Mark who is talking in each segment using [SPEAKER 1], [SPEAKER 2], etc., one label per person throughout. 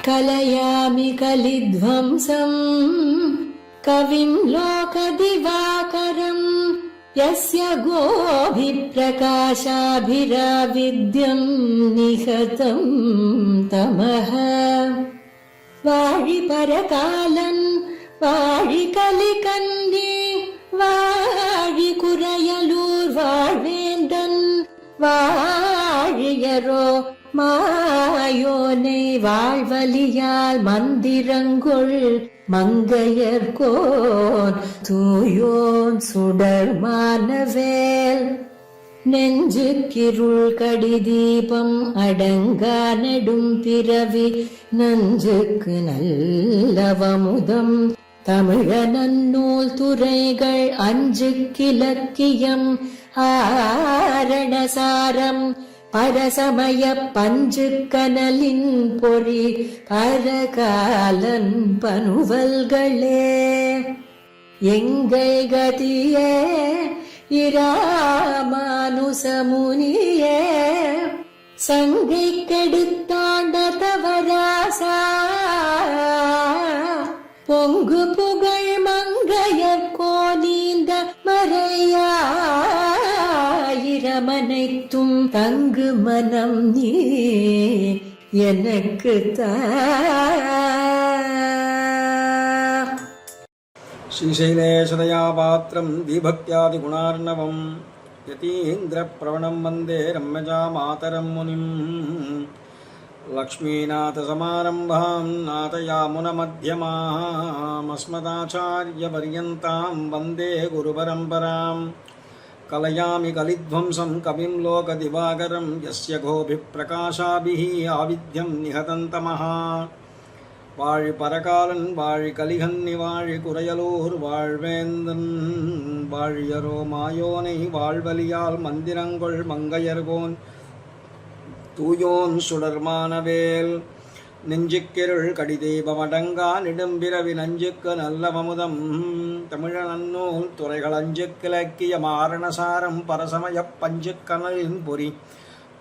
[SPEAKER 1] कलयामि कलिध्वंसम् कविं लोकदिवाकरम् यस्य गोभिप्रकाशाभिराविद्यं निहतं तमः वाழிपरकालन् वाழிकलिकन्ये वाழிकुरयलूर् வாழ்வேந்தன் வாழியரோ மாயோனை வாழ்வலியால் மந்திரங்கொள் மங்கையர்கோன் தூயோன் சுடர் மானவேல் நெஞ்சுக்கிருள் கடிதீபம் அடங்கா நெடும் பிறவி நஞ்சுக்கு நல்லவமுதம் தமிழ நன்னூல் துறைகள் அஞ்சுக்கிலக்கியம் ஆரணசாரம் பரசமய பஞ்சு கனலின் பொறி பரகாலன் பனுவல்களே எங்கள் கதியே இராமானுசமுனியே சங்கை கெடுத்தாண்ட தவராசா பொங்கு புகழ் மங்கையர் கோனீந்த மறையாயிரமனைத்தும் தங்கு மனம் நீ எனக்கு
[SPEAKER 2] ஸ்ரீசைலேஷதயா பாத்திரம் தீபக்தியாதி குணார்ணவம் யதீந்திர பிரவணம் வந்தே ரம்யஜா மாதரம் முனிம் லக்ஷ்மீநாத சமாரம்பாம் நாதயாமுன மத்யமாம் அஸ்மதாச்சார்ய பர்யந்தாம் வந்தே குரு பரம்பராம் கலயாமி கலித்வம்சம் கவிம் லோக திவாகரம் யஸ்ய கோபி பிரகாசாபிஹி ஆவித்யம் நிஹதந்தமஹ வாழி பரகாலன் வாழி கலிகன்னி வாழி குறையலூர் வாழ்வேந்தன் வாழியரோ மாயோனை வாழ்வலியால் மந்திரங்கொள் மங்கையர்கோன் தூயோன் சுடர்மானவேல் நெஞ்சுக்கிருள் கடிதீபமடங்கா நெடும்பிறவி நஞ்சுக்கு நல்லவமுதம் தமிழ நன்னூல் துறைகள் அஞ்சுக்கிலக்கிய மாரணசாரம் பரசமய பஞ்சுக்கனலின் பொறி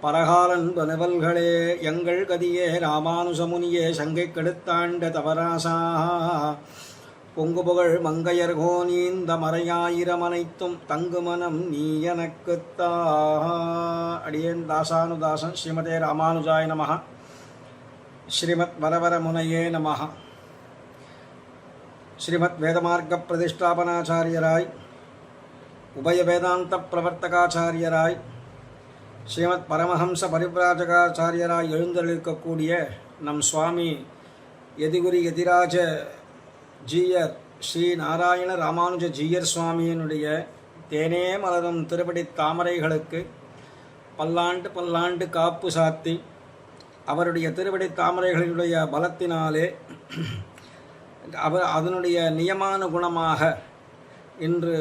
[SPEAKER 2] பரகாலன் பனுவல்களே எங்கள் கதியே ராமானுசமுனியே சங்கை கெடுத்தாண்ட தவராசா பொங்கு புகழ் மங்கையர்கோ நீந்த மறையாயிரம் அனைத்தும் தங்குமனம் நீ எனக்குத்தா. அடியேன் தாசானுதாசன் ஸ்ரீமதே ராமானுஜாய நமஹ. ஸ்ரீமத் வரவர முனையே நமஹ. ஸ்ரீமத் வேதமார்க்க பிரதிஷ்டாபனாச்சாரியராய் உபய வேதாந்த பிரவர்த்தகாச்சாரியராய் ஸ்ரீமத் பரமஹம்ச பரிப்ராஜகாச்சாரியராய் எழுந்தருளிருக்கக்கூடிய நம் சுவாமி எதிகுரி எதிராஜ ஜீயர் ஸ்ரீ நாராயண ராமானுஜ ஜீயர் சுவாமியினுடைய தேனே மலரும் திருப்படி தாமரைகளுக்கு பல்லாண்டு பல்லாண்டு காப்பு சாத்தி அவருடைய திருப்படி தாமரைகளினுடைய பலத்தினாலே அதனுடைய நியமான குணமாக இன்று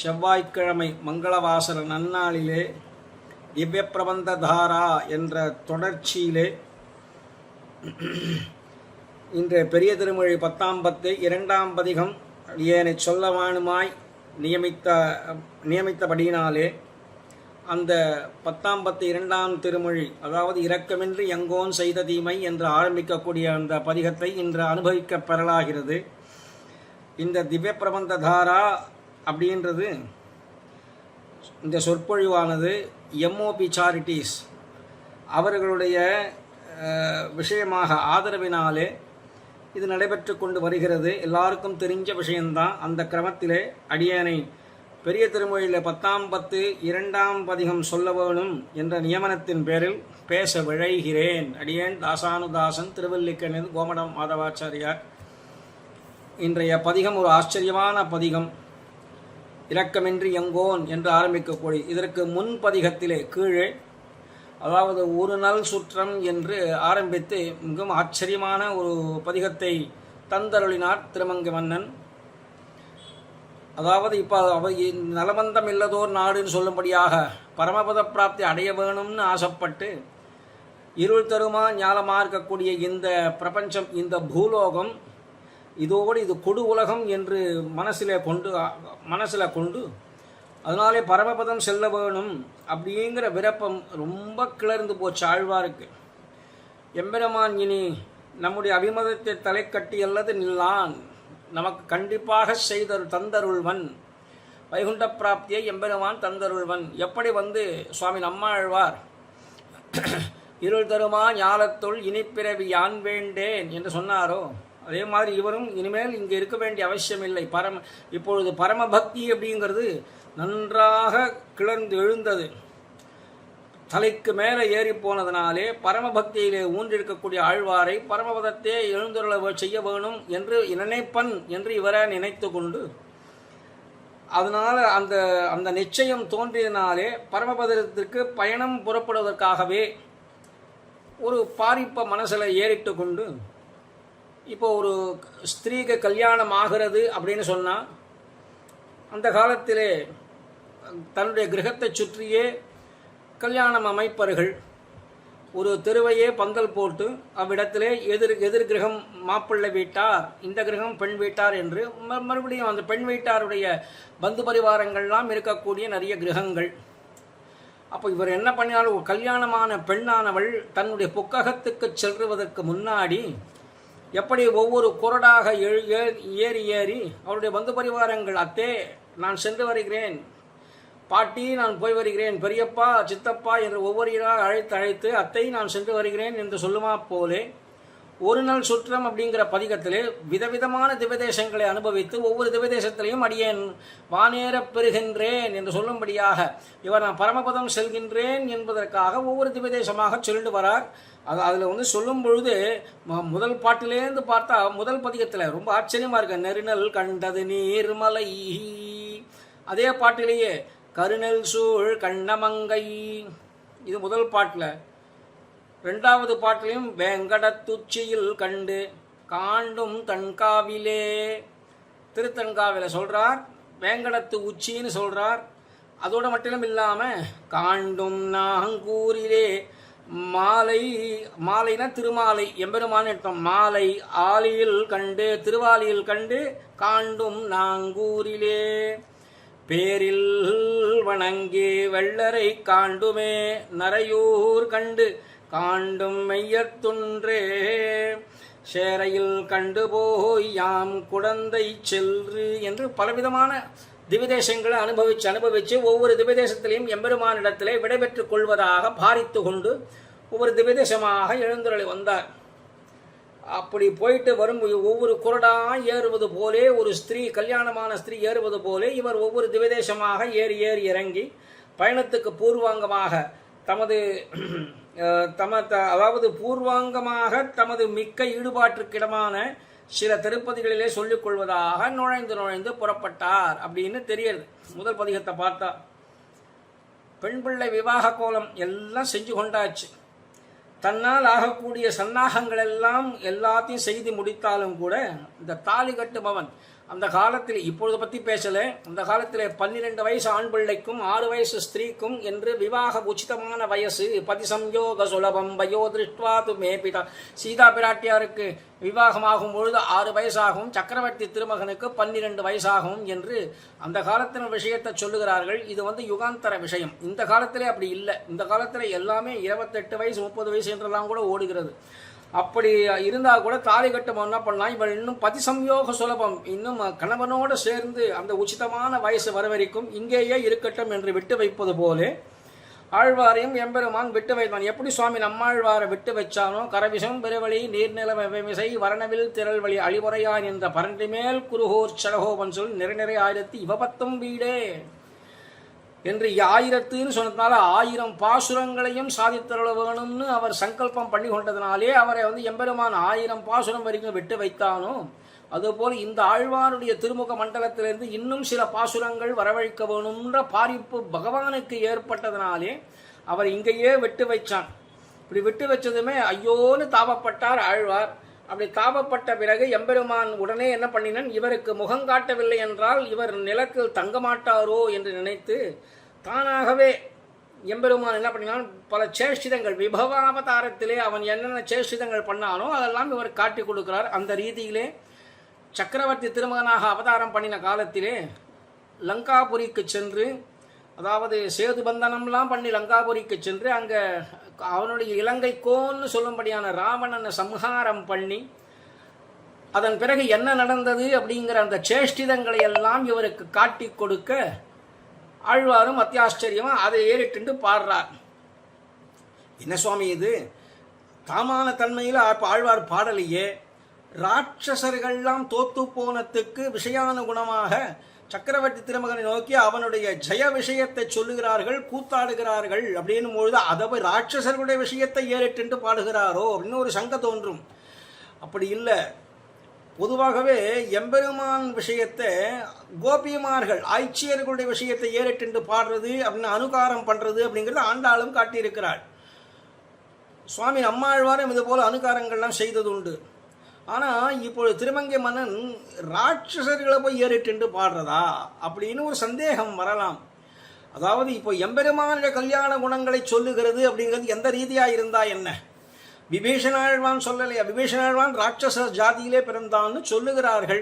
[SPEAKER 2] செவ்வாய்க்கிழமை மங்களவாசர நன்னாளிலே திவ்ய பிரபந்த தாரா என்ற தொடர்ச்சியிலே இன்றைய பெரிய திருமொழி 10ஆம் பத்து 2ஆம் பதிகம் ஏனை சொல்லவானுமாய் நியமித்தபடியினாலே அந்த 10ஆம் பத்து 2ஆம் திருமொழி, அதாவது இரக்கமின்றி எங்கோன் செய்த தீமை என்று ஆரம்பிக்கக்கூடிய அந்த பதிகத்தை இன்று அனுபவிக்க பெறலாகிறது. இந்த திவ்ய பிரபந்த தாரா அப்படின்றது இந்த சொற்பொழிவானது எம்ஓபி சாரிட்டிஸ் அவர்களுடைய விஷயமாக ஆதரவினாலே இது நடைபெற்று கொண்டு வருகிறது. எல்லாருக்கும் தெரிஞ்ச விஷயந்தான். அந்த கிரமத்திலே அடியேனை பெரிய திருமொழியில் 10ஆம் பத்து 2ஆம் பதிகம் சொல்ல வேணும் என்ற நியமனத்தின் பேரில் பேச விழைகிறேன். அடியேன் தாசானுதாசன், திருவல்லிக்கேணி கோமடம் மாதவாச்சாரியார். இன்றைய பதிகம் ஒரு ஆச்சரியமான பதிகம். இரக்கமின்றி எங்கோன் என்று ஆரம்பிக்கக்கூடிய இதற்கு முன் பதிகத்திலே கீழே, அதாவது ஒரு நல் சுற்றம் என்று ஆரம்பித்து மிகவும் ஆச்சரியமான ஒரு பதிகத்தை தந்தருளினார் திருமங்கை மன்னன். அதாவது இப்போ நலவந்தம் இல்லதோர் நாடுன்னு சொல்லும்படியாக பரமபத பிராப்தி அடைய வேணும்னு ஆசைப்பட்டு இருள் தருமா ஞாலமாக இருக்கக்கூடிய இந்த பிரபஞ்சம், இந்த பூலோகம், இதோடு இது கொடு உலகம் என்று மனசில் கொண்டு அதனாலே பரமபதம் செல்ல வேணும் அப்படிங்கிற விருப்பம் ரொம்ப கிளர்ந்து போச்சு ஆழ்வாருக்கு. எம்பெருமான் இனி நம்முடைய அபிமதத்தை தலை கட்டி அல்லது நில்லான் நமக்கு கண்டிப்பாக தந்தருள்வன், வைகுண்ட பிராப்தியை எம்பெருமான் தந்தருள்வன். எப்படி சுவாமி நம்மாழ்வார் இருள் தருமா ஞாலத்துள் இனிப்பிறவி யான் வேண்டேன் என்று சொன்னாரோ, அதே மாதிரி இவரும் இனிமேல் இங்கே இருக்க வேண்டிய அவசியம் இல்லை. இப்பொழுது பரமபக்தி அப்படிங்கிறது நன்றாக கிளர்ந்து எழுந்தது, தலைக்கு மேலே ஏறி போனதுனாலே பரமபக்தியிலே ஊன்றிருக்கக்கூடிய ஆழ்வாரை பரமபதத்தை எழுந்துள்ள செய்ய வேணும் என்று நினைப்பன் என்று இவரை நினைத்து கொண்டு, அதனால் அந்த அந்த நிச்சயம் தோன்றியதினாலே பரமபதத்திற்கு பயணம் புறப்படுவதற்காகவே ஒரு பாரிப்பை மனசில் ஏறிட்டு கொண்டு, இப்போ ஒரு ஸ்திரீக்கு கல்யாணம் ஆகிறது அப்படின்னு சொன்னால் அந்த காலத்திலே தன்னுடைய கிரகத்தை சுற்றியே கல்யாணம் அமைப்பர்கள். ஒரு தெருவையே பந்தல் போட்டு அவ்விடத்திலே எதிர் கிரகம் மாப்பிள்ளை வீட்டார், இந்த கிரகம் பெண் வீட்டார் என்று மறுபடியும் அந்த பெண் வீட்டாருடைய பந்து பரிவாரங்கள்லாம் இருக்கக்கூடிய நிறைய கிரகங்கள். அப்போ இவர் என்ன பண்ணினாலும் கல்யாணமான பெண்ணானவள் தன்னுடைய புக்ககத்துக்கு செல்வதற்கு முன்னாடி எப்படி ஒவ்வொரு குரடாக ஏறி ஏறி அவருடைய பந்து பரிவாரங்கள், அத்தே நான் சென்று வருகிறேன், பாட்டி நான் போய் வருகிறேன், பெரியப்பா சித்தப்பா என்று ஒவ்வொருவராக அழைத்து அத்தை நான் சென்று வருகிறேன் என்று சொல்லுமா போலே ஒரு நாள் சுற்றம் அப்படிங்கிற பதிகத்திலே விதவிதமான திவதேசங்களை அனுபவித்து ஒவ்வொரு திவதேசத்திலையும் அடியேன் வானேற பெறுகின்றேன் என்று சொல்லும்படியாக இவர் நான் பரமபதம் செல்கின்றேன் என்பதற்காக ஒவ்வொரு திவதேசமாக சொல்லிட்டு வரார். அதில் சொல்லும் பொழுது முதல் பாட்டிலேருந்து பார்த்தா முதல் பதிகத்தில் ரொம்ப ஆச்சரியமாக இருக்கு. நெருநல் கண்டது நீர்மலை, அதே பாட்டிலேயே கருநெல் சூழ் கண்ணமங்கை, இது முதல் பாட்டில். ரெண்டாவது பாட்டிலையும் வேங்கடத்துச்சியில் கண்டு காண்டும் தன்காவிலே, திருத்தன்காவில சொல்றார், வேங்கடத்து உச்சின்னு சொல்றார். அதோட மட்டும் இல்லாமல் காண்டும் நாங்கூரிலே மாலை, மாலைனா திருமாலை எம்பெருமான் அர்த்தம், மாலை ஆலியில் கண்டு திருவாலியில் கண்டு காண்டும் நாங்கூரிலே பேரில் வணங்கி வெள்ளரை காண்டுமே நரையூர் கண்டு காண்டும் மெய்யத்துன்றே சேரையில் கண்டு போய் யாம் குடந்தை செல்று என்று பலவிதமான திவிதேசங்களை அனுபவிச்சு ஒவ்வொரு திவிதேசத்திலையும் எம்பெருமானிடத்திலே விடைபெற்றுக் கொள்வதாக பாரித்து கொண்டு ஒவ்வொரு திவிதேசமாக எழுந்தருளி வந்தார். அப்படி போயிட்டு வரும் ஒவ்வொரு குரடாக ஏறுவது போலே, ஒரு ஸ்திரீ கல்யாணமான ஸ்திரீ ஏறுவது போலே இவர் ஒவ்வொரு திவிதேசமாக ஏறி இறங்கி பயணத்துக்கு பூர்வாங்கமாக அதாவது பூர்வாங்கமாக தமது மிக்க ஈடுபாட்டிற்கிடமான சில திருப்பதிகளிலே சொல்லிக் கொள்வதாக நுழைந்து புறப்பட்டார் அப்படின்னு தெரியுது. முதல் பதிகத்தை பார்த்தா பெண் பிள்ளை விவாக கோலம் எல்லாம் செஞ்சு கொண்டாச்சு. தன்னால் ஆகக்கூடிய சன்னாகங்கள் எல்லாம் எல்லாத்தையும் செய்து முடித்தாலும் கூட இந்த தாலி கட்டுபவன் அந்த காலத்தில், இப்பொழுது பற்றி பேசலை, அந்த காலத்தில் 12 வயசு ஆண் பிள்ளைக்கும் 6 வயசு ஸ்திரீக்கும் என்று விவாக உச்சிதமான வயசு. பதிசம்யோக சுலபம் பயோ திருஷ்டுவாது மேபிதா, சீதா பிராட்டியாருக்கு விவாகமாகும் பொழுது 6 வயசாகும், சக்கரவர்த்தி திருமகனுக்கு 12 வயசாகும் என்று அந்த காலத்தின் விஷயத்தை சொல்லுகிறார்கள். இது யுகாந்தர விஷயம். இந்த காலத்திலே அப்படி இல்லை. இந்த காலத்தில் எல்லாமே 28 வயசு 30 வயசு என்றெல்லாம் கூட ஓடுகிறது. அப்படி இருந்தால் கூட தாலி கட்டும் என்ன பண்ணலாம், இவள் இன்னும் பதிசம்யோக சுலபம், இன்னும் கணவனோடு சேர்ந்து அந்த உச்சிதமான வயசு வர வரைக்கும் இங்கேயே இருக்கட்டும் என்று விட்டு வைப்பது போலே ஆழ்வாரையும் எம்பெருமான் விட்டு வைத்தான். எப்படி சுவாமி நம்மாழ்வாரை விட்டு வச்சானோ, கரவிசம் பெருவழி நீர்நிலவிசை வரணவில் திரள்வழி அழிமுறையான் என்ற பரண்டி மேல் குருகோர் சடகோபன் சொல் நிறை 1000 இவபத்தும் வீடே என்று 1000ன்னு சொன்னதுனால 1000 பாசுரங்களையும் சாதித்தருள வேணும்னு அவர் சங்கல்பம் பண்ணி கொண்டதுனாலே அவரை எம்பெருமான் 1000 பாசுரம் வரைக்கும் விட்டு வைத்தானோ, அதுபோல் இந்த ஆழ்வாருடைய திருமுக மண்டலத்திலிருந்து இன்னும் சில பாசுரங்கள் வரவழைக்க வேணும்ன்ற பாரிப்பு பகவானுக்கு ஏற்பட்டதுனாலே அவர் இங்கேயே விட்டு வைச்சான். இப்படி விட்டு வச்சதுமே ஐயோன்னு தாபப்பட்டார் ஆழ்வார். அப்படி தாபப்பட்ட பிறகு எம்பெருமான் உடனே என்ன பண்ணினான், இவருக்கு முகம் காட்டவில்லை என்றால் இவர் நிலத்தில் தங்க மாட்டாரோ என்று நினைத்து தானாகவே எம்பெருமான் என்ன பண்ணினான், பல சேஷ்டிதங்கள் விபவாவதாரத்திலே அவன் என்னென்ன சேஷ்டிதங்கள் பண்ணானோ அதெல்லாம் இவர் காட்டி கொடுக்கிறார். அந்த ரீதியிலே சக்கரவர்த்தி திருமகனாக அவதாரம் பண்ணின காலத்திலே லங்காபுரிக்கு சென்று, அதாவது சேது பந்தனம்லாம் பண்ணி லங்காபுரிக்கு சென்று அங்கே அவனுடைய இலங்கை கோன்னு சொல்லும்படியான ராவணனை சம்ஹாரம் பண்ணி அதன் பிறகு என்ன நடந்தது அப்படிங்கிற அந்த சேஷ்டிதங்களை எல்லாம் இவருக்கு காட்டி கொடுக்க ஆழ்வாரும் அத்தியாச்சரியமா அதை ஏறிட்டு பாடுறார். என்ன சுவாமி இது தாமான தன்மையில் ஆழ்வார் பாடலையே, ராட்சசர்கள்லாம் தோத்து போனத்துக்கு விஷயானுகுணமாக சக்கரவர்த்தி திருமகனை நோக்கி அவனுடைய ஜெய விஷயத்தை சொல்லுகிறார்கள், கூத்தாடுகிறார்கள் அப்படின்னு பொழுது அதை போய் ராட்சசர்களுடைய விஷயத்தை ஏறிட்டு பாடுகிறாரோ அப்படின்னு ஒரு சங்க தோன்றும். அப்படி இல்லை. பொதுவாகவே எம்பெருமான் விஷயத்தை கோபியமார்கள் ஆய்ச்சியர்களுடைய விஷயத்தை ஏறிட்டு பாடுறது அப்படின்னு அனுகாரம் பண்றது அப்படிங்கிறது ஆண்டாளும் காட்டியிருக்கிறாள். சுவாமி நம்மாழ்வாரும் இது போல அனுகாரங்கள்லாம் செய்தது உண்டு. ஆனால் இப்பொழுது திருமங்கை மன்னன் ராட்சசர்களை போய் ஏறிட்டு பாடுறதா அப்படின்னு ஒரு சந்தேகம் வரலாம். அதாவது இப்போ எம்பெருமானுடைய கல்யாண குணங்களை சொல்லுகிறது அப்படிங்கிறது எந்த ரீதியாக இருந்தா என்ன? விபீஷணாழ்வான் சொல்லலையா, விபீஷணாழ்வான் ராட்சச ஜாதியிலே பிறந்தான்னு சொல்லுகிறார்கள்.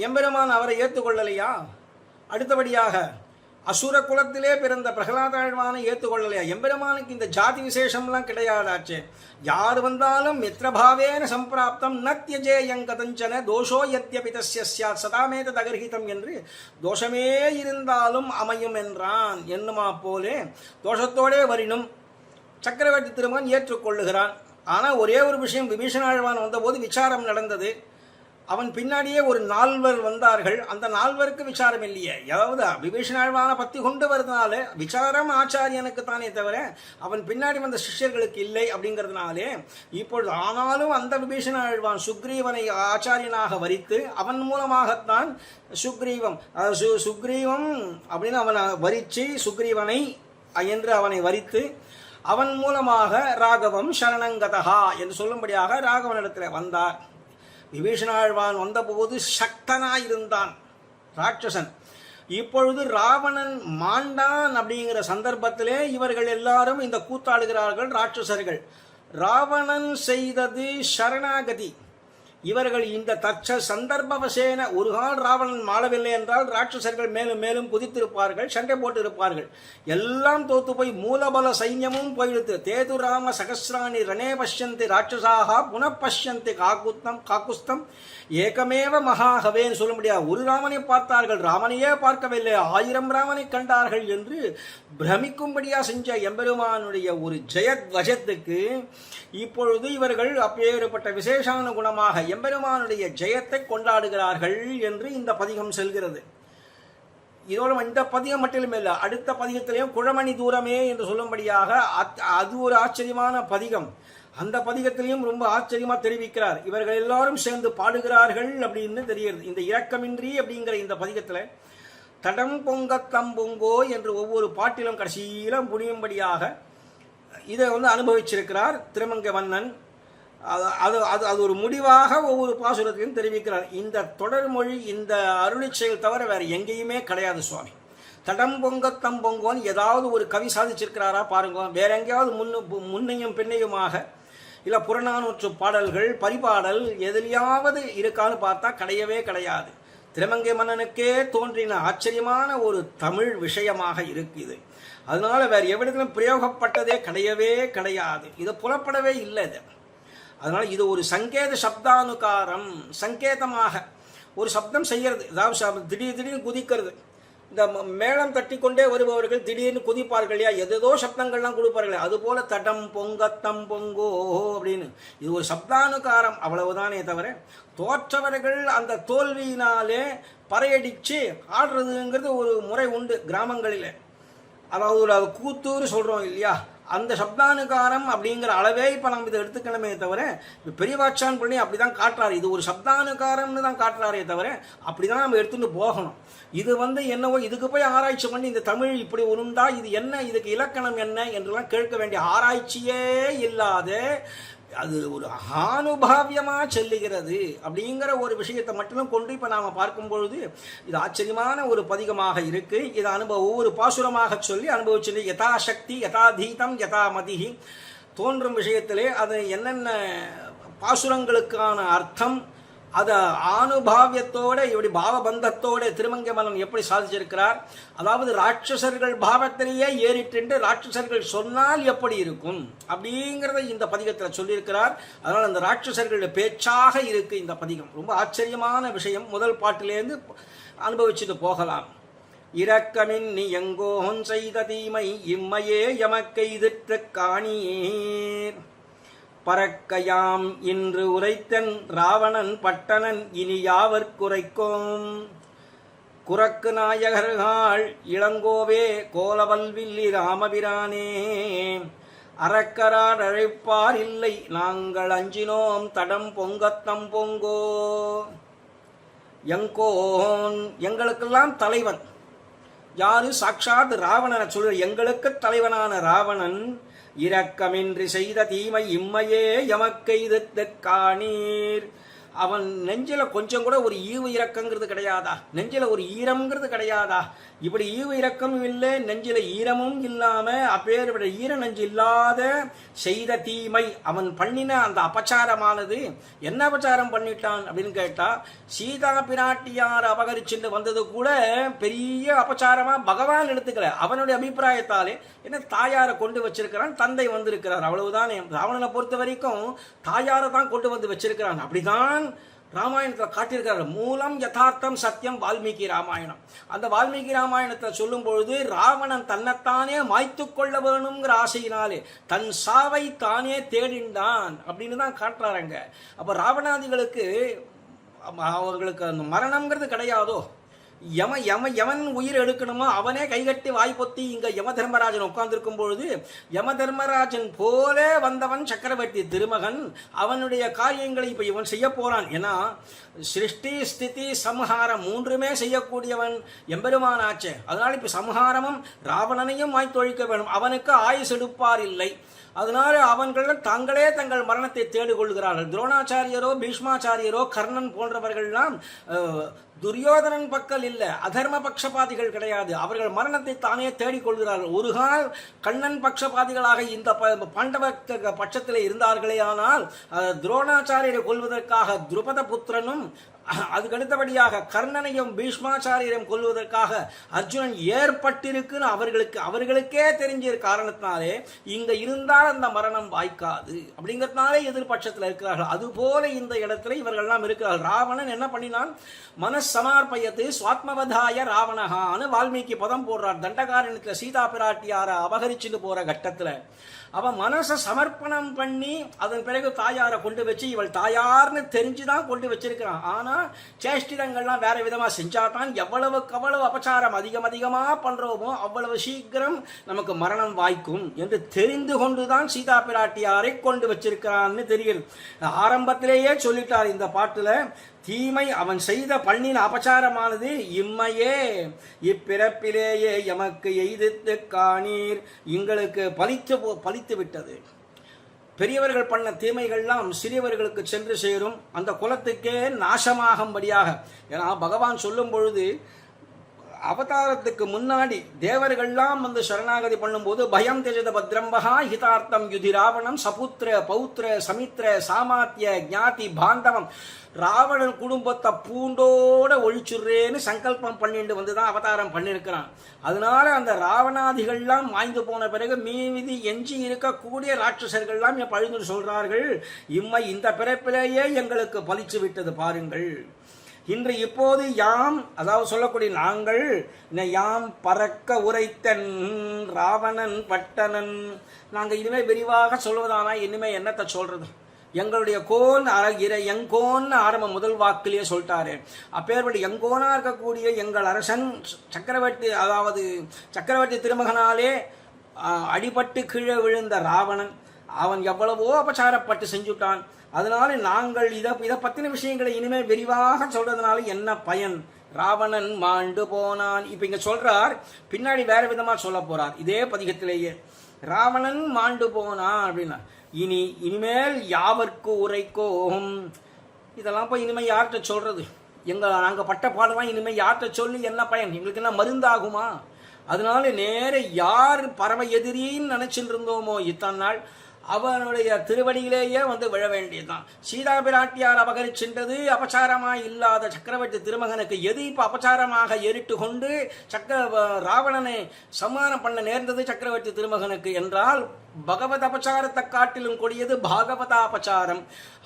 [SPEAKER 2] எம்பெருமான் அவரை ஏற்றுக்கொள்ளலையா? அடுத்தபடியாக அசுர குலத்திலே பிறந்த பிரகலாதாழ்வானை ஏற்றுக்கொள்ளலையா? எம்பெருமானுக்கு இந்த ஜாதி விசேஷம்லாம் கிடையாதாச்சே. யார் வந்தாலும் மித்ரபாவேன சம்பிராப்தம் நத்யஜேயங்கதஞ்சன தோஷோ யத்யபி தஸ்ய ஸ்யாத் சதாமேத தகர்ஹிதம் என்று தோஷமே இருந்தாலும் அமையும் என்றான். என்னுமா போலே தோஷத்தோடே வரினும் சக்கரவர்த்தி திருமகன் ஏற்றுக்கொள்ளுகிறான். ஆனால் ஒரே ஒரு விஷயம், விபீஷணாழ்வான் வந்தபோது விசாரம் நடந்தது. அவன் பின்னாடியே ஒரு 4 வந்தார்கள். அந்த 4 விசாரம் இல்லையே. அதாவது விபீஷணாழ்வானை பற்றி கொண்டு வருதுனால விசாரம் ஆச்சாரியனுக்கு தானே தவிர அவன் பின்னாடி வந்த சிஷ்யர்களுக்கு இல்லை. அப்படிங்கிறதுனாலே இப்பொழுது ஆனாலும் அந்த விபீஷணாழ்வான் சுக்ரீவனை ஆச்சாரியனாக வரித்து அவன் மூலமாகத்தான் சுக்ரீவம் அப்படின்னு அவனை வரித்து சுக்ரீவனை என்று அவனை வரித்து அவன் மூலமாக ராகவம் சரணங்கதா என்று சொல்லும்படியாக ராகவனிடத்தில் வந்தார். விபீஷணாழ்வான் வந்தபோது சக்தனாயிருந்தான் ராட்சசன். இப்பொழுது ராவணன் மாண்டான் அப்படிங்கிற சந்தர்ப்பத்திலே இவர்கள் எல்லாரும் இந்த கூத்தாடுகிறார்கள் ராட்சசர்கள். ராவணன் செய்தது சரணாகதி. இவர்கள் இந்த தச்ச சந்தர்ப்பவசேன ஒரு கால் ராவணன் மாளவில்லை என்றால் ராட்சசர்கள் மேலும் மேலும் குதித்திருப்பார்கள், சண்டை போட்டு இருப்பார்கள். எல்லாம் தோத்து போய் மூலபல சைன்யமும் போயிடுத்து. தேது ராம சகசிராணி ரணே பஷ்யந்தி ராட்சசாக புனப்பஷ்யந்தி காக்குஸ்தம் ஏகமேவ மகாகவேன்னு சொல்ல முடியாது. ஒரு ராமனை பார்த்தார்கள், ராமனையே பார்க்கவில்லை, 1000 ராமனை கண்டார்கள் என்று பிரமிக்கும்படியா செஞ்ச எம்பெருமானுடைய ஒரு ஜெயத்வஜத்துக்கு இப்பொழுது இவர்கள் அப்பேற்பட்ட விசேஷான குணமாக எம்பெருமானுடைய ஜெயத்தை கொண்டாடுகிறார்கள் என்று இந்த பதிகம் செல்கிறது. இதோட இந்த பதிகம் மட்டுமே இல்லை, அடுத்த பதிகத்திலையும் குழமணி தூரமே என்று சொல்லும்படியாக அது ஒரு ஆச்சரியமான பதிகம். அந்த பதிகத்திலையும் ரொம்ப ஆச்சரியமா தெரிவிக்கிறார். இவர்கள் எல்லாரும் சேர்ந்து பாடுகிறார்கள் அப்படின்னு தெரிகிறது. இந்த இரக்கமின்றி அப்படிங்கிற இந்த பதிகத்துல தடம் பொங்க தம்பொங்கோ என்று ஒவ்வொரு பாட்டிலும் கடைசியில முடியும்படியாக இதை அனுபவிச்சிருக்கிறார் திருமங்கை மன்னன். அது ஒரு முடிவாக ஒவ்வொரு பாசுரத்தையும் தெரிவிக்கிறார். இந்த தொடர்மொழி இந்த அருளி செயல் தவிர வேற எங்கேயுமே கிடையாது சுவாமி. தடம் பொங்க தம்பொங்கோன்னு ஏதாவது ஒரு கவி சாதிச்சிருக்கிறாரா பாருங்க. வேற எங்கேயாவது முன்னையும் பின்னையுமாக இல்லை புறநானூற்று பாடல்கள் பரிபாடல் எதிலையாவது இருக்கான்னு பார்த்தா கிடையவே கிடையாது. திருமங்கை மன்னனுக்கே தோன்றின ஆச்சரியமான ஒரு தமிழ் விஷயமாக இருக்கு இது. அதனால வேற எவ்விடத்திலும் பிரயோகப்பட்டதே கிடையவே கிடையாது. இது புலப்படவே இல்லை இது. அதனால இது ஒரு சங்கேத சப்தானுகாரம், சங்கேதமாக ஒரு சப்தம் செய்யறது. அதாவது திடீர்னு குதிக்கிறது. இந்த மேளம் தட்டி கொண்டே வருபவர்கள் திடீர்னு குதிப்பார்கள் இல்லையா, எதோ சப்தங்கள்லாம் கொடுப்பார்கள். அதுபோல தடம் பொங்கத்தம் பொங்கோ அப்படின்னு இது ஒரு சப்தானுகாரம், அவ்வளவுதானே தவிர தோற்றவர்கள் அந்த தோல்வியினாலே பறையடிச்சு ஆடுறதுங்கிறது ஒரு முறை உண்டு கிராமங்களில். அதாவது ஒரு கூத்தூர் சொல்றோம் இல்லையா, அந்த சப்தானுகாரம் அப்படிங்கிற அளவே இப்போ நம்ம இதை எடுத்துக்கணுமே தவிர பெரியவாச்சான் பண்ணி அப்படிதான் காட்டுறாரு. இது ஒரு சப்தானுகாரம்னு தான் காட்டுறாரே தவிர அப்படிதான் நம்ம எடுத்துட்டு போகணும். இது என்னவோ இதுக்கு போய் ஆராய்ச்சி பண்ணி இந்த தமிழ் இப்படி உண்டா, இது என்ன, இதுக்கு இலக்கணம் என்ன என்றெல்லாம் கேட்க வேண்டிய ஆராய்ச்சியே இல்லாத அது ஒரு ஆனுபாவியமா செல்லுகிறது அப்படிங்கிற ஒரு விஷயத்தை மட்டும் கொண்டு இப்ப நாம பார்க்கும் பொழுது இது ஆச்சரியமான ஒரு பதிகமாக இருக்கு. இதை ஒவ்வொரு பாசுரமாக சொல்லி அனுபவிச்சு யதாசக்தி யதாதீதம் யதாமதிஹி தோன்றும் விஷயத்திலே அது என்னென்ன பாசுரங்களுக்கான அர்த்தம் அத ஆனுபாவியத்தோட இப்படி பாவபந்தத்தோட திருமங்கை மன்னன் எப்படி சாதிச்சிருக்கிறார். அதாவது ராட்சசர்கள் பாவத்திலேயே ஏறிட்டு ராட்சசர்கள் சொன்னால் எப்படி இருக்கும் அப்படிங்கிறத இந்த பதிகத்தில் சொல்லியிருக்கிறார். அதனால் அந்த ராட்சசர்களுடைய பேச்சாக இருக்கு இந்த பதிகம். ரொம்ப ஆச்சரியமான விஷயம். முதல் பாட்டிலேருந்து அனுபவிச்சுட்டு போகலாம். இரக்கமின் நீ எங்கோன் செய்த தீமை இம்மையே எமக்கெய்திற்று காணீர். பறக்கையாம் இன்று உரைத்தன் ராவணன் பட்டணன் இனி யாவர் குறைக்கும். குறக்கு நாயகர்கள் இளங்கோவே கோலவல்வில்லி ராமபிரானே. அறக்கரார் அழைப்பார் இல்லை நாங்கள் அஞ்சினோம் தடம் பொங்கத்தம் பொங்கோ. எங்கோன் எங்களுக்கெல்லாம் தலைவன் யாரு? சாட்சாத் ராவணனை சொல்ற. எங்களுக்கு தலைவனான ராவணன் இரக்கமின்றி செய்த தீமை இம்மையே எமக்கெய்திற்று காணீர். அவன் நெஞ்சில கொஞ்சம் கூட ஒரு ஈவு இரக்கங்கிறது கிடையாதா? நெஞ்சில ஒரு ஈரம்ங்கிறது கிடையாதா? இப்படி ஈவு இரக்கமும் இல்லை, நெஞ்சில ஈரமும் இல்லாம அப்பேற்பட்ட ஈர நெஞ்சு இல்லாத செய்த தீமை அவன் பண்ணின அந்த அபச்சாரமானது என்ன அபச்சாரம் பண்ணிட்டான் அப்படின்னு கேட்டா, சீதா பிராட்டியார் அபகரிச்சுட்டு வந்தது கூட பெரிய அபச்சாரமா பகவான் எடுத்துக்கல. அவனுடைய அபிப்பிராயத்தாலே என்ன தாயாரை கொண்டு வச்சிருக்கிறான், தந்தை வந்திருக்கிறார், அவ்வளவுதானே. ராவணனை பொறுத்த வரைக்கும் தாயாரை தான் கொண்டு வந்து வச்சிருக்கிறான். அப்படிதான் ராமாயணத்தில் காட்டியிருக்கிறார். மூலம் யதார்த்தம் சத்தியம் வால்மீகி ராமாயணம். அந்த வால்மீகி ராமாயணத்தை சொல்லும் பொழுது ராவணன் தன்னைத்தானே மாய்த்து கொள்ள வேணுங்கிற ஆசையினாலே தன் சாவை தானே தேடிண்டான் அப்படின்னு தான் காட்டுறாருங்க. அப்ப ராவணாதிகளுக்கு அவர்களுக்கு அந்த மரணம்ங்கிறது கிடையாதோ? எவன் உயிர் எடுக்கணுமோ அவனே கைகட்டி வாய்ப்பொத்தி இங்க யம தர்மராஜன் உட்கார்ந்துருக்கும் பொழுது யம தர்மராஜன் போல வந்தவன் சக்கரவர்த்தி திருமகன். அவனுடைய காரியங்களை இப்ப இவன் செய்ய போறான். ஏன்னா சிருஷ்டி ஸ்திதி சம்ஹாரம் மூன்றுமே செய்யக்கூடியவன் எம்பெருமான் ஆச்சே. அதனால இப்ப சம்ஹாரமும் ராவணனையும் வாய்த்தொழிக்க வேணும். அவனுக்கு ஆயுசு எடுப்பார் இல்லை. அதனால அவர்கள் தாங்களே தங்கள் மரணத்தை தேடிக்கொள்கிறார்கள். துரோணாச்சாரியரோ பீஷ்மாச்சாரியரோ கர்ணன் போன்றவர்கள்லாம் துரியோதனன் பக்கல் இல்ல, அதர்ம பட்சபாதிகள் கிடையாது. அவர்கள் மரணத்தை தானே தேடிக்கொள்கிறார்கள். ஒரு கால் கண்ணன் பட்சபாதிகளாக இந்த பாண்டவ பட்சத்திலே இருந்தார்களே. ஆனால் துரோணாச்சாரியரை கொள்வதற்காக துருபத புத்திரனும் அதுக்கு அடுத்தபடியாக கர்ணனையும் பீஷ்மாச்சாரியரையும் கொள்வதற்காக அர்ஜுனன் ஏற்பட்டிருக்குன்னு அவர்களுக்கே தெரிஞ்ச காரணத்தினாலே இங்க இருந்தால் அந்த மரணம் வாய்க்காது அப்படிங்கிறதுனாலே எதிர்பட்சத்தில் இருக்கிறார்கள். அதுபோல இந்த இடத்துல இவர்கள்லாம் இருக்கிறார்கள். ராவணன் என்ன பண்ணினான்? மனசமார்ப்பயத்து சுவாத்மவதாய ராவணகான்னு வால்மீகி பதம் போடுறார். தண்டகாரண்யத்தில் சீதா பிராட்டியார அபகரிச்சுட்டு போற கட்டத்துல அவன் மனசை சமர்ப்பணம் பண்ணி அதன் பிறகு தாயாரை கொண்டு வச்சு இவள் தாயார்னு தெரிஞ்சுதான் கொண்டு வச்சிருக்கிறான். ஆனா சேஷ்டிதங்கள்லாம் வேற விதமா செஞ்சாதான் எவ்வளவுக்கு அவ்வளவு அபச்சாரம் அதிகமா பண்றோமோ அவ்வளவு சீக்கிரம் நமக்கு மரணம் வாய்க்கும் என்று தெரிந்து கொண்டுதான் சீதா பிராட்டியாரை கொண்டு வச்சிருக்கிறான்னு தெரியுது. ஆரம்பத்திலேயே சொல்லிட்டார் இந்த பாட்டுல. தீமை அவன் செய்த பண்ணின அபச்சாரமானது இம்மையே இப்பிறப்பிலேயே எமக்கு எய்தித்து காணீர். எங்களுக்கு பலித்து விட்டது. பெரியவர்கள் பண்ண தீமைகள்லாம் சிறியவர்களுக்கு சென்று சேரும், அந்த குலத்துக்கே நாசமாகும்படியாக. ஏன்னா பகவான் சொல்லும் பொழுது அவதாரத்துக்கு முன்னாடி தேவர்கள்லாம் வந்து சரணாகதி பண்ணும்போது பயம் தெஜத பத்ரம்பகா ஹிதார்த்தம் யுதி ராவணம் சபுத்திர பௌத்திர சமித்ர சாமாத்திய ஞாதி பாந்தவம். ராவணன் குடும்பத்தை பூண்டோட ஒழிச்சுடுறேன்னு சங்கல்பம் பண்ணிட்டு வந்துதான் அவதாரம் பண்ணிருக்கிறான். அதனால அந்த ராவணாதிகள்லாம் மாய்ந்து போன பிறகு மீதி எஞ்சி இருக்கக்கூடிய ராட்சசர்கள்லாம் பழுந்து சொல்றார்கள், இம்மை இந்த பிறப்பிலேயே எங்களுக்கு பலிச்சு விட்டது பாருங்கள். இன்று இப்போது யாம், அதாவது சொல்லக்கூடிய நாங்கள், யாம் பறக்க உரைத்தன் ராவணன் பட்டணன். நாங்கள் இனிமே விரிவாக சொல்வதானா இனிமே என்னத்தை சொல்றது? எங்களுடைய கோன் எங்கோன்னு ஆரம்ப முதல் வாக்கிலேயே சொல்லிட்டாரு. அப்பேற்பட்ட எங்கோனா இருக்கக்கூடிய எங்கள் அரசன் சக்கரவர்த்தி, அதாவது சக்கரவர்த்தி திருமகனாலே அடிபட்டு கீழே விழுந்த ராவணன் அவன் எவ்வளவோ அபச்சாரப்பட்டு செஞ்சுட்டான். அதனால நாங்கள் இதை பத்தின விஷயங்களை இனிமே விரிவாக சொல்றதுனால என்ன பயன்? ராவணன் மாண்டு போனான். இப்ப இங்க சொல்றார், பின்னாடி வேற விதமா சொல்ல போறார் இதே பதிகத்திலேயே. ராவணன் மாண்டு போனான் அப்படின்னா இனிமேல் யாவர்க்கு உரைக்கும். இதெல்லாம் போய் இனிமே யார்கிட்ட சொல்றது? நாங்க பட்ட பாடுதான் இனிமே யார்கிட்ட சொல்லி என்ன பயன்? எங்களுக்கு என்ன மருந்தாகுமா? அதனால நேர யார் பரம எதிரின்னு நினைச்சுட்டு இருந்தோமோ இத்தனை நாள் அவனுடைய திருவடியிலேயே வந்து விழ வேண்டியதுதான். சீதா பிராட்டியார் அபகரிச்சென்றது அபச்சாரமாய் இல்லாத சக்கரவர்த்தி திருமகனுக்கு எது இப்ப அபச்சாரமாக ஏறிட்டு கொண்டு ராவணனை சம்மானம் பண்ண நேர்ந்தது சக்கரவர்த்தி திருமகனுக்கு என்றால் பகவத் அபச்சாரத்தை காட்டிலும் கொடியது பாகவதாபச்சாரம்.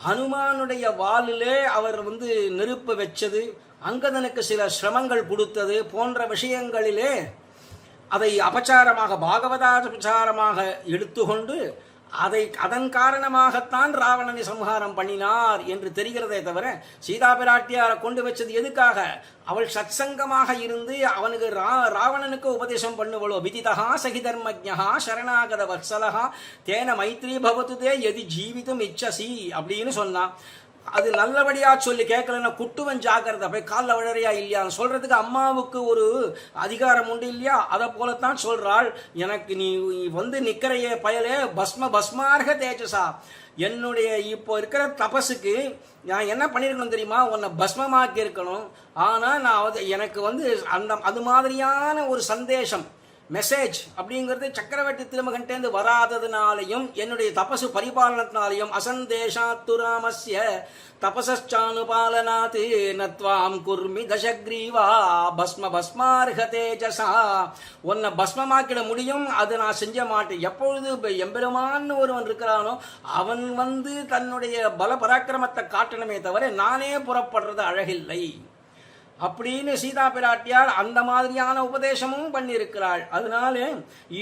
[SPEAKER 2] ஹனுமானுடைய வாலிலே அவர் வந்து நெருப்பு வச்சது, அங்கதனுக்கு சில சிரமங்கள் கொடுத்தது போன்ற விஷயங்களிலே அதை அபச்சாரமாக பாகவதாபச்சாரமாக எடுத்துக்கொண்டு அதன் காரணமாகத்தான் ராவணனை சம்ஹாரம் பண்ணினார் என்று தெரிகிறதே தவிர சீதா பிராட்டியாரை கொண்டு வச்சது எதுக்காக? அவள் சத்சங்கமாக இருந்து அவனுக்கு ராவணனுக்கு உபதேசம் பண்ணுவளோ. விதிதா சகிதர்மஜா சரணாகத வத்சலஹா தேன மைத்ரி பவத்துதே எதி ஜீவிதம் இச்சசி அப்படின்னு சொன்னான். அது நல்லபடியா சொல்லி கேட்கலன்னா குட்டுவன் ஜாக்கிரதை, போய் காலில் விழறியா இல்லையான்னு சொல்றதுக்கு அம்மாவுக்கு ஒரு அதிகாரம் உண்டு இல்லையா? அதை போலத்தான் சொல்றாள். எனக்கு நீ வந்து நிக்கிறைய பயலே பஸ்மார்க தேஜசா, என்னுடைய இப்போ இருக்கிற தபசுக்கு நான் என்ன பண்ணியிருக்கணும் தெரியுமா? உன்னை பஸ்மமாக்கி இருக்கணும். ஆனால் நான் எனக்கு வந்து அது மாதிரியான ஒரு சந்தேஷம் மெசேஜ் அப்படிங்கிறது சக்கரவர்த்தி திருமகன்டேந்து வராததுனாலையும் என்னுடைய தபசு பரிபாலனத்தினாலையும் அசந்தேஷாத்து ராமஸ்ய தபசானுபாலனாத் நத்வாம் குர்மி தசக்ரீவா பஸ்மார்ஹ தேஜசா, உன்னை பஸ்மமாக்கிட முடியும், அது நான் செஞ்ச மாட்டேன். எப்பொழுது எம்பெருமான்னு ஒருவன் இருக்கிறானோ அவன் வந்து தன்னுடைய பல பராக்கிரமத்தை காட்டணுமே தவிர நானே புறப்படுறது அழகில்லை அப்படின்னு சீதா பிராட்டியார் அந்த மாதிரியான உபதேசமும் பண்ணியிருக்கிறாள். அதனால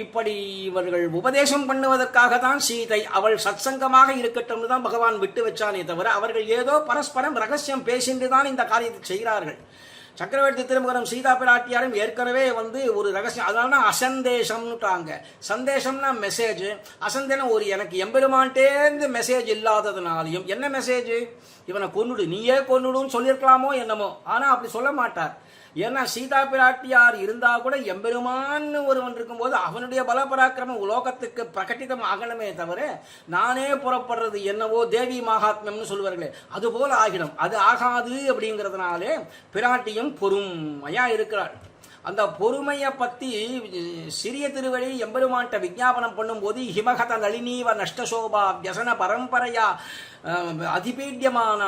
[SPEAKER 2] இப்படி இவர்கள் உபதேசம் பண்ணுவதற்காக தான் சீதை அவள் சத்சங்கமாக இருக்கட்டும் தான் பகவான் விட்டு வச்சானே தவிர அவர்கள் ஏதோ பரஸ்பரம் ரகசியம் பேசிட்டு தான் இந்த காரியத்தை செய்கிறார்கள். சக்கரவர்த்தி திருமகனும் சீதா பிராட்டியாரும் ஏற்கனவே வந்து ஒரு ரகசியம், அதனால அசந்தேசம்னுட்டாங்க. சந்தேசம்னா மெசேஜ், அசந்தேனம் ஒரு எனக்கு எம்பெருமான்ட்டேந்து மெசேஜ் இல்லாததுனாலையும். என்ன மெசேஜ்? இவனை கொன்னுடு, நீயே கொன்னுடுன்னு சொல்லியிருக்கலாமோ என்னமோ, ஆனால் அப்படி சொல்ல மாட்டார். ஏன்னா சீதா பிராட்டியார் இருந்தா கூட எம்பெருமான்னு ஒருவன் இருக்கும்போது அவனுடைய பலபராக்கிரமம் உலோகத்துக்கு பிரகட்டிதம் ஆகணுமே தவிர நானே புறப்படுறது என்னவோ தேவி மகாத்மியம்னு சொல்லுவார்களே அது போல ஆகிடும். அது ஆகாது. அப்படிங்கிறதுனாலே பிராட்டியும் பொறுமையா இருக்கிறாள். அந்த பொறுமையை பற்றி சிறிய திருவழி எம்பெருமான்ட்ட விஞ்ஞாபனம் பண்ணும்போது ஹிமகத நளினீவ நஷ்டசோபா வியசன பரம்பரையா அதிபீட்யமான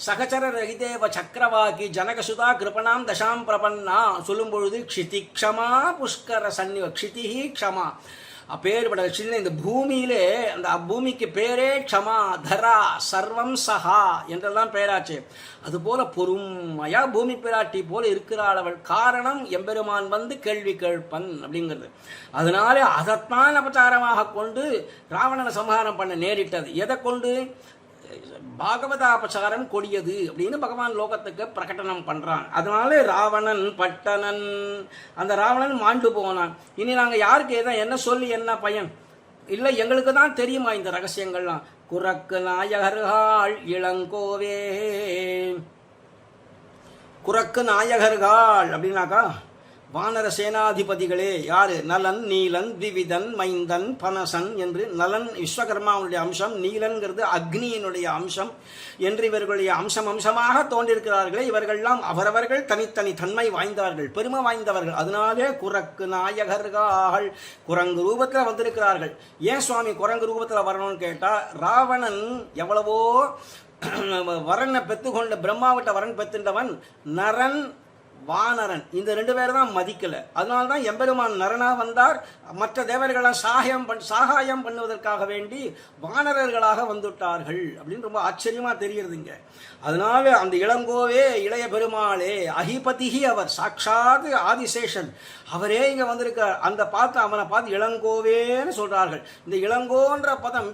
[SPEAKER 2] சகச்சர ரகிதேவ சக்கரவாக்கி ஜனகசுதா கிருபணாம் தசாம் பிரபன்னா சொல்லும் பொழுது க்ஷிதி க்ஷமா புஷ்கர சன்னிவ க்ஷிதிஹி க்ஷமா அப்பேற்பட்ட சின்ன இந்த பூமியிலே அந்த பூமிக்கு பேரே க்ஷமா தரா சர்வம் சஹா என்றெல்லாம் பேராச்சு. அதுபோல பொறுமையா பூமி பிராட்டி போல இருக்கிறாள் அவள். காரணம் எம்பெருமான் வந்து கேள்வி கேட்பன் அப்படிங்கிறது. அதனால அதைத்தான் அபச்சாரமாக கொண்டு ராவணனை சம்ஹாரம் பண்ண நேரிட்டது. எதை கொண்டு? பாகவதாபச்சாரம் கொடியது அப்படின்னு பகவான் லோகத்துக்கு பிரகடனம் பண்றான். அதனால ராவணன் பட்டனன், அந்த ராவணன் மாண்டு போனான். இனி நாங்க யாருக்கு என்ன சொல்லி என்ன பயன்? இல்லை, எங்களுக்கு தான் தெரியுமா இந்த ரகசியங்கள்லாம். குரக்கு நாயகர்கள் இளங்கோவே, குரக்கு நாயகர்கள் அப்படின்னாக்கா வானர சேனாதிபதிகளே. யாரு? நலன், நீலன், திவிதன், மைந்தன், பனசன் என்று. நலன் விஸ்வகர்மாவுடைய அம்சம், நீலன்கிறது அக்னியினுடைய அம்சம் என்று இவர்களுடைய அம்சமாக தோன்றிருக்கிறார்களே. இவர்கள்லாம் அவரவர்கள் தனித்தனி தன்மை வாய்ந்தவர்கள், பெருமை வாய்ந்தவர்கள். அதனாலே குரக்கு நாயகர்கள் குரங்கு ரூபத்தில் வந்திருக்கிறார்கள். ஏன் சுவாமி குரங்கு ரூபத்தில் வரணும்னு கேட்டா, ராவணன் எவ்வளவோ வரனை பெற்றுக்கொண்ட பிரம்மாவிட்ட வரன் பெற்றுண்டவன் நரன் வானரன், இந்த ரெண்டு பேர் தான் மதிக்கல. அதனால தான் எம்பெருமான் நரனா வந்தார். மற்ற தேவர்களை சாகாயம் பண்ணுவதற்காக வேண்டி வானரர்களாக வந்துட்டார்கள் அப்படின்னு ரொம்ப ஆச்சரியமா தெரியுதுங்க. அதனால அந்த இளங்கோவே இளைய பெருமாளே அஹிபதிஹி, அவர் சாட்சாத் ஆதிசேஷன், அவரே இங்க வந்திருக்கார். அந்த அவனை பார்த்து இளங்கோவேன்னு சொல்றார்கள். இந்த இளங்கோன்ற பதம்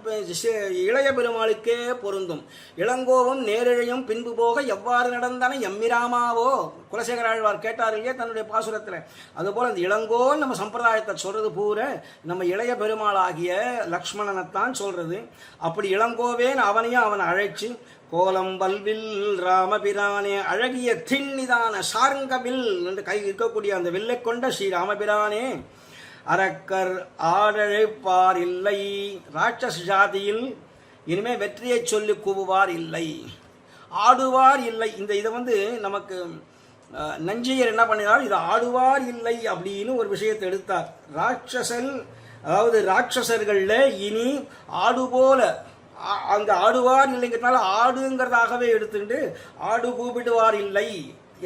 [SPEAKER 2] இளைய பெருமாளுக்கே பொருந்தும். இளங்கோவும் நேரிழையும் பின்பு போக எவ்வாறு நடந்தானே எம்மிராமாவோ குலசேகர ஆழ்வார் கேட்டார் இல்லையே தன்னுடைய பாசுரத்தில். அதுபோல இந்த இளங்கோன்னு நம்ம சம்பிரதாயத்தை சொல்றது பூரா நம்ம இளைய பெருமாள் ஆகிய லக்ஷ்மணனைத்தான் சொல்றது. அப்படி இளங்கோவேன்னு அவனையும் அவனை அழைச்சு கோலம் வல்வில் ராமபிரானே அழகிய திண்ணிதான சார்ங்கவில் என்று கை இருக்கக்கூடிய அந்த வில்லை கொண்ட ஸ்ரீ ராமபிரானே அரக்கர் ஆடழைப்பார் இல்லை, ராட்சச ஜாதியில் இனிமே வெற்றியை சொல்லி கூவுவார் இல்லை, ஆடுவார் இல்லை. இந்த இதை நமக்கு நஞ்சியர் என்ன பண்ணினார், இது ஆடுவார் இல்லை அப்படின்னு ஒரு விஷயத்தை எடுத்தார். ராட்சசல் அதாவது ராட்சசர்கள்ல இனி ஆடு போல அங்க ஆடுவார் இல்லைங்கிறதுனால ஆடுங்கிறதாகவே எடுத்துட்டு ஆடு கூப்பிடுவார் இல்லை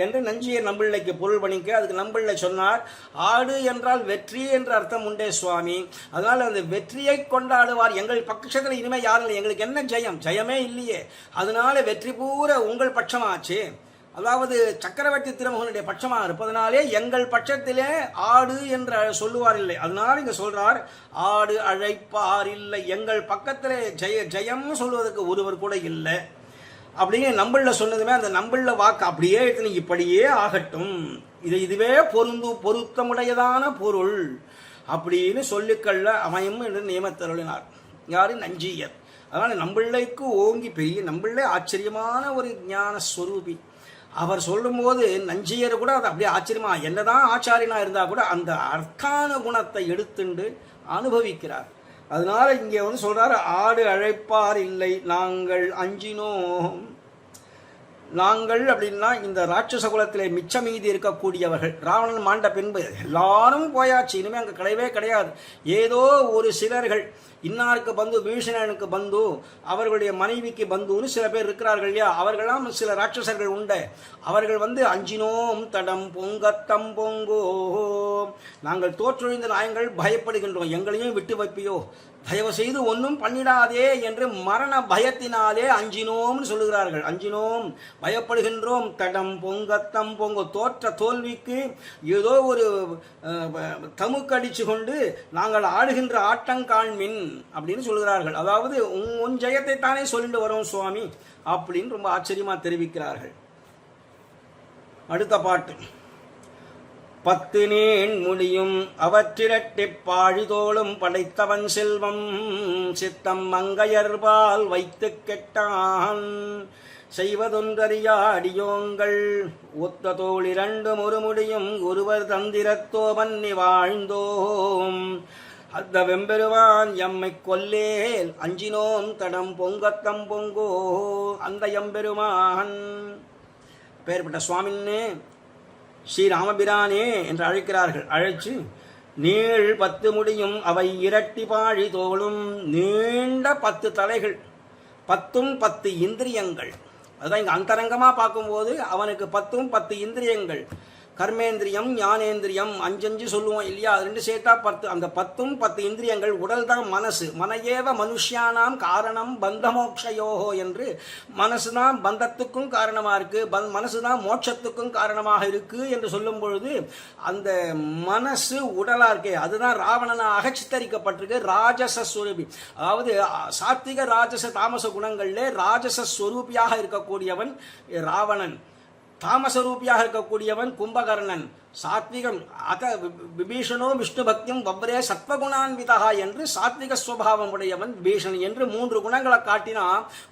[SPEAKER 2] என்று நஞ்சியர் நம்பிள்ளைக்கு பொருள் பண்ணிக்க. அதுக்கு நம்பிள்ளை சொன்னார், ஆடு என்றால் வெற்றி என்ற அர்த்தம் உண்டே சுவாமி, அதனால அந்த வெற்றியை கொண்டாடுவார். எங்கள் பட்சத்தில் இனிமேல் யாரும் இல்லை, எங்களுக்கு என்ன ஜெயம், ஜெயமே இல்லையே, அதனால வெற்றி பூரா உங்கள் பட்சமாச்சு. அதாவது சக்கரவர்த்தி திருமகனுடைய பட்சமாக இருப்பதனாலே எங்கள் பட்சத்திலே ஆடு என்று சொல்லுவார் இல்லை. அதனால இங்க சொல்றார், ஆடு அழைப்பார் இல்லை, எங்கள் பக்கத்திலே ஜெயம் சொல்வதற்கு ஒருவர் கூட இல்லை அப்படிங்கிற நம்பிள்ள சொன்னதுமே அந்த நம்பிள்ள வாக்கு அப்படியே எடுத்து இப்படியே ஆகட்டும், இதுவே பொருத்தமுடையதான பொருள் அப்படின்னு சொல்லிக்கல்ல அமையும் என்று நியமத்தருளினார். யாரு? நஞ்சியர். அதனால நம்பிள்ளைக்கு ஓங்கி பெரிய நம்பிள்ளை ஆச்சரியமான ஒரு ஞான ஸ்வரூபி. அவர் சொல்லும்போது நஞ்சியர் கூட அது அப்படியே ஆச்சரியமா, என்னதான் ஆச்சாரியனா இருந்தா கூட அந்த அர்த்தான குணத்தை எடுத்துண்டு அனுபவிக்கிறார். அதனால இங்கே சொல்றாரு, ஆடு அழைப்பார் இல்லை நாங்கள் அஞ்சினோம். நாங்கள் அப்படின்னா இந்த ராட்சச குலத்திலே மிச்ச மீதி இருக்கக்கூடியவர்கள். ராவணன் மாண்ட பின்பு எல்லாரும் போயாச்சு, இனிமே அங்கே கிடையவே கிடையாது. ஏதோ ஒரு சிலர்கள், இன்னாருக்கு பந்து, பீஷணனுக்கு பந்து, அவர்களுடைய மனைவிக்கு பந்துன்னு சில பேர் இருக்கிறார்கள் இல்லையா, அவர்களாம் சில ராட்சசர்கள் உண்டு. அவர்கள் அஞ்சினோம் தடம் பொங்கத்தம் பொங்கோ, நாங்கள் தோற்றொழிந்த நாயங்கள் பயப்படுகின்றோம், எங்களையும் விட்டு வைப்பியோ, தயவு செய்து ஒன்றும் பண்ணிடாதே என்று மரண பயத்தினாலே அஞ்சினோம்னு சொல்லுகிறார்கள். அஞ்சினோம், பயப்படுகின்றோம். தடம் பொங்கத்தம் பொங்கோ, தோற்ற தோல்விக்கு ஏதோ ஒரு தமுக்கடிச்சு கொண்டு நாங்கள் ஆடுகின்ற ஆட்டங்காண்மின் அப்படின்னு சொல்லுகிறார்கள். அதாவது உன் ஜெயத்தை தானே சொல்லிட்டு வரோம் சுவாமி அப்படின்னு ரொம்ப ஆச்சரியமா தெரிவிக்கிறார்கள். அடுத்த பாட்டு, 10 நேன் மொழியும் அவற்றிரட்டி பாழிதோளும் படைத்தவன் செல்வம் சித்தம் மங்கையர்பால் வைத்து கெட்டான் செய்வதொன்றறியா அடியோங்கள் ஒத்த தோள் 2 ஒரு முடியும் ஒருவர் தந்திரத்தோ பண்ணி வாழ்ந்தோம் அந்த வெம்பெருவான் எம்மை கொல்லேல் அஞ்சினோம் தடம் பொங்கத்தம் பொங்கோ. அந்த எம்பெருமான் பெயர்பட்ட சுவாமின்னு ஸ்ரீராமபிரானே என்று அழைக்கிறார்கள். அழைச்சு நீள் 10 முடியும் அவை இரட்டி பாழி தோளும், நீண்ட 10 தலைகள், 10ம் 10 இந்திரியங்கள். அதுதான் இங்க அந்தரங்கமா பார்க்கும்போது அவனுக்கு 10ம் 10 இந்திரியங்கள், கர்மேந்திரியம் ஞானேந்திரியம் 5 சொல்லுவோம் இல்லையா, அது 2 சேர்த்தா 10. அந்த 10ம் 10 இந்திரியங்கள். உடல் தான் மனசு. மனையேவ மனுஷ்யானாம் காரணம் பந்தமோக்ஷயோகோ என்று, மனசுதான் பந்தத்துக்கும் காரணமா இருக்கு, மனசுதான் மோட்சத்துக்கும் காரணமாக இருக்கு என்று சொல்லும் பொழுது அந்த மனசு உடலா இருக்கே அதுதான் ராவணனாக சித்தரிக்கப்பட்டிருக்கு. ராஜசஸ்வரூபி, அதாவது சாத்விக ராஜச தாமச குணங்களிலே ராஜசஸ்வரூபியாக இருக்கக்கூடியவன் ராவணன், தாமசரூபியாக இருக்கக்கூடியவன் கும்பகர்ணன். சாத்விகம் அத விபீஷணோ விஷ்ணு பக்தியும் வப்ரே சத்வகுணான்விதா என்று சாத்விக ஸ்வபாவம் உடையவன் விபீஷன் என்று 3 குணங்களை காட்டினா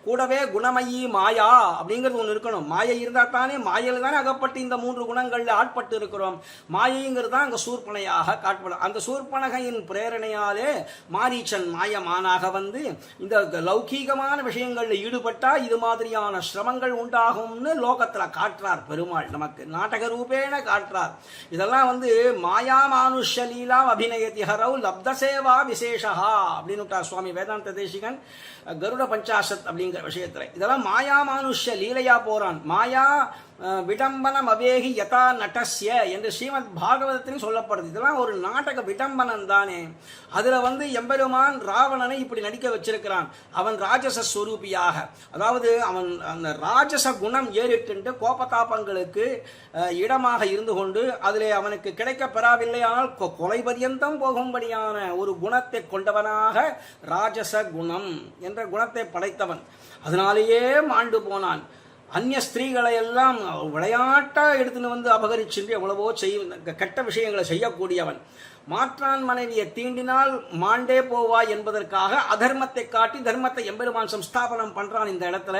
[SPEAKER 2] கூடவே குணமயி மாயா அப்படிங்கிறது ஒன்று இருக்கணும். மாயை இருந்தா தானே, மாயையில் தானே அகப்பட்டு இந்த 3 குணங்கள்ல ஆட்பட்டு இருக்கிறோம். மாயைங்கிறது தான் அங்க சூர்பனையாக காட்டப்படும். அந்த சூர்பனகையின் பிரேரணையாலே மாரீச்சன் மாயமானாக இந்த லௌகீகமான விஷயங்கள்ல ஈடுபட்டா இது மாதிரியான சிரமங்கள் உண்டாகும்னு லோகத்துல காட்டுறார் பெருமாள், நமக்கு நாடக ரூபேன காட்டுறார். இதெல்லாம் மாயா மானுஷ லீலாம் அபிநயதி ஹரவு லப்த சேவா விசேஷா அப்படின்னு சுவாமி வேதாந்த தேசிகன் கருட பஞ்சாசத் அப்படிங்கிற விஷயத்துல. இதெல்லாம் மாயா மானுஷ லீலையா போறான். மாயா விடம்பனம் அவேகி யதா நட்டஸ்ய என்று ஸ்ரீமத் பாகவதத்திலும் சொல்லப்படுது. இதெல்லாம் ஒரு நாடக விடம்பனம் தானே. அதுல எம்பெருமான் ராவணனை இப்படி நடிக்க வச்சிருக்கிறான். அவன் ராஜச ஸ்வரூபியாக, அதாவது அவன் அந்த ராஜச குணம் ஏறிட்டு கோபதாபங்களுக்கு இடமாக இருந்து கொண்டு அதிலே அவனுக்கு கிடைக்க பெறவில்லை, ஆனால் கொலை பரியந்தம் போகும்படியான ஒரு குணத்தை கொண்டவனாக ராஜச குணம் என்ற குணத்தை படைத்தவன். அதனாலேயே மாண்டு போனான். அந்நிய ஸ்திரீகளை எல்லாம் விளையாட்டா எடுத்துன்னு அபகரிச்சு எவ்வளவோ கெட்ட விஷயங்களை செய்யக்கூடியவன். மாற்றான் மனைவியை தீண்டினால் மாண்டே போவாய் என்பதற்காக அதர்மத்தை காட்டி தர்மத்தை எம்பெருமான் சம்ஸ்தாபனம் பண்றான் இந்த இடத்துல.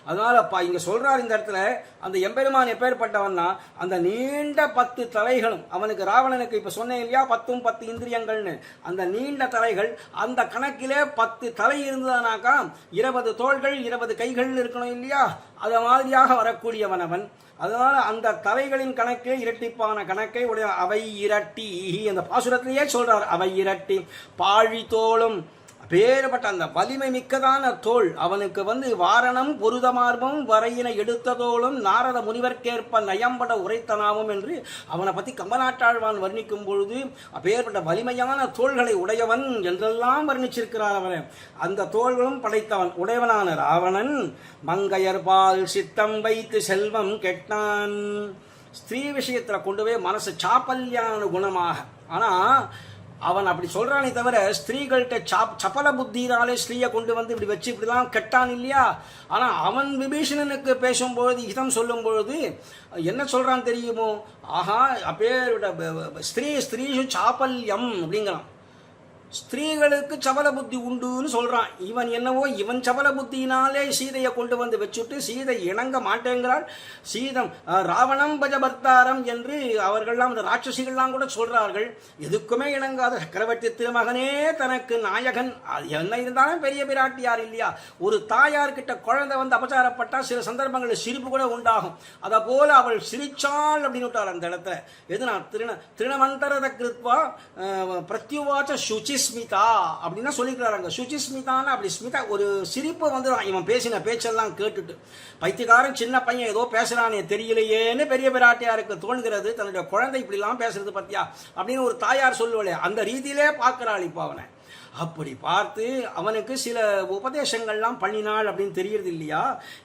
[SPEAKER 2] அதனால இங்க சொல்றார் இந்த இடத்துல அந்த எம்பெருமான் எப்பேற்பட்டவன்னா அந்த நீண்ட 10 தலைகளும் அவனுக்கு ராவணனுக்கு இப்ப சொன்னேன் இல்லையா 10ம் 10 இந்திரியங்கள்னு, அந்த நீண்ட தலைகள் அந்த கணக்கிலே 10 தலை இருந்ததுனாக்கா 20 தோள்கள் 20 கைகள் இருக்கணும் இல்லையா, அத மாதிரியாக வரக்கூடியவன் அவன். அதனால அந்த தலைகளின் கணக்கே இரட்டிப்பான கணக்கை உடைய அவை இரட்டி அந்த பாசுர பாசுரத்திலேயே சொல்றார், அவை இரட்டி பாழி தோளும். பேறுபட்ட அந்த வலிமை மிக்கதான தோள் அவனுக்கு வாரணம் பொருதமார்பம் வரையினை எடுத்த தோளும் நாரத முனிவர்க்கேற்ப நயம்பட உரைத்தனாவும் என்று அவனை பற்றி கம்பநாட்டாழ்வான் வர்ணிக்கும் பொழுது அப்பேற்பட்ட வலிமையான தோள்களை உடையவன் என்றெல்லாம் வர்ணிச்சிருக்கிறார். அவனை அந்த தோள்களும் படைத்தவன் உடையவனான ராவணன் மங்கையர்பால் சித்தம் வைத்து செல்வம் கெட்டான். ஸ்திரீ விஷயத்தில் கொண்டு போய் மனசு சாப்பல்யான குணமாக. ஆனால் அவன் அப்படி சொல்றானே தவிர ஸ்திரீகள்கிட்ட சபல புத்தினாலே ஸ்திரீயை கொண்டு இப்படி வச்சு இப்படிலாம் கெட்டான் இல்லையா. ஆனால் அவன் விபீஷணனுக்கு பேசும்பொழுது இதம் சொல்லும் பொழுது என்ன சொல்றான் தெரியுமோ, ஆஹா அப்பேரோட ஸ்திரீஷு சாப்பல்யம் அப்படிங்கிறான். ஸ்திரீகளுக்கு சபல புத்தி உண்டுன்னு சொல்றான். இவன் என்னவோ இவன் சபல புத்தியினாலே சீதையை கொண்டு வச்சுட்டு சீதை இணங்க மாட்டேங்கிறாள். சீதம் ராவணம் பஜபர்த்தாரம் என்று அவர்கள்லாம் அந்த ராட்சசிகள்லாம் கூட சொல்றார்கள். எதுக்குமே இணங்காத சக்கரவர்த்தி திருமகனே தனக்கு நாயகன். என்ன இருந்தாலும் பெரிய பிராட்டியார் இல்லையா. ஒரு தாயார்கிட்ட குழந்தை அபச்சாரப்பட்டா சில சந்தர்ப்பங்களில் சிரிப்பு கூட உண்டாகும். அதை போல அவள் சிரிச்சாள் அப்படின்னு விட்டாள் அந்த இடத்துல. எதுனா திருணமந்தரத கிருத்வா பிரத்யுவாச்ச சுச்சி ஸ்மிதா அப்படின்னா சொல்லிக்கிறாங்க. சுச்சிஸ்மிதான்னு அப்படி ஸ்மிதா ஒரு சிரிப்பு வந்துடும் இவன் பேசின பேச்செல்லாம் கேட்டுட்டு. பைத்தியக்காரன் சின்ன பையன் ஏதோ பேசுறானே தெரியலையேன்னு பெரிய பிராட்டியாருக்கு தோணுகிறது. தன்னுடைய குழந்தை இப்படிலாம் பேசுறது பத்தியா அப்படின்னு ஒரு தாயார் சொல்லுவலே அந்த ரீதியிலே பார்க்கிறாள் இப்போ அவனை. அப்படி பார்த்து அவனுக்கு சில உபதேசங்கள்லாம் பண்ணினாள் அப்படின்னு தெரியறது இல்லையா.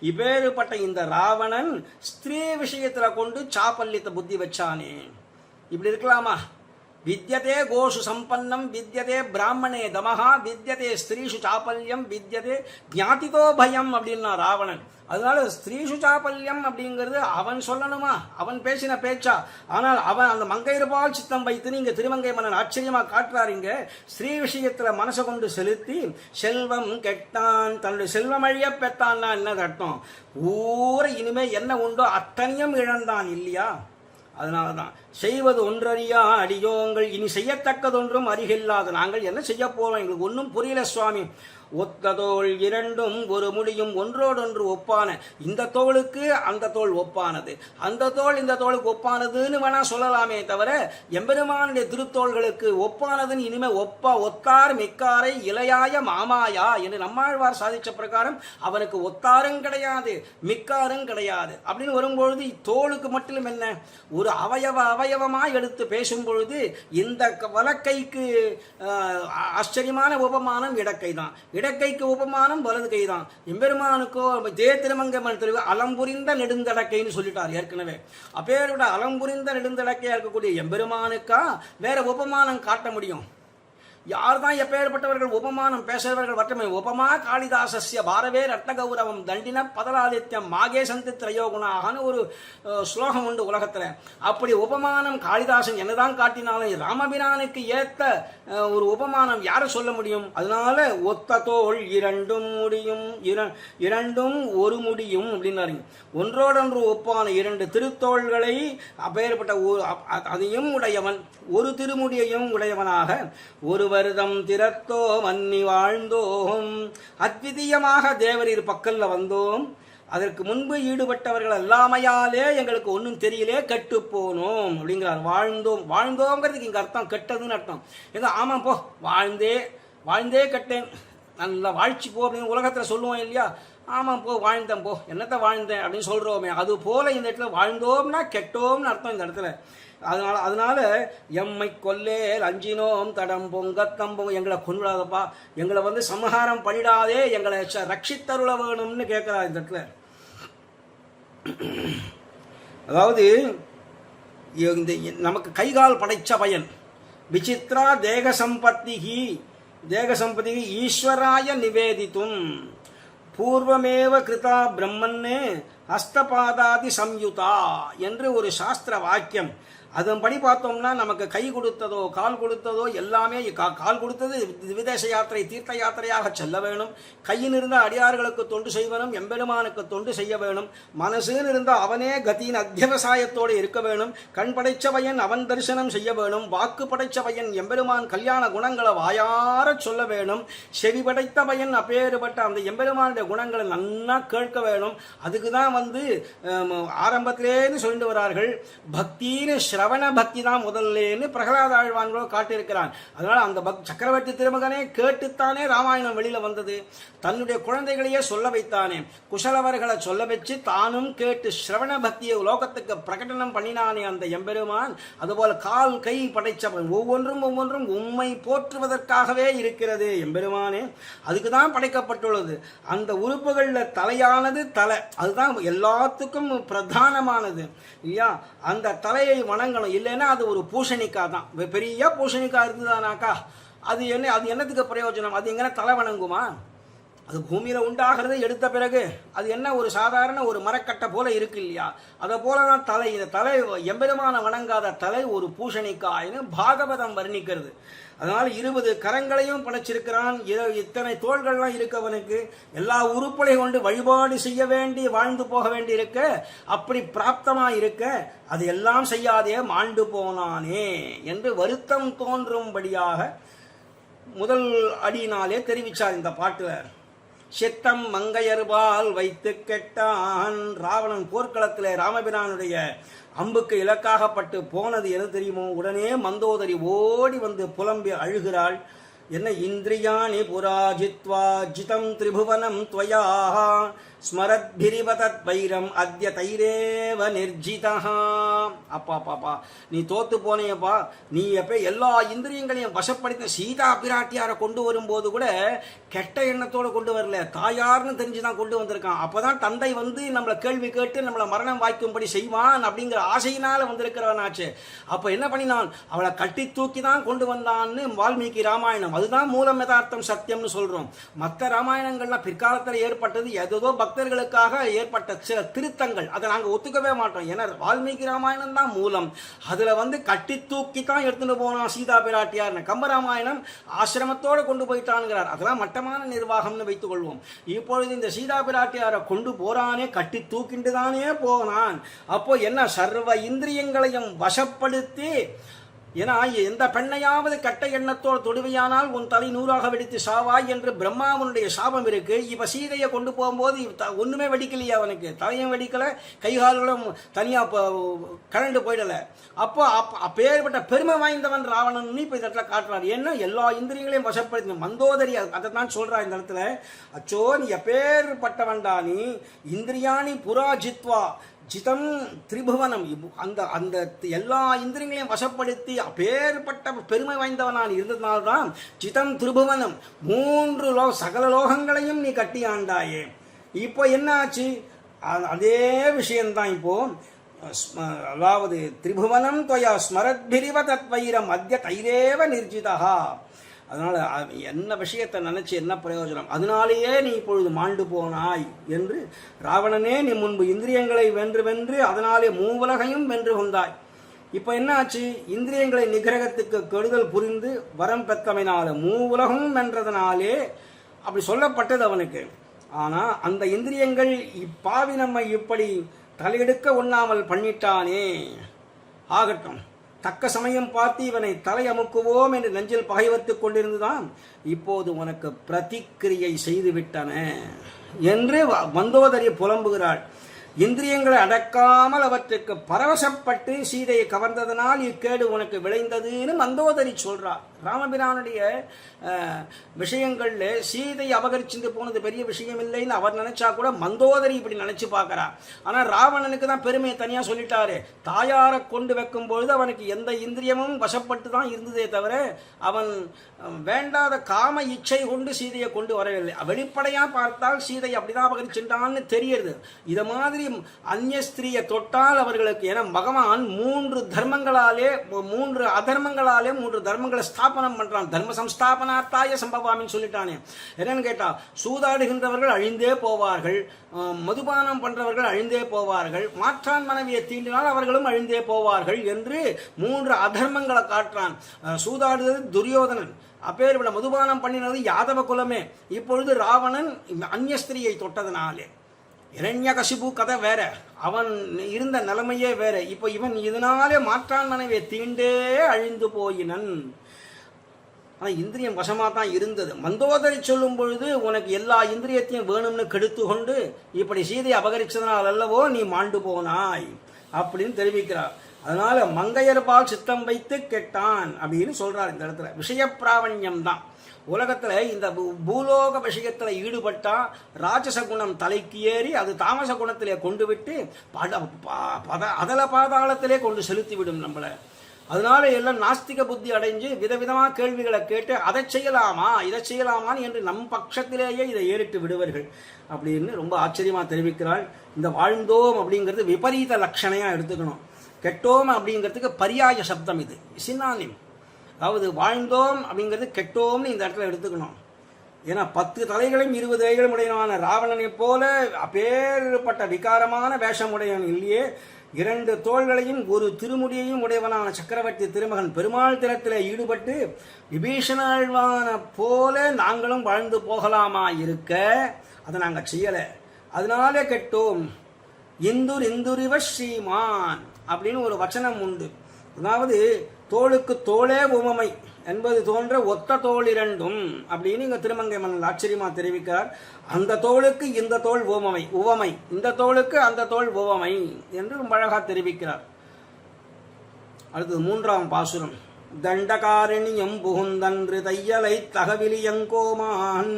[SPEAKER 2] இப்பேற்பட்ட இந்த ராவணன் ஸ்திரீ விஷயத்துல கொண்டு சாப்பல்யத்தை புத்தி வச்சானே. இப்படி இருக்கலாமா? வித்யதே கோஷு சம்பன்னம் வித்யதே பிராமணே தமஹா வித்யதே ஸ்திரீஷு சாப்பல்யம் வித்யதே ஞாதிதோ பயம் அப்படின்னா ராவணன். அதனால ஸ்திரீஷு சாப்பல்யம் அப்படிங்கிறது அவன் சொல்லணுமா, அவன் பேசின பேச்சா? ஆனால் அவன் அந்த மங்கையர்பால் சித்தம் வைத்து இங்க திருமங்கை மன்னன் ஆச்சரியமா காட்டுறாருங்க. ஸ்ரீ விஷயத்துல மனசை கொண்டு செலுத்தி செல்வம் கெட்டான். தன்னுடைய செல்வம் அழிய பெற்றான்னா என்ன அர்த்தம்? ஊரை இனிமே என்ன உண்டோ அத்தனையும் இழந்தான் இல்லையா. அதனாலதான் செய்வது ஒன்றறியா அடியோங்கள் இனி செய்யத்தக்கதொன்றும் அறிகில்லாத நாங்கள் என்ன செய்ய போறோம், எங்களுக்கு ஒன்றும் புரியல சுவாமி. ஒத்த தோள் இரண்டும் ஒரு முடியும் ஒன்றோடொன்று ஒப்பான. இந்த தோளுக்கு அந்த தோள் ஒப்பானது, அந்த தோள் இந்த தோளுக்கு ஒப்பானதுன்னு வேணா சொல்லலாமே தவிர எம்பெருமானுடைய திருத்தோள்களுக்கு ஒப்பானதுன்னு இனிமே ஒத்தார் மிக்காரை இளையாய மாமாயா என்று நம்மாழ்வார் சாதிச்ச பிரகாரம் அவனுக்கு ஒத்தாரும் கிடையாது மிக்காரும் கிடையாது அப்படின்னு வரும்பொழுது தோளுக்கு மட்டும் என்ன ஒரு அவயவமாய் எடுத்து பேசும் பொழுது இந்த வலக்கைக்கு ஆச்சரியமான உபமானம் இடக்கை தான், இடக்கைக்கு உபமானம் வலது கைதான். எம்பெருமானுக்கோ திருமங்கை அலம்புரிந்த நெடுந்தடக்கைன்னு சொல்லிட்டார் ஏற்கனவே. அப்பேரோட அலம்புரிந்த நெடுந்தடக்கையா இருக்கக்கூடிய எம்பெருமானுக்கா வேற உபமானம் காட்ட முடியும்? யார் தான் எப்பேற்பட்டவர்கள் உபமானம் பேசுறவர்கள் வட்டமே. உபமா காளிதாசஸ்ய பாரவே ரத்ன கௌரவம் தண்டின பதலாதித்யம் மாகே சந்தி திரையோகுணாகனு ஒரு ஸ்லோகம் உண்டு உலகத்துல. அப்படி உபமானம் காளிதாசன் என்னதான் காட்டினாலும் ராமபிரானுக்கு ஏத்த ஒரு உபமானம் யாரை சொல்ல முடியும்? அதனால ஒத்த தோள் இரண்டும் முடியும் இரண்டும் ஒரு முடியும் அப்படின்னாரு. ஒன்றோடொன்று ஒப்பான இரண்டு திருத்தோள்களை அப்பேற்பட்ட அதையும் உடையவன், ஒரு திருமுடியையும் உடையவனாக ஒரு வருதம் திறத்தோம் அன்னி வாழ்ந்தோம். அத்விதீயமாக தேவரீர் பக்கல்ல வந்தோம். அதற்கு முன்பு ஈடுபட்டவர்கள் எல்லாமையாலே எங்களுக்கு ஒன்றும் தெரியலே கெட்டு போனோம் அப்படிங்கிறார். வாழ்ந்தோங்கிறதுக்கு இங்க அர்த்தம் கெட்டதுன்னு அர்த்தம். ஏதோ ஆமாம் போ வாழ்ந்தே கெட்டேன் நல்லா வாழ்ச்சி போ அப்படின்னு உலகத்துல சொல்லுவோம் இல்லையா. ஆமாம் போ வாழ்ந்தேன் போ என்னத்தை வாழ்ந்தேன் அப்படின்னு சொல்றோமே, அது போல இந்த இடத்துல வாழ்ந்தோம்னா கெட்டோம்னு அர்த்தம் இந்த இடத்துல. அதனால எம்மை கொல்லேல் அஞ்சினோம் தடம் பொங்கத்தம்பம், எங்களை கொன்னுடாதப்பா, எங்களை சமஹாரம் பண்ணிடாதே, எங்களை ரட்சித்தருள வேணும்னு கேட்கிறார் இந்த இடத்துல. அதாவது நமக்கு கைகால் படைச்ச பயன் விசித்ரா தேக சம்பத்தி ஈஸ்வராய நிவேதித்தும் பூர்வமேவ கிருதா பிரம்மன்னே ஹஸ்தபாதாதி சம்யுதா என்று ஒரு சாஸ்திர வாக்கியம். அதன்படி பார்த்தோம்னா நமக்கு கை கொடுத்ததோ கால் கொடுத்ததோ எல்லாமே கால் கொடுத்தது விதேச யாத்திரை தீர்த்த யாத்திரையாக செல்ல வேணும். கையின் இருந்த அடியார்களுக்கு தொண்டு செய்வனும் எம்பெருமானுக்கு தொண்டு செய்ய வேணும். மனசுன்னு இருந்த அவனே கதியின் அத்தியவசாயத்தோடு இருக்க வேணும். கண் படைச்சவையன் அவன் தரிசனம் செய்ய வேணும். வாக்கு படைச்சவையன் எம்பெருமான் கல்யாண குணங்களை வாயார சொல்ல வேணும். செவி படைத்தவையன் அப்பேறுபட்ட அந்த எம்பெருமானுடைய குணங்களை நன்னா கேட்க வேணும். அதுக்கு தான் ஆரம்பத்திலேன்னு சொல்லிட்டு வரார்கள். பக்தின்னு சிரவண பக்தி தான் முதல்லேன்னு பிரகலாத ஆழ்வான்களோ காட்டியிருக்கிறான். அதனால அந்த சக்கரவர்த்தி திருமகனே கேட்டுத்தானே ராமாயணம் வெளியில வந்தது. தன்னுடைய குழந்தைகளையே சொல்ல வைத்தானே, குசலவர்களை சொல்ல வச்சு தானும் கேட்டு சிரவண பக்தியை லோகத்துக்கு பிரகடனம் பண்ணினானே அந்த எம்பெருமான். அதுபோல கால் கை படைச்சவன் ஒவ்வொன்றும் உம்மை போற்றுவதற்காகவே இருக்கிறது எம்பெருமானே. அதுக்குதான் படைக்கப்பட்டுள்ளது. அந்த உறுப்புகள்ல தலையானது தலை, அதுதான் எல்லாத்துக்கும் பிரதானமானது இல்லையா? அந்த தலையை வணங்கணும். இல்லைன்னா அது ஒரு பூசணிக்காய் தான். பெரிய பூசணிக்காய் இருந்ததானாக்கா அது என்னத்துக்கு பிரயோஜனம்? அது எங்கன்னா தலை வணங்குமா? அது பூமியில உண்டாகிறது எடுத்த பிறகு அது என்ன ஒரு சாதாரண ஒரு மரக்கட்டை போல இருக்கு இல்லையா? அதை போலதான் தலை. இந்த தலை எம்பெருமான வணங்காத தலை ஒரு பூசணிக்காய்னு பாகவதம் வர்ணிக்கிறது. அதனால 20 கரங்களையும் படைச்சிருக்கிறான். இத்தனை தோள்கள்லாம் இருக்கவனுக்கு எல்லா உறுப்புகளை கொண்டு வழிபாடு செய்ய வேண்டி வாழ்ந்து போக வேண்டி இருக்க, அப்படி பிராப்தமா இருக்க அது எல்லாம் செய்யாதே மாண்டு போனானே என்று வருத்தம் தோன்றும்படியாக முதல் அடியினாலே தெரிவிச்சார் இந்த பாட்டுல. செத்தம் மங்கையர்பால் வைத்து கெட்டான். ராவணன் போர்க்களத்திலே ராமபிரானுடைய அம்புக்கு இலக்காகப்பட்டு போனது எது தெரியுமோ? உடனே மந்தோதரி ஓடி வந்து புலம்பி அழுகிறாள். என்ன இந்திரியாணி புராஜித்வா ஜிதம் திரிபுவனம் துவயா ஸ்மரத்பிரிவதத் வைரம் அத்ய தைரேவ நிர்ஜிதா. அப்பா பாப்பா நீ தோத்து போனேப்பா. நீ எப்ப எல்லா இந்திரியங்களையும் வசப்படுத்தி சீதா பிராட்டியாரை கொண்டு வரும்போது கூட கெட்ட எண்ணத்தோடு கொண்டு வரல, தாயார்னு தெரிஞ்சுதான் கொண்டு வந்திருக்கான். அப்பதான் தந்தை வந்து நம்மளை கேள்வி கேட்டு நம்மளை மரணம் வாய்க்கும்படி செய்வான் அப்படிங்கிற ஆசையினால வந்திருக்கிறவனாச்சு. அப்ப என்ன பண்ணினான்? அவளை கட்டி தூக்கி தான் கொண்டு வந்தான்னு வால்மீகி ராமாயணம். அதுதான் மூலம் யதார்த்தம் சத்தியம்னு சொல்றோம். மற்ற ராமாயணங்கள்லாம் பிற்காலத்தில் ஏற்பட்டது ஏதோ பக்தர்களுக்காக ஏற்பட்ட சில திருத்தங்கள். அதை நாங்க ஒத்துக்கவே மாட்டோம். ஏன்னா வால்மீகி ராமாயணம் தான் மூலம். அதுல வந்து கட்டி தூக்கி தான் எடுத்துட்டு போனான் சீதா பிராட்டியார். கம்பராமாயணம் ஆசிரமத்தோட கொண்டு போயிட்டான்கிறார். அதெல்லாம் மட்டமான நிர்வாகம்னு வைத்துக் கொள்வோம். இப்பொழுது இந்த சீதா பிராட்டியாரை கொண்டு போறானே, கட்டி தூக்கிண்டு தானே போனான். அப்போ என்ன சர்வ இந்திரியங்களையும் வசப்படுத்தி, ஏன்னா எந்த பெண்ணையாவது கட்ட எண்ணத்தோடு தொடுவையானால் உன் தலை 100ஆக வெடித்து சாவாய் என்று பிரம்மாவனுடைய சாபம் இருக்கு. இப்ப சீதையை கொண்டு போகும்போது ஒண்ணுமே வெடிக்கலையா? அவனுக்கு தலையும் வெடிக்கல, கைகால்களும் தனியா கரண்டு போயிடல. அப்போ அப்பேற்பட்ட பெருமை வாய்ந்தவன் ராவணன் இப்ப இந்த இடத்துல காட்டுறாரு. என்ன எல்லா இந்திரியங்களையும் வசப்படுத்தி மந்தோதரி அதை தான் சொல்றா இந்த இடத்துல. அச்சோ நீ எப்பேற்பட்டவன்டா நீ. இந்திரியாணி புராஜித்வா ஜிதம் திரிபுவனம். அந்த எல்லா இந்திரியங்களையும் வசப்படுத்தி அப்பேற்பட்ட பெருமை வாய்ந்தவனான் இருந்ததுனால்தான் ஜிதம் திரிபுவனம் 3 சகல லோகங்களையும் நீ கட்டி ஆண்டாயே. இப்போ என்ன ஆச்சு? அதே விஷயம்தான் இப்போ. அதாவது திரிபுவனம் தொயா ஸ்மரத்பிரிவ தத்வைரம் அத்ய தைரேவ நிர்ஜிதா. அதனால என்ன விஷயத்தை நினைச்சு என்ன பிரயோஜனம்? அதனாலேயே நீ இப்பொழுது மாண்டு போனாய் என்று ராவணனே நீ முன்பு இந்திரியங்களை வென்று அதனாலே மூவுலகையும் வென்று கொண்டாய். இப்ப என்ன ஆச்சு? இந்திரியங்களை நிகிரகத்துக்கு கெடுதல் புரிந்து வரம் பெற்றமைனால மூவுலகம் வென்றதனாலே அப்படி சொல்லப்பட்டது அவனுக்கு. ஆனா அந்த இந்திரியங்கள் இப்பாவி நம்மை இப்படி தலையெடுக்க ஒண்ணாமல் பண்ணிட்டானே. ஆகட்டும், தக்க சமயம் பார்த்து இவனை தலை அமுக்குவோம் என்று நெஞ்சில் பகை வைத்துக் கொண்டிருந்துதான் இப்போது உனக்கு பிரதிக்கிரியை செய்துவிட்டன என்று மந்தோதரி புலம்புகிறாள். இந்திரியங்களை அடக்காமல் அவற்றுக்கு பரவசப்பட்டு சீதையை கவர்ந்ததனால் இக்கேடு உனக்கு விளைந்ததுன்னு மந்தோதரி சொல்றார். ராமபிரானுடைய விஷயங்கள்ல சீதை அபகரிச்சுட்டு போனது பெரிய விஷயம் இல்லைன்னு அவர் நினைச்சா கூட மந்தோதரி இப்படி நினைச்சு பார்க்கிறா. ஆனா ராவணனுக்கு தான் பெருமையை தனியா சொல்லிட்டாரு. தாயாரை கொண்டு வைக்கும் பொழுது அவனுக்கு எந்த இந்திரியமும் வசப்பட்டு தான் இருந்ததே தவிர அவன் வேண்டாத காம இச்சை கொண்டு சீதையை கொண்டு வரவில்லை. வெளிப்படையா பார்த்தால் சீதை அப்படிதான் அபகரிச்சுட்டான்னு தெரியுது. இத மாதிரி அந்நிய ஸ்திரியை தொட்டால் அவர்களுக்கு, என பகவான் 3 தர்மங்களாலே 3 அதர்மங்களாலே 3 தர்மங்களை ஸ்தாபனம் பண்றான். தர்ம சம்ஸ்தாபனாத்தாய சம்பவாமின்னு சொல்லிட்டானே. என்னன்னு கேட்டா, சூதாடுகின்றவர்கள் அழிந்தே போவார்கள், மதுபானம் பண்றவர்கள் அழிந்தே போவார்கள், மாற்றான் மனைவியை தீண்டினால் அவர்களும் அழிந்தே போவார்கள் என்று 3 அதர்மங்களை காட்டுறான். சூதாடுவது துரியோதனன், அப்பேற்பட்ட மதுபானம் பண்ணினது யாதவ குலமே. இப்பொழுது ராவணன் அந்நியஸ்திரியை தொட்டதனாலே. இரண்யகசிபு கதை வேற, அவன் இருந்த நிலைமையே வேற. இப்போ இவன் இதனாலே மாற்றான் மனைவியை தீண்டே அழிந்து போயினன். ஆனால் இந்திரியம் வசமாக தான் இருந்தது. மந்தோதரி சொல்லும் பொழுது உனக்கு எல்லா இந்திரியத்தையும் வேணும்னு கெடுத்து கொண்டு இப்படி சீதையை அபகரிச்சதனால் அல்லவோ நீ மாண்டு போனாய் அப்படின்னு தெரிவிக்கிறார். அதனால மங்கையர்பால் சித்தம் வைத்து கெட்டான் அப்படின்னு சொல்றார் இந்த இடத்துல. விஷய பிராவண்யம் தான் உலகத்துல இந்த பூலோக விஷயத்துல ஈடுபட்டா ராஜச குணம் தலைக்கு ஏறி அது தாமச குணத்திலே கொண்டு விட்டு அதல பாதாளத்திலே கொண்டு செலுத்தி விடும் நம்மள. அதனால எல்லாம் நாஸ்திக புத்தி அடைஞ்சு விதவிதமா கேள்விகளை கேட்டு அதை செய்யலாமா இதை செய்யலாமான்னு என்று நம் பட்சத்திலேயே இதை ஏறிட்டு விடுவார்கள் அப்படின்னு ரொம்ப ஆச்சரியமா தெரிவிக்கிறாள். இந்த வாழ்ந்தோம் அப்படிங்கிறது விபரீத லட்சணையா எடுத்துக்கணும். கெட்டோம் அப்படிங்கிறதுக்கு பரியாய சப்தம், இது சினானிம். அதாவது வாழ்ந்தோம் அப்படிங்கிறது கெட்டோம்னு இந்த இடத்துல எடுத்துக்கணும். ஏன்னா 10 தலைகளையும் 20 கைகளும் உடையவனான ராவணனை போல அப்பேற்பட்ட விகாரமான வேஷமுடையவன் இல்லையே. 2 தோள்களையும் 1 திருமுடியையும் உடையவனான சக்கரவர்த்தி திருமகன் பெருமாள் திறத்திலே ஈடுபட்டு விபீஷணாழ்வான போல நாங்களும் வாழ்ந்து போகலாமா இருக்க அதை நாங்கள் செய்யலை, அதனாலே கெட்டோம். இந்துரிவ ஸ்ரீமான் அப்படின்னு ஒரு வச்சனம் உண்டு. அதாவது தோளுக்கு தோளே உவமை என்பது தோன்ற ஒத்த தோள் இரண்டும் அப்படின்னு இங்க திருமங்கை மன்னன் ஆச்சரியமா தெரிவிக்கிறார். அந்த தோளுக்கு இந்த தோள் உவமை, இந்த தோளுக்கு அந்த தோள் உவமை என்று ரொம்ப அழகா தெரிவிக்கிறார். அடுத்தது 3ஆம் பாசுரம். தண்டகாரணியம் புகுந்தன்று தையலை தகவிலியங்கோமான்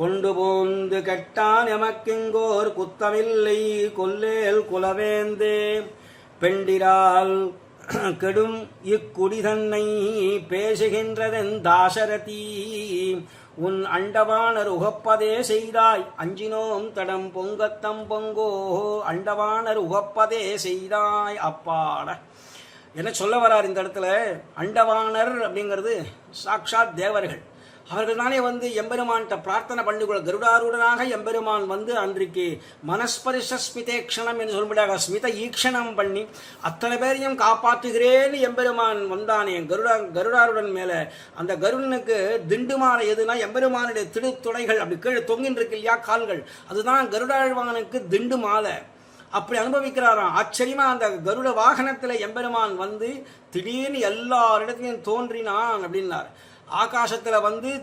[SPEAKER 2] கொண்டு போந்து கெட்டான் எமக்கிங்கோர் குத்தமில்லை கொல்லேல் குலவேந்தே பெண்டிரால் கெடும் இக்குடி தன்னை பேசுகின்றதென் தாசரதி உன் அண்டவாணர் உகப்பதே செய்தாய் அஞ்சினோம் தடம் பொங்கத்தம் பொங்கோ அண்டவாணர் உகப்பதே செய்தாய். அப்பாட என்ன சொல்ல வரார் இந்த இடத்துல? அண்டவாணர் அப்படிங்கிறது சாட்சாத் தேவர்கள். அவர்கள் தானே எம்பெருமான்கிட்ட பிரார்த்தனை பண்ணிக்கொள்ள கருடாருடனாக எம்பெருமான் அன்றைக்கு மனஸ்பரிச ஸ்மிதேக்ஷணம் என்று சொல்லும்படியாக ஸ்மித ஈக்ஷணம் பண்ணி அத்தனை பேரையும் காப்பாற்றுகிறேன்னு எம்பெருமான் வந்தானே கருடாருடன் மேல. அந்த கருடனுக்கு திண்டுமாலை எதுனா எம்பெருமானுடைய திடுத்துடைகள் அப்படி கீழே தொங்கின்னு இருக்கு இல்லையா கால்கள், அதுதான் கருடாழ்வானுக்கு திண்டு மாலை. அப்படி அனுபவிக்கிறாராம். ஆச்சரியமா அந்த கருட வாகனத்துல எம்பெருமான் திடீர்னு எல்லாரிடத்திலையும் தோன்றினான் அப்படின்னார். ஆகாசத்துல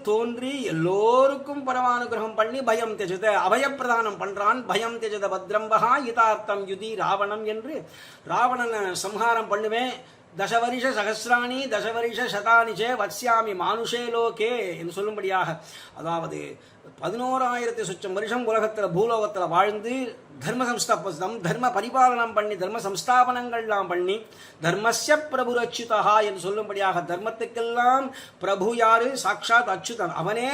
[SPEAKER 2] தோன்றி எல்லோருக்கும் பரமானுகிரகம் பண்ணி பயம் தெஜத அபயப்பிரதானம் பண்றான். பயம் தெஜத பத்ரம்பகா யிதார்த்தம் யுதி ராவணம் என்று ராவணனை சம்ஹாரம் பண்ணுவேன். தசவரிஷ சகசிராணி தசவரிஷ சதானிச்சே வத்ஸ்யாமி மானுஷே லோகே என்று சொல்லும்படியாக, அதாவது 11,000 சொச்சம் வருஷம் உலகத்தில் பூலோகத்தில் வாழ்ந்து தர்ம பரிபாலனம் பண்ணி தர்ம சம்ஸ்தாபனங்கள்லாம் பண்ணி தர்மஸ்ய பிரபு அச்சுதா என்று சொல்லும்படியாக தர்மத்துக்கெல்லாம் பிரபு யாரு? சாட்சாத் அச்சுதன், அவனே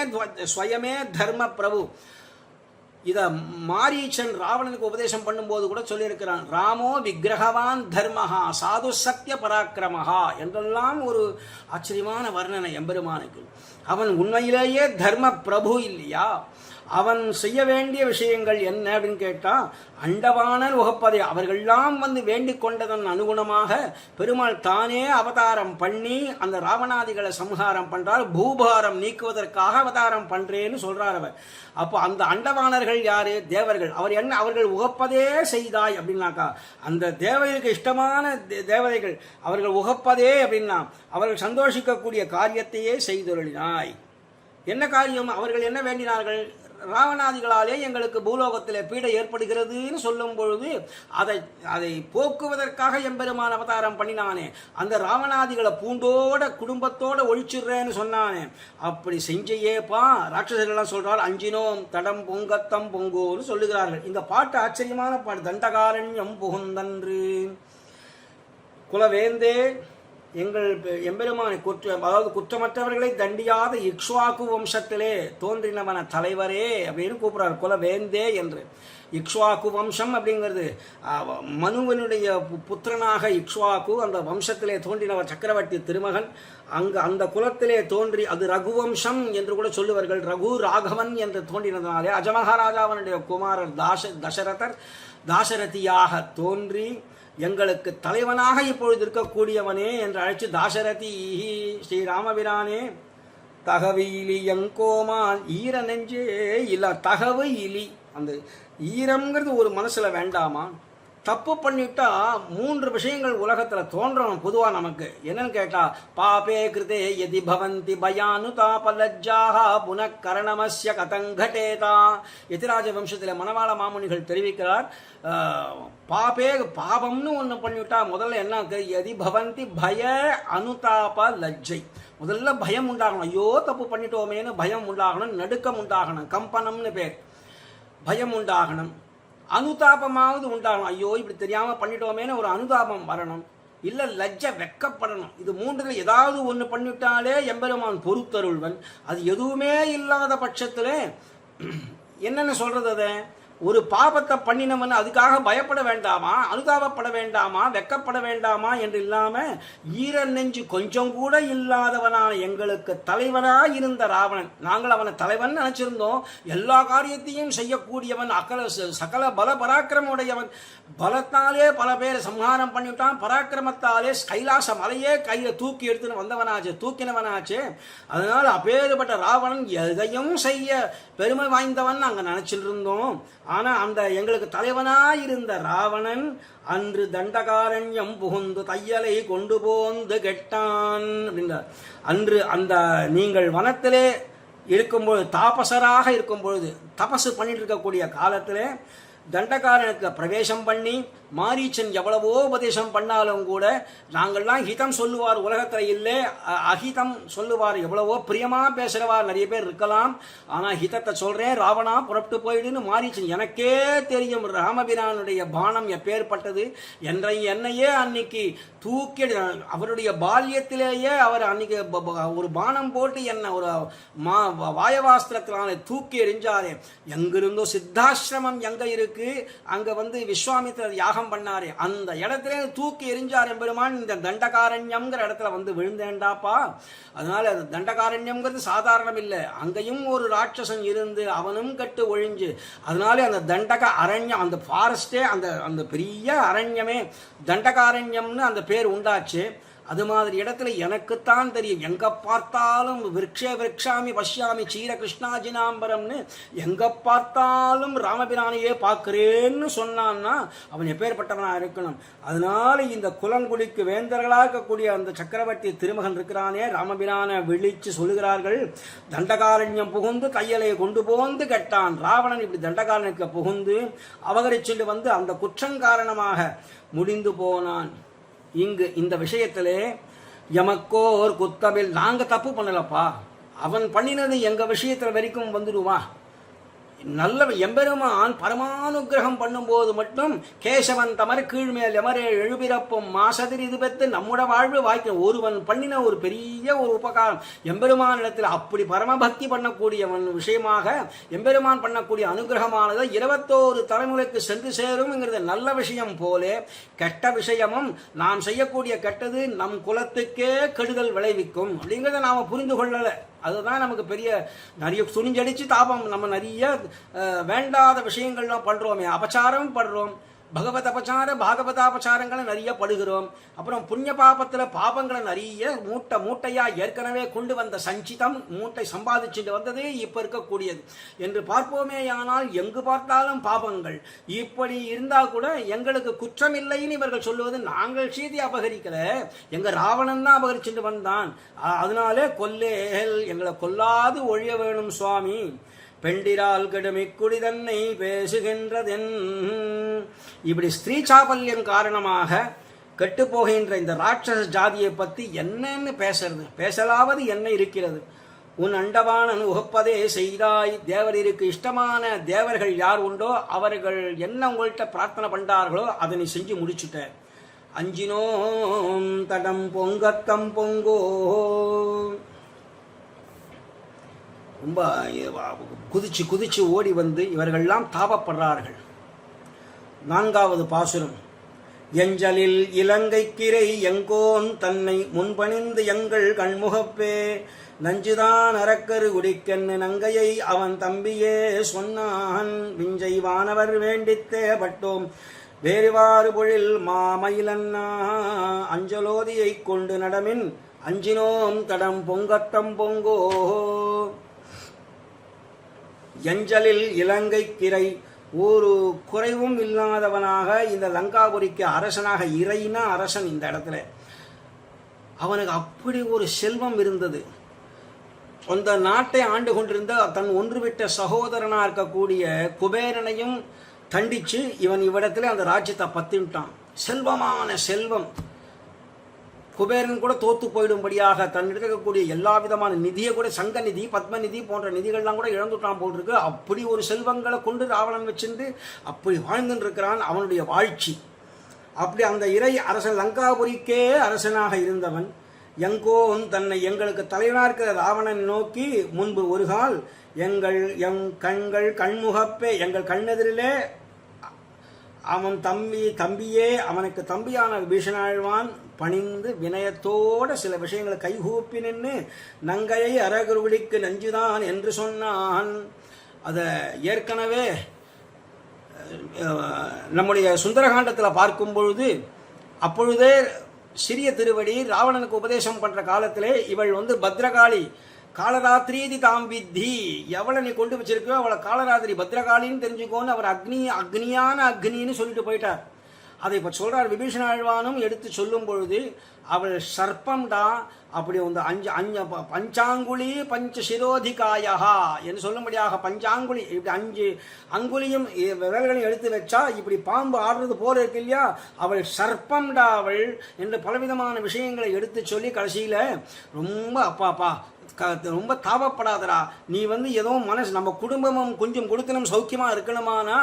[SPEAKER 2] ஸ்வயமே தர்ம பிரபு. இத மாரீச்சன் ராவணனுக்கு உபதேசம் பண்ணும்போது கூட சொல்லியிருக்கிறான். ராமோ விக்கிரகவான் தர்மஹா சாது சத்திய பராக்கிரமஹா என்றெல்லாம் ஒரு ஆச்சரியமான வர்ணனை எம்பெருமானுக்கு. அவன் உண்மையிலேயே தர்ம பிரபு இல்லையா? அவன் செய்ய வேண்டிய விஷயங்கள் என்ன அப்படின்னு கேட்டா, அண்டவாணர் உகப்பதை அவர்கள்லாம் வேண்டிக் கொண்டதன் அனுகுணமாக பெருமாள் தானே அவதாரம் பண்ணி அந்த ராவணாதிகளை சம்ஹாரம் பண்றார். பூபாரம் நீக்குவதற்காக அவதாரம் பண்றேன்னு சொல்றார் அவர். அப்போ அந்த அண்டவாணர்கள் யாரு? தேவர்கள். அவர் என்ன அவர்கள் உகப்பதே செய்தாய் அப்படின்னாக்கா, அந்த தேவதைக்கு இஷ்டமான தேவதைகள் அவர்கள் உகப்பதே அப்படின்னா அவர்கள் சந்தோஷிக்கக்கூடிய காரியத்தையே செய்தொருளினாய். என்ன காரியம்? அவர்கள் என்ன வேண்டினார்கள்? ராவணாதிகளாலே எங்களுக்கு பூலோகத்தில் பீடை ஏற்படுகிறதுன்னு சொல்லும் பொழுது அதை போக்குவதற்காக எம்பெருமான் அவதாரம் பண்ணினானே. அந்த ராவணாதிகளை பூண்டோட குடும்பத்தோட ஒழிச்சிடுறேன்னு சொன்னானே, அப்படி செஞ்சையேப்பா ராட்சசர்கள்லாம் சொல்றாள். அஞ்சினோம் தடம் பொங்கத்தம் பொங்கோன்னு சொல்லுகிறார்கள். இந்த பாட்டு ஆச்சரியமான பாட்டு. தண்டகாரண்யம் புகுந்தன்று குலவேந்தே எங்கள் எம்பெருமானை அதாவது குற்றமற்றவர்களை தண்டியாத இக்ஷ்வாக்கு வம்சத்திலே தோன்றினவன தலைவரே அப்படின்னு கூப்பிடுறார் குலவேந்தே என்று. இக்ஷ்வாக்கு வம்சம் அப்படிங்கிறது மனுவனுடைய புத்திரனாக இக்ஷ்வாக்கு, அந்த வம்சத்திலே தோன்றினவர் சக்கரவர்த்தி திருமகன். அந்த குலத்திலே தோன்றி அது ரகுவம்சம் என்று கூட சொல்லுவார்கள். ரகு ராகவன் என்று தோன்றினதுனாலே அஜமகாராஜாவனுடைய குமாரர் தசரதர் தாசரதியாக தோன்றி எங்களுக்கு தலைவனாக இப்பொழுது இருக்கக்கூடியவனே என்று அழைச்சு தாசரதி ஸ்ரீராமபிரானே தகவிலி எங்கோமான் ஈர நெஞ்சே இல்ல தகவு இலி. அந்த ஈரம்ங்கிறது ஒரு மனசுல வேண்டாமா? தப்பு பண்ணிட்டா 3 விஷயங்கள் உலகத்துல தோன்றும் பொதுவா நமக்கு. என்னன்னு கேட்டா, பாபே கிருதே யதி பவந்தி பயானுதாப லஜ்ஜாஹ புனக்கரணமஸ்ய கதங்கடேதா. யதிராஜ வம்சத்தில் மணவாள மாமுனிகள் தெரிவிக்கிறார், பாபே பாபம்னு ஒன்று பண்ணிவிட்டா முதல்ல என்ன, யதி பவந்தி பய அனுதாப லஜ்ஜை. முதல்ல பயம் உண்டாகணும், ஐயோ தப்பு பண்ணிட்டோமேனு பயம் உண்டாகணும், நடுக்கம் உண்டாகணும், கம்பனம்னு பேர், பயம் உண்டாகணும். அனுதாபமாவது உண்டாகணும், ஐயோ இப்படி தெரியாம பண்ணிட்டோமேனு ஒரு அனுதாபம் வரணும், இல்ல லஜ்ஜ வெக்கப்படணும். இது 3ல் ஏதாவது ஒன்று பண்ணிவிட்டாலே எம்பெருமான் பொறுத்தருள்வன். அது எதுவுமே இல்லாத பட்சத்தில் என்னென்ன சொல்றது, அதை ஒரு பாபத்தை பண்ணினவன் அதுக்காக பயப்பட வேண்டாமா, அனுதாபப்பட வேண்டாமா, வெக்கப்பட வேண்டாமா என்று இல்லாம ஈர நெஞ்சு கொஞ்சம் கூட இல்லாதவனான எங்களுக்கு தலைவனாக இருந்த ராவணன், நாங்கள் அவனை தலைவன் நினைச்சிருந்தோம். எல்லா காரியத்தையும் செய்யக்கூடியவன், சகல பல பராக்கிரமுடையவன், பலத்தாலே பல பேரை சம்ஹாரம் பண்ணிவிட்டான், பராக்கிரமத்தாலே கைலாச மலையே கையில தூக்கி எடுத்துன்னு வந்தவனாச்சு, தூக்கினவனாச்சு. அதனால் அப்பேறுபட்ட ராவணன் எதையும் செய்ய பெருமை வாய்ந்தவன் நாங்கள் நினைச்சிட்டு இருந்தோம். ஆனா அந்த எங்களுக்கு தலைவனாயிருந்த ராவணன் அன்று தண்டகாரண்யம் புகுந்து தையலை கொண்டு போந்து கெட்டான் அப்படின்றார். அன்று அந்த நீங்கள் வனத்திலே இருக்கும்பொழுது, தாபசராக இருக்கும் பொழுது, தபசு பண்ணிட்டு இருக்கக்கூடிய காலத்திலே தண்டகாரனுக்கு பிரவேசம் பண்ணி மாரீச்சன் எவ்வளவோ உபதேசம் பண்ணாலும் கூட நாங்கள்லாம் ஹிதம் சொல்லுவார் உலகத்தில் இல்லை, அஹிதம் சொல்லுவார். எவ்வளவோ பிரியமா பேசுறவார் நிறைய பேர் இருக்கலாம், ஆனா ஹிதத்தை சொல்றேன், ராவணா புறப்பட்டு போயிடுன்னு மாரீச்சன், எனக்கே தெரியும் ராமபிரானுடைய பானம் எப்பேற்பட்டது என்னையே அன்னைக்கு தூக்கி, அவருடைய பால்யத்திலேயே அவர் அன்னைக்கு ஒரு பானம் போட்டு என்ன ஒரு வாயவாஸ்திரத்தினால தூக்கி எறிஞ்சாரே. எங்கிருந்தோ சித்தாசிரமம் எங்க இருக்கு, அங்க விஸ்வாமித்திரர் யாகம் பண்ணாரே, அந்த இடத்துல தூக்கி எரிஞ்சார் எம்பெருமான். இந்த தண்டகாரண்யம்ங்கிற இடத்துல விழுந்தேன்டாப்பா. அதனால தண்டகாரண்யம்ங்கிறது சாதாரணம் இல்லை, அங்கேயும் ஒரு ராட்சசன் இருந்து அவனும் கட்டு ஒழிஞ்சு, அதனால அந்த தண்டக அரண்யம், அந்த ஃபாரஸ்டே, அந்த பெரிய அரண்யமே தண்டகாரண்யம்னு அந்த பேர் உண்டாச்சு. அது மாதிரி இடத்துல எனக்குத்தான் தெரியும், எங்க பார்த்தாலும் விரக்ஷாமி பஷ்யாமி சீர கிருஷ்ணாஜினாம்பரம்னு எங்க பார்த்தாலும் ராமபிரானையே பார்க்கிறேன்னு சொன்னான்னா அவன் எப்பேற்பட்டவனா இருக்கணும். அதனால இந்த குலங்குடிக்கு வேந்தர்களாக இருக்கக்கூடிய அந்த சக்கரவர்த்தி திருமகன் இருக்கிறானே, ராமபிரானை விழிச்சு சொல்லுகிறார்கள், தண்டகாரண்யம் புகுந்து கையலையை கொண்டு போந்து கெட்டான். ராவணன் இப்படி தண்டகாரனுக்கு புகுந்து அபகரிச்சுட்டு அந்த குற்றம் காரணமாக முடிந்து போனான். இங்கு இந்த விஷயத்திலே எமக்கோர் குத்தமில், நாங்க தப்பு பண்ணலப்பா, அவன் பண்ணினது எங்க விஷயத்துல வரைக்கும் வந்துடுவா. நல்ல எம்பெருமான் பரமானுகிரகம் பண்ணும்போது மட்டும் கேசவன் தமர் கீழ்மேல் எமரே எழுபிறப்பும் மாசதிர் இது பெற்று நம்முட வாழ்வு வாய்க்க, ஒருவன் பண்ணின ஒரு பெரிய ஒரு உபகாரம் எம்பெருமானிடத்தில் அப்படி பரமபக்தி பண்ணக்கூடியவன் விஷயமாக எம்பெருமான் பண்ணக்கூடிய அனுகிரகமானது 21 தலைமுறைக்கு சென்று சேரும்ங்கிறது நல்ல விஷயம் போலே, கெட்ட விஷயமும் நாம் செய்யக்கூடிய கெட்டது நம் குலத்துக்கே கெடுதல் விளைவிக்கும் அப்படிங்கிறத நாம புரிந்து கொள்ளலை. அதுதான் நமக்கு பெரிய நிறைய துணிஞ்சடிச்சு தாபம், நம்ம நிறைய வேண்டாத விஷயங்கள்லாம் பண்றோமே, அபச்சாரம் படுறோம், பகவத் அபச்சார பாகவதாபச்சாரங்களை நிறைய படுகிறோம். அப்புறம் புண்ணிய பாபத்துல பாபங்களை நிறைய மூட்டையா ஏற்கனவே கொண்டு வந்த சஞ்சிதம் மூட்டை சம்பாதிச்சுட்டு வந்தது இப்ப இருக்கக்கூடியது என்று பார்ப்போமேயானால் எங்கு பார்த்தாலும் பாபங்கள். இப்படி இருந்தா கூட எங்களுக்கு குற்றம் இல்லைன்னு இவர்கள் சொல்லுவது, நாங்கள் சீதை அபகரிக்கல, எங்க ராவணன் தான் அபகரிச்சுட்டு வந்தான், அதனாலே கொல்லேல், எங்களை கொல்லாது ஒழிய வேணும் சுவாமி. பெண்டிரால் கெடுமி குடிதன்னை பேசுகின்றதென். இப்படி ஸ்திரீ சாபல்யம் காரணமாக கெட்டுப்போகின்ற இந்த ராட்சச ஜாதியை பற்றி என்னன்னு பேசுறது, பேசலாவது என்ன இருக்கிறது. உன் அண்டவானன் உகப்பதே செய்தாய். தேவருக்கு இஷ்டமான தேவர்கள் யார் உண்டோ அவர்கள் என்ன உங்கள்கிட்ட பிரார்த்தனை பண்ணார்களோ அதை நீ செஞ்சு முடிச்சுட்ட. அஞ்சினோம் தடம் பொங்கத்தம் பொங்கோ. ரொம்ப குதிச்சு ஓடி இவர்கள்லாம் தாபப்படுறார்கள். 4வது பாசுரம். எஞ்சலில் இலங்கைக்கிரை எங்கோன் தன்னை முன்பணிந்து எங்கள் கண்முகப்பே, நஞ்சுதான் அறக்கரு குடிக்கென்னு நங்கையை அவன் தம்பியே சொன்னான். விஞ்சை வானவர் வேண்டித்தே பட்டோம் வேறுவாறு பொழில் மாமயிலன்னா, அஞ்சலோதியை கொண்டு நடமின் அஞ்சினோம் தடம் பொங்கத்தம் பொங்கோ. எஞ்சலில் இலங்கை கிரை ஒரு குறைவும் இல்லாதவனாக இந்த லங்காபுரிக்கு அரசனாக, இறைனா அரசன் இந்த இடத்துல, அவனுக்கு அப்படி ஒரு செல்வம் இருந்தது. அந்த நாட்டை ஆண்டு கொண்டிருந்த தன் ஒன்றுவிட்ட சகோதரனாக இருக்கக்கூடிய குபேரனையும் தண்டிச்சு இவன் இவ்விடத்துல அந்த ராஜ்யத்தை பத்திட்டான். செல்வமான செல்வம். குபேரன் கூட தோத்து போயிடும்படியாக தன்னிடத்தில் இருக்கக்கூடிய எல்லா விதமான நிதியை கூட, சங்க நிதி, பத்ம நிதி போன்ற நிதிகள்லாம் கூட இழந்துட்டான் போல் இருக்கு. அப்படி ஒரு செல்வங்களை கொண்டு ராவணன் வச்சிருந்து அப்படி வாழ்ந்துட்டு இருக்கிறான். அவனுடைய வாழ்ச்சி அப்படி. அந்த இறை அரசன், லங்காபுரிக்கே அரசனாக இருந்தவன் எங்கோன் தன்னை எங்களுக்கு தலைவனாக இருக்கிற ராவணன் நோக்கி முன்பு ஒரு கால் எம் கண்கள் கண்முகப்பே, எங்கள் கண்ணெதிரிலே அவன் தம்பியே அவனுக்கு தம்பியான விபீஷணாழ்வான் பணிந்து வினயத்தோட சில விஷயங்களை கைகூப்பி நின்று நங்கையை அரகுருவிக்கு நஞ்சுதான் என்று சொன்னான். அதை ஏற்கனவே நம்முடைய சுந்தரகாண்டத்தில் பார்க்கும் பொழுது, அப்பொழுதே சிறிய திருவடி ராவணனுக்கு உபதேசம் பண்ற காலத்திலே இவள் பத்ரகாளி, காலராத்திரி தாம் வித்தி, எவளை நீ கொண்டு வச்சிருக்கோ அவளை காலராத்திரி பத்ரகாளின்னு தெரிஞ்சுக்கோன்னு அவர் அக்னியான அக்னின்னு சொல்லிட்டு போயிட்டார். அதை இப்போ சொல்றார் விபீஷணாழ்வானும் எடுத்து சொல்லும் பொழுது, அவள் சர்ப்பம்டா, அப்படி பஞ்சாங்குழி பஞ்ச சிரோதிகாயா என்று சொல்லும்படியாக பஞ்சாங்குழி, இப்படி 5 அங்குலியும் விரல்களையும் எடுத்து வச்சா இப்படி பாம்பு ஆடுறது போல இருக்கு இல்லையா, அவள் சர்ப்பம்டா அவள் என்று பலவிதமான விஷயங்களை எடுத்து சொல்லி கடைசியில ரொம்ப அப்பாப்பா ரொம்ப தாபப்படாதரா, நீ ஏதோ மனசு நம்ம குடும்பமும் கொஞ்சம் கொடுத்தனும் சௌக்கியமா இருக்கணுமானா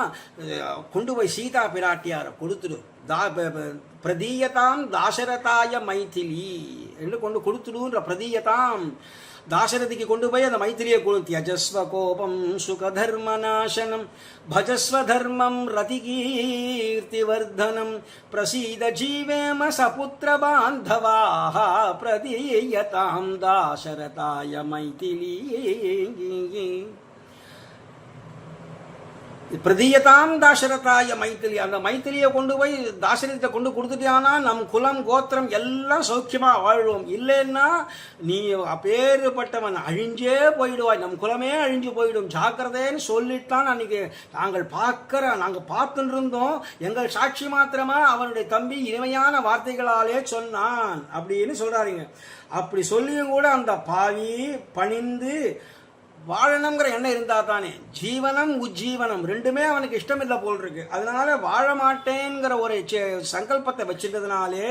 [SPEAKER 2] கொண்டு போய் சீதா பிராட்டியார கொடுத்துடு, பிரதீயதாம் தாசரதாய மைதிலி என்று கொண்டு கொடுத்துடுன்ற, பிரதீயதாம் தாசரதிக்கு கொண்டு போய் அந்த மைத்திரியை கொடு. தியஜஸ்வ கோபம் சுகதர்ம நாசனம் பஜஸ்வ தர்மம் ரதிகீர்த்தி வர்தனம் பிரசீத ஜீவேம சபுத்திர பாந்தவாஹ பிரதீயதாம் தாசரதாய மைதிலி. பிரதீயதாம் தாசரதாய மைத்திலி, அந்த மைத்திலியை கொண்டு போய் தாசரத்தை கொண்டு கொடுத்துட்டானா நம் குலம் கோத்திரம் எல்லாம் சௌக்கியமா வாழ்வோம். இல்லைன்னா நீ அப்பேறுபட்டவன் அழிஞ்சே போயிடுவாய், நம் குலமே அழிஞ்சு போயிடும், ஜாக்கிரதைன்னு சொல்லித்தான் அன்னைக்கு நாங்கள் பார்த்துட்டு இருந்தோம். எங்கள் சாட்சி மாத்திரமா அவனுடைய தம்பி இனிமையான வார்த்தைகளாலே சொன்னான் அப்படின்னு சொல்றாருங்க. அப்படி சொல்லியும் கூட அந்த பாவி பணிந்து வாழணுங்கிற எண்ணம் இருந்தா தானே, ஜீவனம் உஜ்ஜீவனம் ரெண்டுமே அவனுக்கு இஷ்டம் இல்லை போல் இருக்கு. அதனால வாழ மாட்டேங்கிற ஒரு சங்கல்பத்தை வச்சிருந்ததுனாலே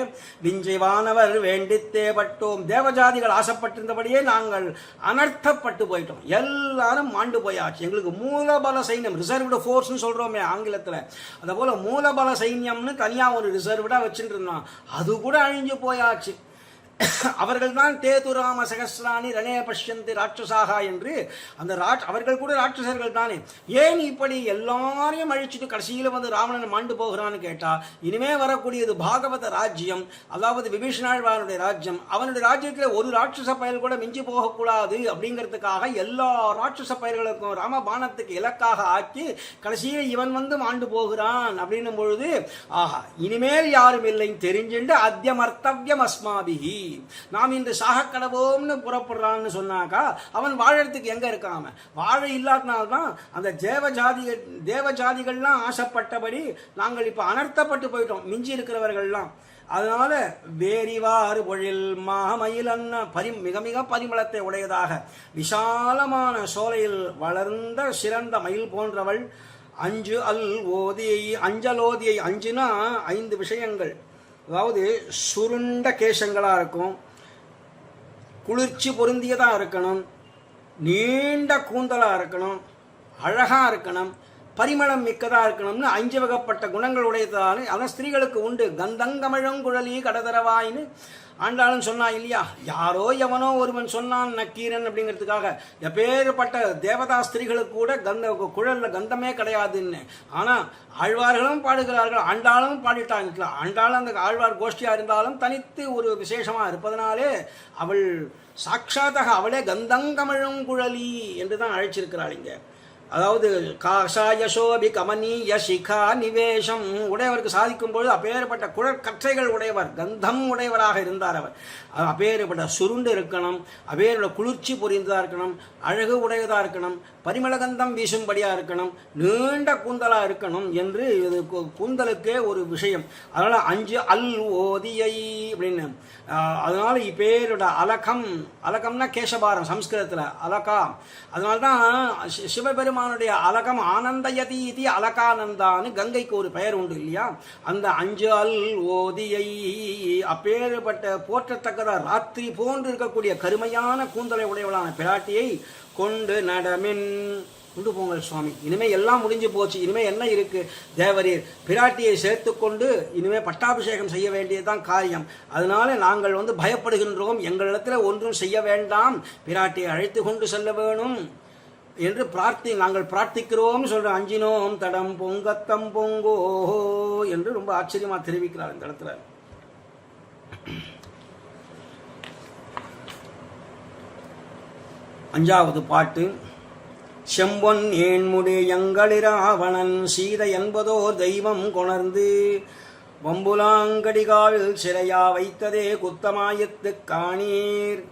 [SPEAKER 2] விஞ்சைவானவர் வேண்டித்தே பட்டோம், தேவஜாதிகள் ஆசைப்பட்டிருந்தபடியே நாங்கள் அனர்த்தப்பட்டு போயிட்டோம், எல்லாரும் மாண்டு போயாச்சு. எங்களுக்கு மூலபல சைன்யம், ரிசர்வ்டு ஃபோர்ஸ்னு சொல்றோமே ஆங்கிலத்தில், அதே போல மூலபல சைன்யம்னு தனியா ஒரு ரிசர்வ்டா வச்சுட்டு இருந்தான், அது கூட அழிஞ்சு போயாச்சு. அவர்கள் தான் தேதுராம சகஸ்ராணி ரணே பஷ்யந்தி ராட்சசாக என்று அந்த அவர்கள் கூட ராட்சசர்கள் தானே. ஏன் இப்படி எல்லாரையும் அழிச்சுட்டு கடைசியில் ராவணன் மாண்டு போகிறான்னு கேட்டா, இனிமே வரக்கூடியது பாகவத ராஜ்யம், அதாவது விபீஷணாழ்வானுடைய ராஜ்யம். அவனுடைய ராஜ்யத்தில் ஒரு ராட்சச பயல் கூட மிஞ்சி போகக்கூடாது அப்படிங்கிறதுக்காக எல்லா ராட்சச பயல்களுக்கும் ராமபானத்துக்கு இலக்காக ஆக்கி கடைசியில் இவன் மாண்டு போகிறான் அப்படின்னும் பொழுது, ஆஹா இனிமேல் யாரும் இல்லைன்னு தெரிஞ்சுண்டு அத்தியமர்த்தவியம் அஸ்மாபிஹி, நாம் இன்று சாக கடவோம்னு புறப்படுறான்னு சொன்னாக்கா அவன் வாழறதுக்கு எங்க இருக்காம, வாழ இல்லாதனால்தான் அந்த தேவஜாதிகள்லாம் ஆசைப்பட்டபடி நாங்கள் இப்ப அனர்த்தப்பட்டு போயிட்டோம், மிஞ்சி இருக்கிறவர்கள்லாம். அதனால வேறிவாறு பொழில் மாமயில் மிக மிக பரிமளத்தை உடையதாக விசாலமான சோலையில் வளர்ந்த சிறந்த மயில் போன்றவள், அஞ்சலோதியை 5 விஷயங்கள், அதாவது சுருண்ட கேசங்களாக இருக்கும், குளிர்ச்சி பொருந்தியதாக இருக்கணும், நீண்ட கூந்தலாக இருக்கணும், அழகாக இருக்கணும், பரிமளம் மிக்கதாக இருக்கணும்னு 5 வகைப்பட்ட குணங்கள் உடையதால் அதான் ஸ்திரீகளுக்கு உண்டு. கந்தங்கமழம் குழலி கடதரவாயின்னு ஆண்டாலும் சொன்னா இல்லையா, யாரோ எவனோ ஒருவன் சொன்னான் நக்கீரன் அப்படிங்கிறதுக்காக. எப்பேற்பட்ட தேவதா ஸ்திரீகளுக்கு கூட குழல்ல கந்தமே கிடையாதுன்னு. ஆனா ஆழ்வார்களும் பாடுகிறார்கள், ஆண்டாளும் பாடிட்டாங்க. ஆண்டாளும் அந்த ஆழ்வார் கோஷ்டியா இருந்தாலும் தனித்து ஒரு விசேஷமா இருப்பதனாலே அவள் சாட்சாத்தாக அவளே கந்தங்கமழும் குழலி என்றுதான் அழைச்சிருக்கிறாள். இங்க அதாவது காஷாயசோபி கமனீய சிகா நிவேஷம் உடையவருக்கு சாதிக்கும் பொழுது அப்பேற்பட்ட குழற்கற்றைகள் உடையவர், கந்தம் உடையவராக இருந்தார் அவர். அப்பேற்பட்ட சுருண்டு இருக்கணும், அப்பேற்பட்ட குளிர்ச்சி புரிந்ததாக இருக்கணும், அழகு உடையதாக இருக்கணும், பரிமள கந்தம் வீசும்படியாக இருக்கணும், நீண்ட கூந்தலாக இருக்கணும் என்று இது கூந்தலுக்கே ஒரு விஷயம். அதனால் 5 அல் ஓதியை அப்படின்னு. அதனால் இப்பேரோட அலகம்னா கேசபாரம் சம்ஸ்கிருதத்தில் அலகா. அதனால்தான் சிவபெருமானுடைய அலகம் ஆனந்தயதி இது அலகானந்தான்னு கங்கைக்கு ஒரு பெயர் உண்டு இல்லையா. அந்த 5 அல் ஓதியை அப்பேற்பட்ட போற்றத்தக்கதா ராத்திரி போன்று இருக்கக்கூடிய கருமையான கூந்தலை உடையவளான பிராட்டியை கொண்டு நடமின். கொண்டு போங்கள் சுவாமி, இனிமே எல்லாம் முடிஞ்சு போச்சு, இனிமே என்ன இருக்கு? தேவரீர் பிராட்டியை சேர்த்து கொண்டு இனிமே பட்டாபிஷேகம் செய்ய வேண்டியதுதான் காரியம். அதனால நாங்கள் பயப்படுகின்றோம், எங்களிடத்துல ஒன்றும் செய்ய வேண்டாம், பிராட்டியை அழைத்து கொண்டு செல்ல வேணும் என்று நாங்கள் பிரார்த்திக்கிறோம் சொல்ற. அஞ்சினோம் தடம் பொங்கத்தம் பொங்கோ என்று ரொம்ப ஆச்சரியமா தெரிவிக்கிறார் இந்த இடத்துல. அஞ்சாவது பாட்டு. செம்பொன் ஏன்முடி எங்களிராவணன் சீதை என்பதோ தெய்வம் கொணர்ந்து வம்புலாங்கடிகால் சிறையா வைத்ததே குத்தமாயத்து காணீர்.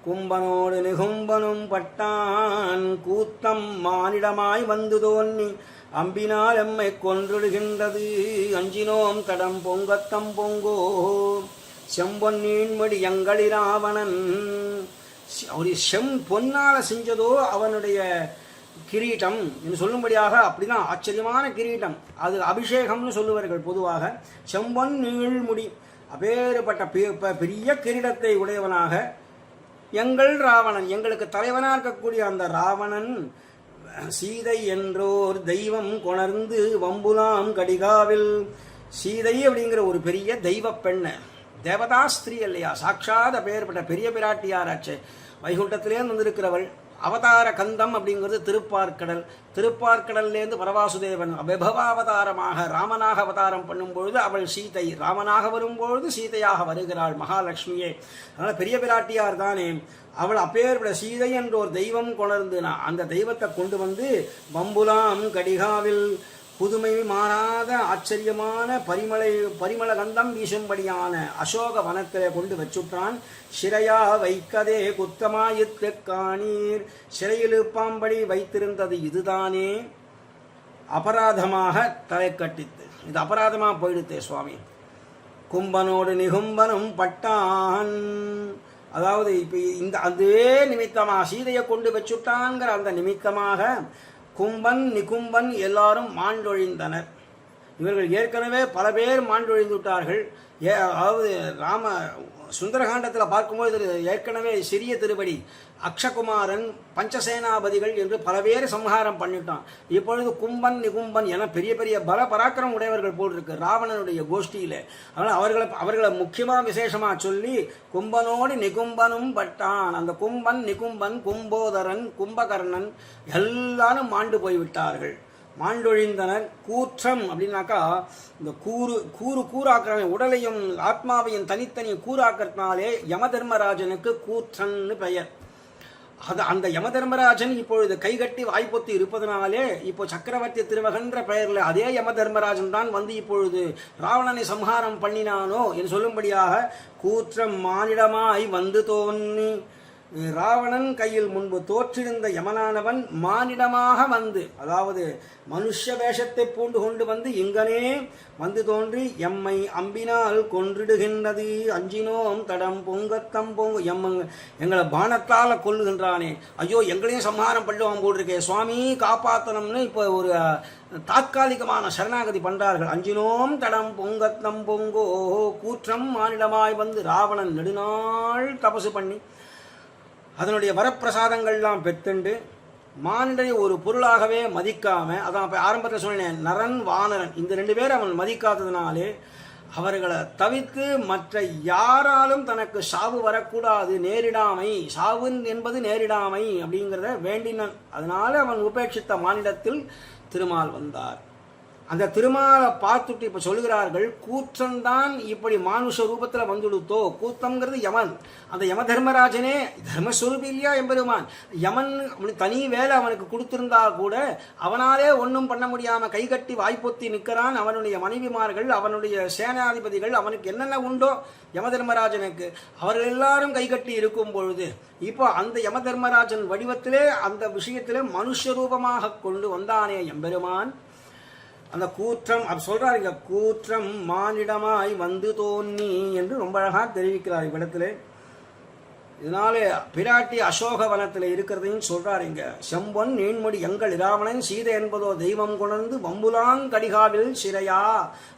[SPEAKER 2] கும்பனோடு நிகும்பனும் பட்டான் கூத்தம் மானிடமாய் வந்து தோன்னி அம்பினால் எம்மை கொன்றிடுகின்றது. அஞ்சினோம் தடம் பொங்கத்தம் பொங்கோ. செம்பொன் ஏன்முடி எங்களிராவணன் செம் பொன்னால செஞ்சதோ அவனுடைய கிரீட்டம் என்று சொல்லும்படியாக, அப்படிதான் ஆச்சரியமான கிரீட்டம். அது அபிஷேகம்னு சொல்லுவார்கள் பொதுவாக. செம்பொன் நீழ்முடி அப்பேற்பட்ட பெரிய கிரீடத்தை உடையவனாக எங்கள் ராவணன், எங்களுக்கு தலைவனாக இருக்கக்கூடிய அந்த ராவணன் சீதை என்றோர் தெய்வம் கொணர்ந்து வம்புலாம் கடிகாவில். சீதை அப்படிங்கிற ஒரு பெரிய தெய்வ பெண்ணு, தேவதாஸ்திரி இல்லையா, சாட்சாத் அப்பேற்பட்ட பெரிய பிராட்டியாராச்சு. வைகுண்டத்திலே வந்திருக்கிறவள். அவதார கந்தம் அப்படிங்கிறது திருப்பார்க்கடல். திருப்பார்க்கடல்லேருந்து பரவாசுதேவன் விபவாவதாரமாக ராமனாக அவதாரம் பண்ணும் பொழுது அவள் சீதை, ராமனாக வரும்பொழுது சீதையாக வருகிறாள் மகாலட்சுமியே. அதனால் பெரிய பிராட்டியார் தானே அவள். அப்பேற்பட்ட சீதை என்ற ஒரு தெய்வம் கொணர்ந்து அந்த தெய்வத்தை கொண்டு வந்து வம்புலாம் கடிகாவில் புதுமை மாறாத ஆச்சரியமான பரிமள கந்தம் வீசும்படியான அசோக வனத்திலே கொண்டு வச்சுட்டான். சிறையா வைக்கதே குத்தமாயித்து காணீர். சிறையில் பாம்படி வைத்திருந்தது இதுதானே அபராதமாக தலை கட்டித்து. இது அபராதமாக போயிடுத்தே சுவாமி. கும்பனோடு நிகும்பனும் பட்டான். அதாவது இப்ப இந்த அதே நிமித்தமாக சீதையை கொண்டு வச்சுட்டான்கிற அந்த நிமித்தமாக கும்பன் நிகும்பன் எல்லாரும் மாண்டொழிந்தனர். இவர்கள் ஏற்கனவே பல பேர் மாண்டொழிந்து விட்டார்கள். அதாவது சுந்தரகாண்டத்தில் பார்க்கும்போது ஏற்கனவே சிறிய திருப்படி அக்ஷகுமாரன் பஞ்சசேனாபதிகள் என்று பல பேர் சம்ஹாரம் பண்ணிட்டான். இப்பொழுது கும்பன் நிகும்பன் என பெரிய பெரிய பல பராக்கிரம் உடையவர்கள் போல் இருக்கு ராவணனுடைய கோஷ்டியில. அதனால் அவர்களை முக்கியமாக விசேஷமாக சொல்லி கும்பனோடு நிகும்பனும் பட்டான். அந்த கும்பன் நிகும்பன் கும்போதரன் கும்பகர்ணன் எல்லாரும் மாண்டு போய்விட்டார்கள், மாண்டொழிந்தனர். கூற்றம் அப்படின்னாக்கா இந்த கூறாக்குற உடலையும் ஆத்மாவையும் தனித்தனி கூறாக்கிறதுனாலே யம தர்மராஜனுக்கு கூற்றன்னு பெயர். அந்த யம தர்மராஜன் இப்பொழுது கைகட்டி வாய்ப்பொத்தி இருப்பதனாலே இப்போ சக்கரவர்த்தி திருமகன்ற பெயரில் அதே யம தர்மராஜன் தான் வந்து இப்பொழுது ராவணனை சம்ஹாரம் பண்ணினானோ என்று சொல்லும்படியாக கூற்றம் மானிடமாய் வந்து தோன்னி. ராவணன் கையில் முன்பு தோற்றிருந்த யமனானவன் மானிடமாக வந்து, அதாவது மனுஷ வேஷத்தை பூண்டு கொண்டு வந்து இங்கனே வந்து தோன்றி எம்மை அம்பினால் கொன்றிடுகின்றது. அஞ்சினோம் தடம் பொங்கத்தம் பொங்கு. எங்களை பானத்தால் கொல்லுகின்றானே, ஐயோ எங்களையும் சம்ஹாரம் பண்ணுவான் போட்டிருக்கே சுவாமி காப்பாற்றணும்னு இப்போ ஒரு தாற்காலிகமான சரணாகதி பண்றார்கள். அஞ்சினோம் தடம் பொங்கத்தம் பொங்கோ. கூற்றம் மானிடமாய் வந்து ராவணன் நெடுநாள் தபசு பண்ணி அதனுடைய வரப்பிரசாதங்கள்லாம் பெற்றுண்டு மானிடரை ஒரு பொருளாகவே மதிக்காம, அதான் ஆரம்பத்தில் சொன்னேன் நரன் வானரன், இந்த 2 பேர் அவன் மதிக்காததுனாலே அவர்களை தவிர்த்து மற்ற யாராலும் தனக்கு சாவு வரக்கூடாது, நேரிடாமை, சாவு என்பது நேரிடாமை அப்படிங்கிறத வேண்டினான். அதனால அவன் உபேட்சித்த மானிடத்தில் திருமால் வந்தார். அந்த திருமாலை பார்த்துட்டு இப்ப சொல்கிறார்கள், கூற்றம்தான் இப்படி மானுஷ ரூபத்துல வந்துடுத்தோ. கூத்தம்ங்கிறது யமன். அந்த யம தர்மராஜனே தர்மஸ்வரூபி இல்லையா எம்பெருமான். யமன் தனி வேலை அவனுக்கு கொடுத்திருந்தா கூட அவனாலே ஒன்றும் பண்ண முடியாம கைகட்டி வாய்ப்பொத்தி நிற்கிறான். அவனுடைய மனைவிமார்கள், அவனுடைய சேனாதிபதிகள், அவனுக்கு என்னென்ன உண்டோ யம தர்மராஜனுக்கு, அவர்கள் எல்லாரும் கைகட்டி இருக்கும் பொழுது இப்போ அந்த யம தர்மராஜன் வடிவத்திலே அந்த விஷயத்திலே மனுஷ ரூபமாக கொண்டு வந்தானே எம்பெருமான். அந்த கூற்றம் அப்படி சொல்றாரு இங்க, கூற்றம் மானிடமாய் வந்து தோன்னி என்று ரொம்ப அழகா தெரிவிக்கிறார் இவ்விடத்துல. இதனாலே பிராட்டி அசோகவனத்தில் இருக்கிறதையும் சொல்றாரு இங்க. செம்பொன் நீண்மொழி எங்கள் இராவணன் சீதை என்பதோ தெய்வம் கொணர்ந்து வம்புலாங் கடிகாவில் சிறையா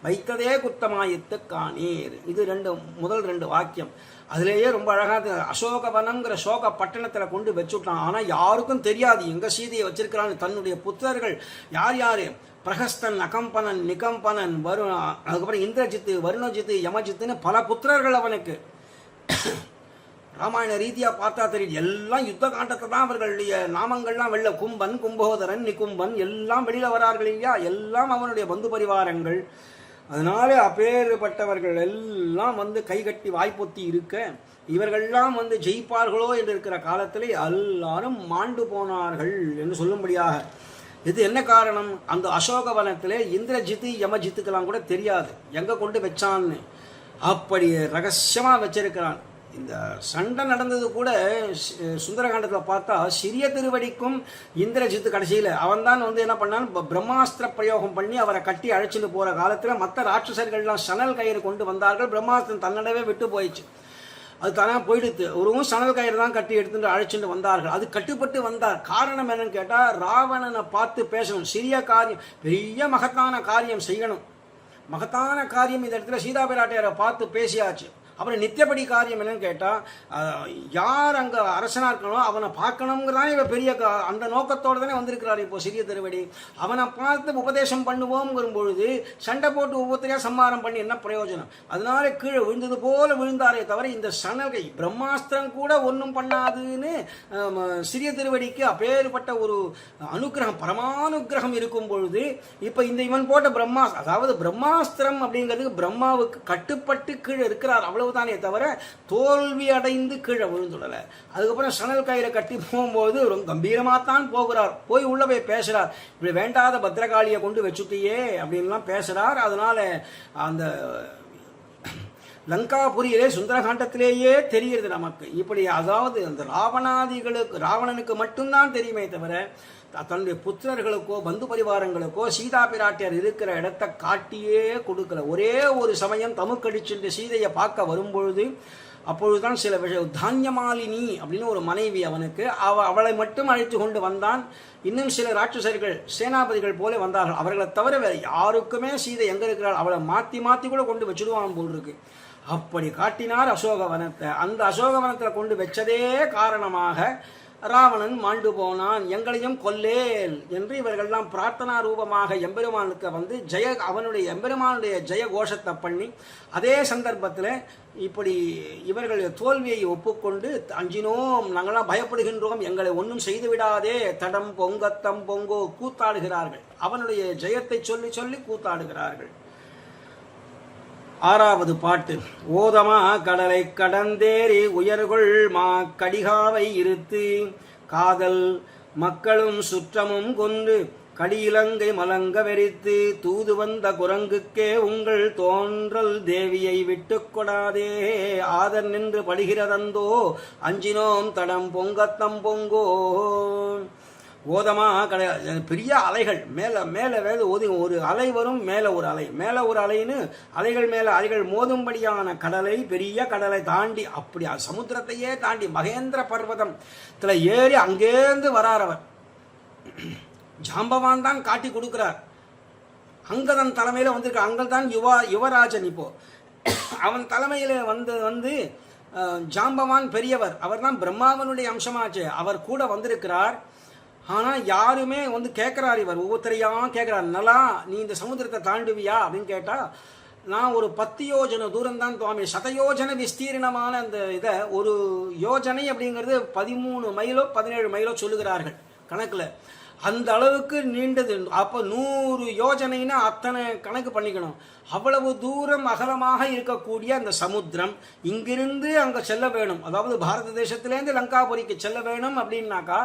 [SPEAKER 2] வைத்ததே குத்தமாயித்து காணீர். இது முதல் ரெண்டு வாக்கியம். அதுலேயே ரொம்ப அழகா அசோகவனம்ங்கிற சோக பட்டணத்துல கொண்டு வச்சுட்டான். ஆனா யாருக்கும் தெரியாது எங்க சீதையை வச்சிருக்கிறான்னு. தன்னுடைய புத்தர்கள் யார் யாரு, பிரகஸ்தன், அகம்பனன், நிகம்பனன், அதுக்கப்புறம் இந்திரஜித்து, வருணஜித்து, யமஜித்துன்னு பல புத்திரர்கள் அவனுக்கு. ராமாயண ரீதியா பார்த்தா தெரியுது, எல்லாம் யுத்த காண்டத்தை தான் அவர்களுடைய நாமங்கள்லாம் வெளில, கும்பன், கும்போதரன், நிகும்பன் எல்லாம் வெளியில வரார்கள் இல்லையா, எல்லாம் அவனுடைய பந்து பரிவாரங்கள். அதனால அப்பேற்பட்டவர்கள் எல்லாம் வந்து கைகட்டி வாய்ப்பொத்தி இருக்க, இவர்கள்லாம் வந்து ஜெயிப்பார்களோ என்று இருக்கிற காலத்திலே எல்லாரும் மாண்டு போனார்கள் என்று சொல்லும்படியாக. இது என்ன காரணம், அந்த அசோகவனத்திலே இந்திரஜித்து யமஜித்துக்கெல்லாம் கூட தெரியாது எங்க கொண்டு வச்சான்னு. அப்படி ரகசியமா வச்சிருக்கிறான். இந்த சண்டை நடந்தது கூட சுந்தரகாண்டத்தில் பார்த்தா சிறிய திருவடிக்கும் இந்திரஜித்து கடைசியில் அவன் தான் வந்து என்ன பண்ணான், பிரம்மாஸ்திர பிரயோகம் பண்ணி அவரை கட்டி அழைச்சிட்டு போற காலத்தில் மற்ற ராட்சசர்கள்லாம் சணல் கயிறு கொண்டு வந்தார்கள். பிரம்மாஸ்திரம் தன்னடவே விட்டு போயிடுச்சு. அது தானே போயிடுத்து. ஒருவும் சணல் கயிறு தான் கட்டி எடுத்துட்டு அழைச்சிட்டு வந்தார்கள். அது கட்டுப்பட்டு வந்தார். காரணம் என்னன்னு கேட்டால், ராவணனை பார்த்து பேசணும், சிறிய காரியம் பெரிய மகத்தான காரியம் செய்யணும். மகத்தான காரியம் இந்த இடத்துல சீதா பிராட்டியாரை பார்த்து பேசியாச்சு. அப்புறம் நித்தியப்படி காரியம் என்னன்னு கேட்டால், யார் அங்கே அரசனாக இருக்கணும் அவனை பார்க்கணுங்கிறதான் இவன் பெரிய அந்த நோக்கத்தோடு தானே வந்திருக்கிறார். இப்போ சிறிய திருவடி அவனை பார்த்து உபதேசம் பண்ணுவோம்ங்கும் பொழுது சண்டை போட்டு ஒவ்வொருத்தரையா சம்மாரம் பண்ணி என்ன பிரயோஜனம். அதனால கீழே விழுந்தது போல விழுந்தாரே தவிர இந்த சணல்கை பிரம்மாஸ்திரம் கூட ஒன்றும் பண்ணாதுன்னு சிறிய திருவடிக்கு அப்பேற்பட்ட ஒரு அனுகிரகம், பரமானுகிரகம் இருக்கும் பொழுது இப்போ இந்த இவன் போட்ட அதாவது பிரம்மாஸ்திரம் அப்படிங்கிறதுக்கு பிரம்மாவுக்கு கட்டுப்பட்டு கீழே இருக்கிறார் அவ்வளவு தானே தவிர தோல்வி அடைந்து கீழே விழுந்துடல. அதுக்கப்புறம் சணல் கயிறை கட்டி போகும்போது ரொம்ப கம்பீரமாத்தான் போகிறார். போய் உள்ள போய் பேசுறார், இப்படி வேண்டாத பத்ரகாளியை கொண்டு வச்சுட்டியே அப்படின்லாம் பேசுறார். அதனால அந்த லங்காபுரியிலே சுந்தரகாண்டத்திலேயே தெரிகிறது நமக்கு. இப்படி அதாவது அந்த ராவணனுக்கு மட்டும்தான் தெரியுமே தவிர தன்னுடைய புத்திரர்களுக்கோ பந்து பரிவாரங்களுக்கோ சீதா பிராட்டியார் இருக்கிற இடத்தை காட்டியே கொடுக்கல. ஒரே ஒரு சமயம் தமுக்கடிச்சு சீதையை பார்க்க வரும்பொழுது அப்பொழுதுதான் சில விஷயம், தானியமாலினி அப்படின்னு ஒரு மனைவி அவனுக்கு, அவளை மட்டும் அழைத்து கொண்டு வந்தான். இன்னும் சில ராட்சசர்கள் சேனாபதிகள் போல வந்தார்கள். அவர்களை தவிர வேற யாருக்குமே சீதை எங்க இருக்கிறாள் அவளை மாத்தி மாத்தி கூட கொண்டு வச்சுடுவான் போல் இருக்கு. அப்படி காட்டினார் அசோகவனத்தை. அந்த அசோகவனத்தில் கொண்டு வச்சதே காரணமாக ராவணன் மாண்டு போனான், எங்களையும் கொல்லேல் என்று இவர்கள்லாம் பிரார்த்தனா ரூபமாக எம்பெருமானுக்கு வந்து அவனுடைய எம்பெருமானுடைய ஜெய கோஷத்தை பண்ணி, அதே சந்தர்ப்பத்தில் இப்படி இவர்கள் தோல்வியை ஒப்புக்கொண்டு அஞ்சினோம், நாங்களாம் பயப்படுகின்றோம், எங்களை ஒன்றும் செய்து விடாதே, தடம் பொங்கத்தம் பொங்கோ கூத்தாடுகிறார்கள். அவனுடைய ஜெயத்தை சொல்லி சொல்லி கூத்தாடுகிறார்கள். ஆறாவது பாட்டு. ஓதமா கடலை கடந்தேறி உயர்கொள் மா கடிகாவை இருத்து காதல் மக்களும் சுற்றமும் கொண்டு கடியிலங்கை மலங்க வெறித்து தூது வந்த குரங்குக்கே உங்கள் தோன்றல் தேவியை விட்டு கொடாதே ஆதர் நின்று படுகிறதந்தோ அஞ்சினோம் தடம் பொங்கத்தம் பொங்கோ. ஓதமா கடை பெரிய அலைகள் மேலே மேலே வேறு ஒரு அலை வரும், மேலே ஒரு அலை, மேலே ஒரு அலைன்னு அலைகள் மேலே அலைகள் மோதும்படியான கடலை, பெரிய கடலை தாண்டி அப்படி சமுத்திரத்தையே தாண்டி மகேந்திர பர்வதத்தில் ஏறி அங்கேருந்து வராரவர். ஜாம்பவான் தான் காட்டி கொடுக்கிறார். அங்கதன் தலைமையில் வந்திருக்க, அங்கே தான் யுவராஜன். இப்போ அவன் தலைமையில் வந்து ஜாம்பவான் பெரியவர், அவர் தான் பிரம்மாவனுடைய அம்சமாச்சு, அவர் கூட வந்திருக்கிறார். ஆனால் யாருமே வந்து கேட்குறார், இவர் ஒவ்வொருத்தரையா கேட்குறார், நல்லா நீ இந்த சமுத்திரத்தை தாண்டுவியா அப்படின்னு கேட்டால், நான் ஒரு 10 யோஜனை தூரம் தான் சுவாமி, சதயோஜன விஸ்தீர்ணமான அந்த இதை, ஒரு யோஜனை அப்படிங்கிறது 13 மைலோ 17 மைலோ சொல்லுகிறார்கள் கணக்கில். அந்த அளவுக்கு நீண்டது. அப்போ 100 யோஜனைன்னா அத்தனை கணக்கு பண்ணிக்கணும். அவ்வளவு தூரம் அகலமாக இருக்கக்கூடிய அந்த சமுத்திரம், இங்கிருந்து அங்கே செல்ல வேணும், அதாவது பாரத தேசத்திலேருந்து லங்காபுரிக்கு செல்ல வேணும் அப்படின்னாக்கா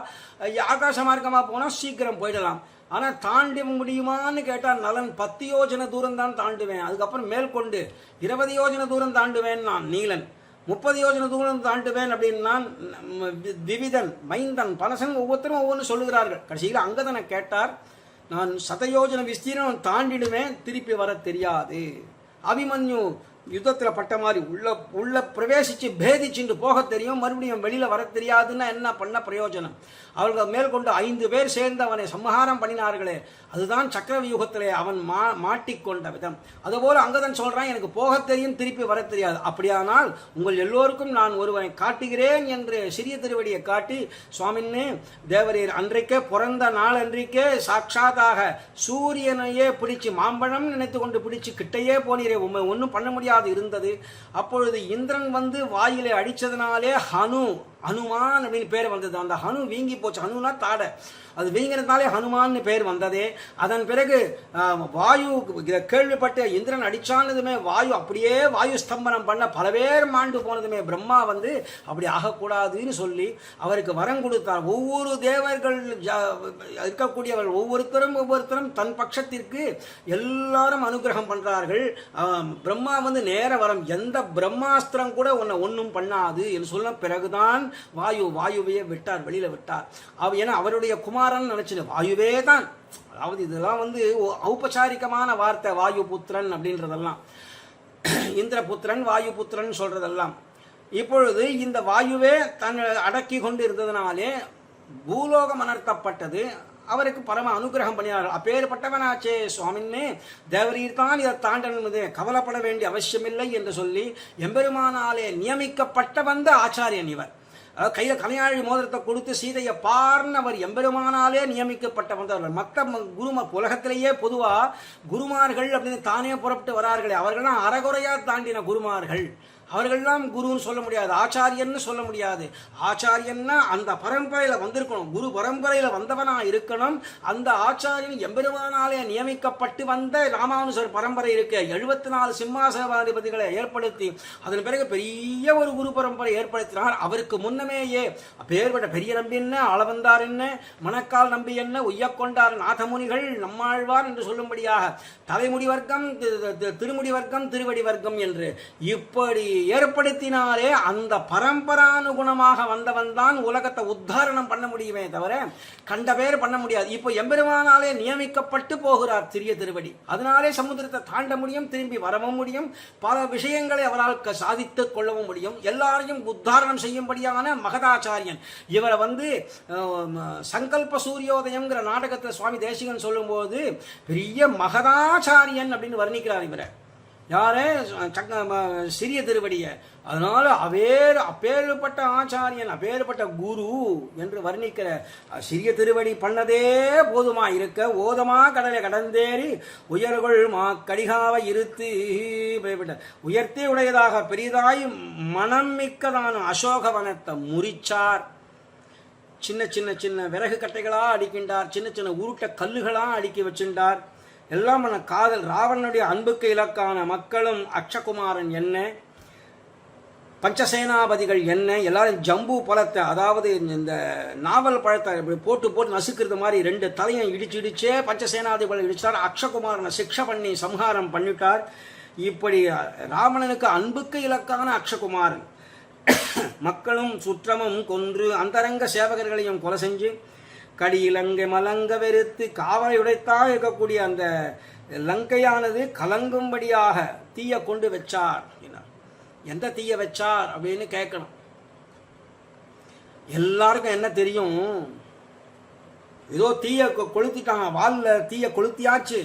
[SPEAKER 2] ஆகாச மார்க்கமாக போனால் சீக்கிரம் போயிடலாம். ஆனால் தாண்டி முடியுமான்னு கேட்டால் நலன் 10 யோஜனை தூரம் தான் தாண்டுவேன், அதுக்கப்புறம் மேற்கொண்டு 20 யோஜனை தூரம் தாண்டுவேன் நான் நீலன், 30 யோஜனை தூரம் தாண்டுவேன் அப்படின்னு நான் திவிதன் மைந்தன் பனசன் ஒவ்வொருத்தரும் ஒவ்வொன்று சொல்லுகிறார்கள். கடைசியில் அங்கதனை கேட்டார், நான் 100 யோஜனை விஸ்தீர்ணம் தாண்டிடுவேன், திருப்பி வர தெரியாது. அபிமன்யு யுத்தத்தில் பட்ட மாதிரி உள்ள பிரவேசித்து பேதிச்சுட்டு போக தெரியும், மறுபடியும் வெளியில் வர தெரியாதுன்னா என்ன பண்ண பிரயோஜனம்? அவர்கள் மேற்கொண்டு 5 பேர் சேர்ந்து அவனை சம்ஹாரம் பண்ணினார்களே, அதுதான் சக்கரவியூகத்திலே அவன் மாட்டிக்கொண்ட விதம். அதுபோல் அங்கதன் சொல்கிறான், எனக்கு போக தெரியும், திருப்பி வர தெரியாது. அப்படியானால் உங்கள் எல்லோருக்கும் நான் ஒருவனை காட்டுகிறேன் என்று சிறிய திருவடியை காட்டி, சுவாமின்னு தேவரீர் அன்றைக்கே பிறந்த நாள் அன்றைக்கே சாட்சாத்தாக சூரியனையே பிடிச்சு மாம்பழம் நினைத்து கொண்டு பிடிச்சு கிட்டையே போனீரே, உண்மை ஒன்றும் பண்ண முடியாது இருந்தது. அப்பொழுது இந்திரன் வந்து வாயிலை அடித்ததுனாலே ஹனுமான் அப்படின்னு பேர் வந்தது. அந்த ஹனு வீங்கி போச்சு, ஹனுனா தாடை, அது வீங்கிறதுனாலே ஹனுமான்னு பேர் வந்ததே. அதன் பிறகு வாயு கேள்விப்பட்டு இந்திரன் அடிச்சானதுமே வாயு அப்படியே வாயு ஸ்தம்பனம் பண்ண பல பேர் மாண்டு போனதுமே பிரம்மா வந்து அப்படி ஆகக்கூடாதுன்னு சொல்லி அவருக்கு வரம் கொடுத்தார். ஒவ்வொரு தேவர்கள் இருக்கக்கூடியவர்கள் ஒவ்வொருத்தரும் தன் பட்சத்திற்கு எல்லாரும் அனுகிரகம் பண்றார்கள். பிரம்மா வந்து நேர வரம், எந்த பிரம்மாஸ்திரம் கூட உன்னை ஒன்றும் பண்ணாது என்று சொன்ன பிறகுதான் வாயுவையே விட்டார், வெளியில விட்டார். ஏன்னா அவருடைய குமாரன் நினைச்சது வாயுவே தான். அதாவது இதெல்லாம் வந்து ஔபச்சாரிகமான வார்த்தை, வாயு புத்திரன் அப்படின்றதெல்லாம், இந்திரபுத்திரன் வாயு புத்திரன் சொல்றதெல்லாம். இப்பொழுது இந்த வாயுவே தன் அடக்கி கொண்டு இருந்ததுனாலே பூலோகம் அனர்த்தப்பட்டது. அவருக்கு பரம அனுகிரகம் பண்ணினார்கள். அப்பேற்பட்டவனாச்சே சுவாமின்னு தேவரீர் தான் இதை தாண்டனது, கவலைப்பட வேண்டிய அவசியமில்லை என்று சொல்லி எம்பெருமானாலே நியமிக்கப்பட்ட வந்த ஆச்சாரியன் இவர். கையில் கலையாழி மோதிரத்தை கொடுத்து சீதையை பார்னவர் எம்பெருமானாலே நியமிக்கப்பட்ட வந்தவர்கள். மற்ற உலகத்திலேயே பொதுவாக குருமார்கள் அப்படின்னு தானே புறப்பட்டு வரார்களே, அவர்கள்லாம் அறகுறையா தாண்டின குருமார்கள். அவர்கள்லாம் குருன்னு சொல்ல முடியாது, ஆச்சாரியன்னு சொல்ல முடியாது. ஆச்சாரியன்னா அந்த பரம்பரையில் வந்திருக்கணும், குரு பரம்பரையில் வந்தவனா இருக்கணும். அந்த ஆச்சாரியன் எம்பெருமானாலே நியமிக்கப்பட்டு வந்த ராமானுஜர் பரம்பரை இருக்கு. 74 சிம்மாசனாதிபதிகளை ஏற்படுத்தி அதன் பிறகு பெரிய ஒரு குரு பரம்பரை ஏற்படுத்தினார். அவருக்கு முன்னமேயே பேர்பட்ட பெரிய நம்பி என்ன, அளவந்தார் என்ன, மணக்கால் நம்பி என்ன, உய்யக்கொண்டார் நாதமுனிகள் நம்மாழ்வார் என்று சொல்லும்படியாக தலைமுடி வர்க்கம், திருமுடி வர்க்கம், திருவடி வர்க்கம் என்று இப்படி ஏற்படுத்தினாலே அந்த பரம்பரானுகுணமாக வந்தவன் தான் உலகத்தை உத்தாரணம் பண்ண முடியுமே தவிர கண்ட பேர் பண்ண முடியாது. இப்போ எம்பெருமானாலே நியமிக்கப்பட்டு போகிறார் சிறிய திருவடி. அதனாலே சமுத்திரத்தை தாண்ட முடியும், திரும்பி வரவும் முடியும், பல விஷயங்களை அவரால் சாதித்துக் கொள்ளவும் முடியும், எல்லாரையும் உத்தாரணம் செய்யும்படியான மகதாச்சாரியன். இவரை வந்து சங்கல்ப சூரியோதயம்ங்கிற நாடகத்தில் சுவாமி தேசிகன் சொல்லும்போது பெரிய மகதாச்சாரியன் அப்படின்னு வர்ணிக்கிறார் இவரை. யாரே சிறிய திருவடிய. அதனால அப்பேற்பட்ட ஆச்சாரியன், அப்பேற்பட்ட குரு என்று வர்ணிக்கிற சிறிய திருவடி பண்ணதே போதுமா இருக்க, ஓதமா கடலை கடந்தேறி உயர்கொள் கடிகாவை இருத்து உயர்த்தி உடையதாக பெரிதாய் மனம் மிக்கதான அசோகவனத்தை முறிச்சார். சின்ன சின்ன சின்ன விறகு கட்டைகளா அடிக்கின்றார், சின்ன சின்ன உருட்ட கல்லுகளா அடுக்கி வச்சிருந்தார். எல்லாம் காதல் ராவணனுடைய அன்புக்கு இலக்கான மக்களும் அக்ஷகுமாரன் என்ன, பஞ்சசேனாபதிகள் என்ன, எல்லாரும் ஜம்பு பழத்தை, அதாவது இந்த நாவல் பழத்தை போட்டு நசுக்கிறது மாதிரி 2 தலையும் இடிச்சே பஞ்சசேனாதிபதிகள் இடிச்சார். அக்ஷகுமாரனை சிக்ஷை பண்ணி சம்ஹாரம் பண்ணிட்டார். இப்படி ராவணனுக்கு அன்புக்கு இலக்கான அக்ஷகுமாரன் மக்களும் சுற்றமும் கொன்று அந்தரங்க சேவகர்களையும் கொலை செஞ்சு கடி இலங்கை மலங்க வெறுத்து காவலை உடைத்தாக இருக்கக்கூடிய அந்த லங்கையானது கலங்கும்படியாக தீய கொண்டு வச்சார். எந்த தீய வச்சார் அப்படின்னு கேட்கணும். எல்லாருக்கும் என்ன தெரியும், ஏதோ தீய கொளுத்திட்டாங்க, வாலில் தீய கொளுத்தியாச்சு,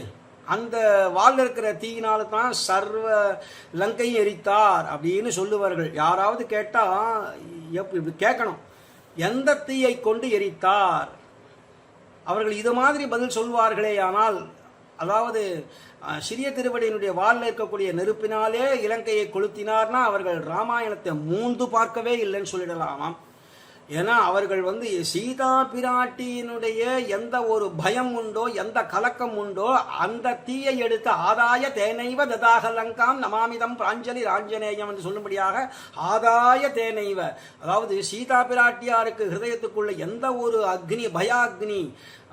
[SPEAKER 2] அந்த வாலில் இருக்கிற தீயினால தான் சர்வ லங்கையும் எரித்தார் அப்படின்னு சொல்லுவார்கள். யாராவது கேட்டால் இப்படி கேட்கணும், எந்த தீயை கொண்டு எரித்தார்? அவர்கள் இது மாதிரி பதில் சொல்வார்களே. ஆனால் அதாவது சிறிய திருவடியினுடைய வாலில் இருக்கக்கூடிய நெருப்பினாலே இலங்கையை கொளுத்தினார்னா அவர்கள் ராமாயணத்தை மூந்து பார்க்கவே இல்லைன்னு சொல்லிடலாமாம். ஏன்னா அவர்கள் வந்து சீதா பிராட்டியினுடைய எந்த ஒரு பயம் உண்டோ, எந்த கலக்கம் உண்டோ, அந்த தீயை எடுத்து ஆதாய தேனைவ ததாக லங்காம் நமாமிதம் பிராஞ்சலி ராஞ்சனேயம் என்று சொல்லும்படியாக ஆதாய தேனைவ, அதாவது சீதா பிராட்டியாருக்கு ஹிருதயத்துக்குள்ள எந்த ஒரு அக்னி பயாக்னி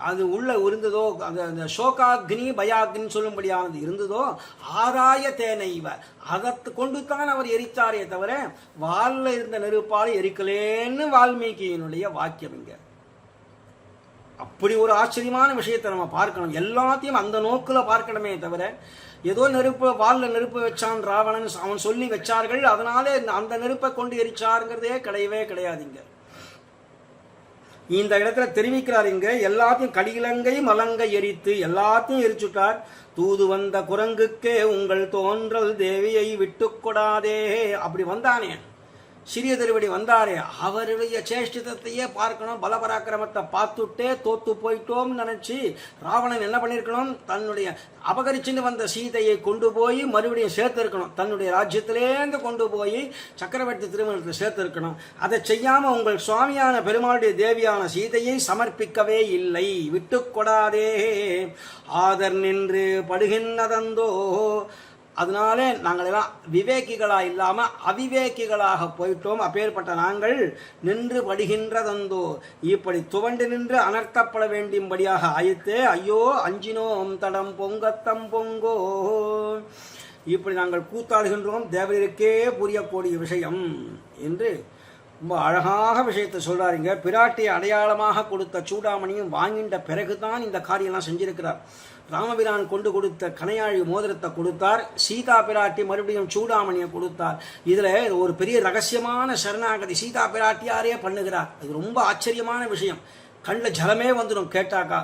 [SPEAKER 2] அது உள்ள இருந்ததோ, அந்த சோகாக்னி பயாக்னி சொல்லும்படியானது இருந்ததோ, ஆதாய தேனைவ அதை கொண்டு தான் அவர் எரித்தாரே தவிர வால்ல இருந்த நெருப்பால் எரிக்கலேன்னு வால்மீகியினுடைய வாக்கியம் இங்க. அப்படி ஒரு ஆச்சரியமான விஷயத்தை நம்ம பார்க்கணும். எல்லாத்தையும் அந்த நோக்கில் பார்க்கணுமே தவிர ஏதோ நெருப்பு வால்ல நெருப்பு வச்சான் ராவணன் அவன் சொல்லி வச்சார்கள் அதனாலே அந்த நெருப்பை கொண்டு எரிச்சாருங்கிறதே கிடையவே கிடையாதுங்க. இந்த இடத்துல தெரிவிக்கிறார் இங்க எல்லாத்தையும் கடிலங்கை மலங்கை எரித்து எல்லாத்தையும் எரிச்சுட்டார். தூது வந்த குரங்குக்கே உங்கள் தோன்றல் தேவியை விட்டு கொடாதே. அப்படி வந்தானே சிறிய திருவடி வந்தாரே, அவருடைய சேஷ்டிதத்தையே பார்க்கணும். பலபராக்கிரமத்தை பார்த்துட்டே தோத்து போயிட்டோம் நினைச்சு ராவணன் என்ன பண்ணிருக்கணும், தன்னுடைய அபகரிச்சுன்னு வந்த சீதையை கொண்டு போய் மறுபடியும் சேர்த்து இருக்கணும். தன்னுடைய ராஜ்யத்திலேருந்து கொண்டு போய் சக்கரவர்த்தி திருமணத்தில் சேர்த்து இருக்கணும். அதை செய்யாம உங்கள் சுவாமியான பெருமாளுடைய தேவியான சீதையை சமர்ப்பிக்கவே இல்லை. விட்டு கொடாதே ஆதர் நின்று படுகின்றதந்தோ. அதனாலே நாங்கள் எல்லாம் விவேகிகளாக இல்லாமல் அவிவேகிகளாக போயிட்டோம். அப்பேற்பட்ட நாங்கள் நின்று படுகின்றதந்தோ, இப்படி துவண்டு நின்று அனர்த்தப்பட வேண்டியபடியாக ஆயித்தே. ஐயோ அஞ்சினோம் தடம் பொங்கத்தம் பொங்கோ. இப்படி நாங்கள் கூத்தாடுகின்றோம், தேவருக்கே புரியக்கூடிய விஷயம் என்று ரொம்ப அழகாக விஷயத்தை சொல்றாருங்க. பிராட்டியை அடையாளமாக கொடுத்த சூடாமணியும் வாங்கின்ற பிறகுதான் இந்த காரியம்லாம் செஞ்சிருக்கிறார். ராமபிரான் கொண்டு கொடுத்த கனையாழி மோதிரத்தை கொடுத்தார், சீதா பிராட்டி மறுபடியும் சூடாமணியை கொடுத்தார். இதுல ஒரு பெரிய ரகசியமான சரணாகதி சீதா பிராட்டியாரே பண்ணுகிறார். இது ரொம்ப ஆச்சரியமான விஷயம். கண்ணில் ஜலமே வந்துடும் கேட்டாக்கா.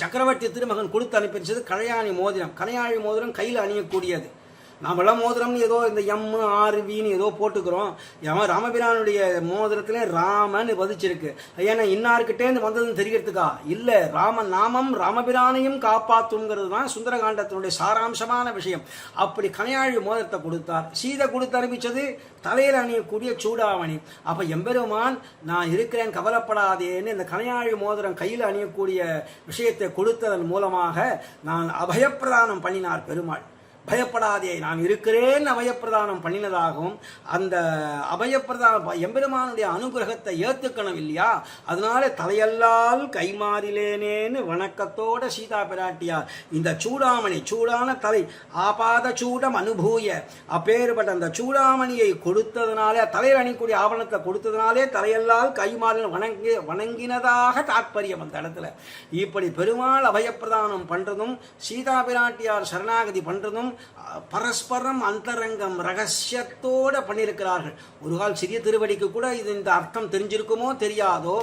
[SPEAKER 2] சக்கரவர்த்தி திருமகன் கொடுத்து அனுப்பிச்சது கனையாழி மோதிரம். கனையாழி மோதிரம் கையில் அணியக்கூடியது. நாமெல்லாம் மோதிரம்னு ஏதோ இந்த எம்மு ஆறு வீன்னு ஏதோ போட்டுக்கிறோம். ராமபிரானுடைய மோதிரத்திலே ராமன் பதிச்சிருக்கு. ஏன்னா இன்னார்கிட்டேருந்து வந்ததுன்னு தெரிகிறதுக்கா இல்லை, ராமன் நாமம் ராமபிரானையும் காப்பாற்றுங்கிறது தான் சுந்தரகாண்டத்தினுடைய சாராம்சமான விஷயம். அப்படி கனையாழி மோதிரத்தை கொடுத்தார். சீதை கொடுத்து அனுப்பிச்சது தலையில் அணியக்கூடிய சூடாமணி. அப்ப எம்பெருமான் நான் இருக்கிறேன் கவலைப்படாதேன்னு இந்த கனையாழி மோதிரம் கையில் அணியக்கூடிய விஷயத்தை கொடுத்ததன் மூலமாக நான் அபயப்பிரதானம் பண்ணினார் பெருமாள். பயப்படாதே நான் இருக்கிறேன் அபயப்பிரதானம் பண்ணினதாகவும் அந்த அபயப்பிரதான எம்பெருமானுடைய அனுகிரகத்தை ஏத்துக்கணும் இல்லையா. அதனால தலையல்லால் கைமாறிலேனேன்னு வணக்கத்தோட சீதா பிராட்டியார் இந்த சூடாமணி சூடான தலை ஆபாத சூடம் அனுபூய அப்பேற்பட்ட அந்த சூடாமணியை கொடுத்ததுனாலே தலையில் அணிக்கூடிய ஆவணத்தை கொடுத்ததுனாலே தலையல்லால் கைமாறில் வணங்கினதாக தாற்பயம். அந்த இடத்துல இப்படி பெருமாள் அபயப்பிரதானம் பண்றதும் சீதா பிராட்டியார் சரணாகதி பண்றதும் பரஸ்பரம் அந்தரங்கம் ரகசியத்தோட பண்ணியிருக்கிறார்கள். ஒரு கால் சிறிய திருவடிக்கு கூட இது இந்த அர்த்தம் தெரிஞ்சிருக்குமோ தெரியாதோ,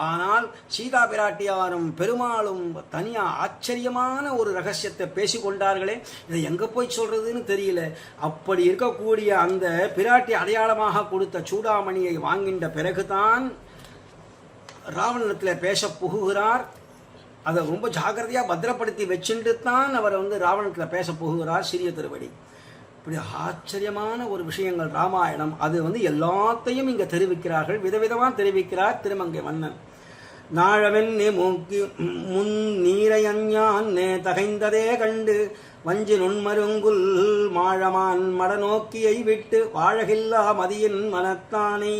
[SPEAKER 2] ஆனால் சீதா பிராட்டியாரும் பெருமாளும் தனியா ஆச்சரியமான ஒரு ரகசியத்தை பேசி கொண்டார்களே. இதை எங்க போய் சொல்றதுன்னு தெரியல. அப்படி இருக்கக்கூடிய அந்த பிராட்டி அடையாளமாக கொடுத்த சூடாமணியை வாங்கின்ற பிறகுதான் ராவணத்தில் பேச புகுகிறார். அதை ரொம்ப ஜாகிரதையாக பத்திரப்படுத்தி வச்சுட்டு தான் அவர் ராவணத்தில் பேச போகிறார் சிறிய திருவடி. இப்படி ஆச்சரியமான ஒரு விஷயங்கள் ராமாயணம். அது எல்லாத்தையும் இங்கே தெரிவிக்கிறார்கள், விதவிதமாக தெரிவிக்கிறார் திருமங்கை மன்னன். நாழவென்னே மூக்கி முன் நீரையஞ்ஞான் தகைந்ததே கண்டு வஞ்சி நுண்மருங்குல் மாழமான் மடநோக்கியை விட்டு வாழகில்லா மதியின் மனத்தானை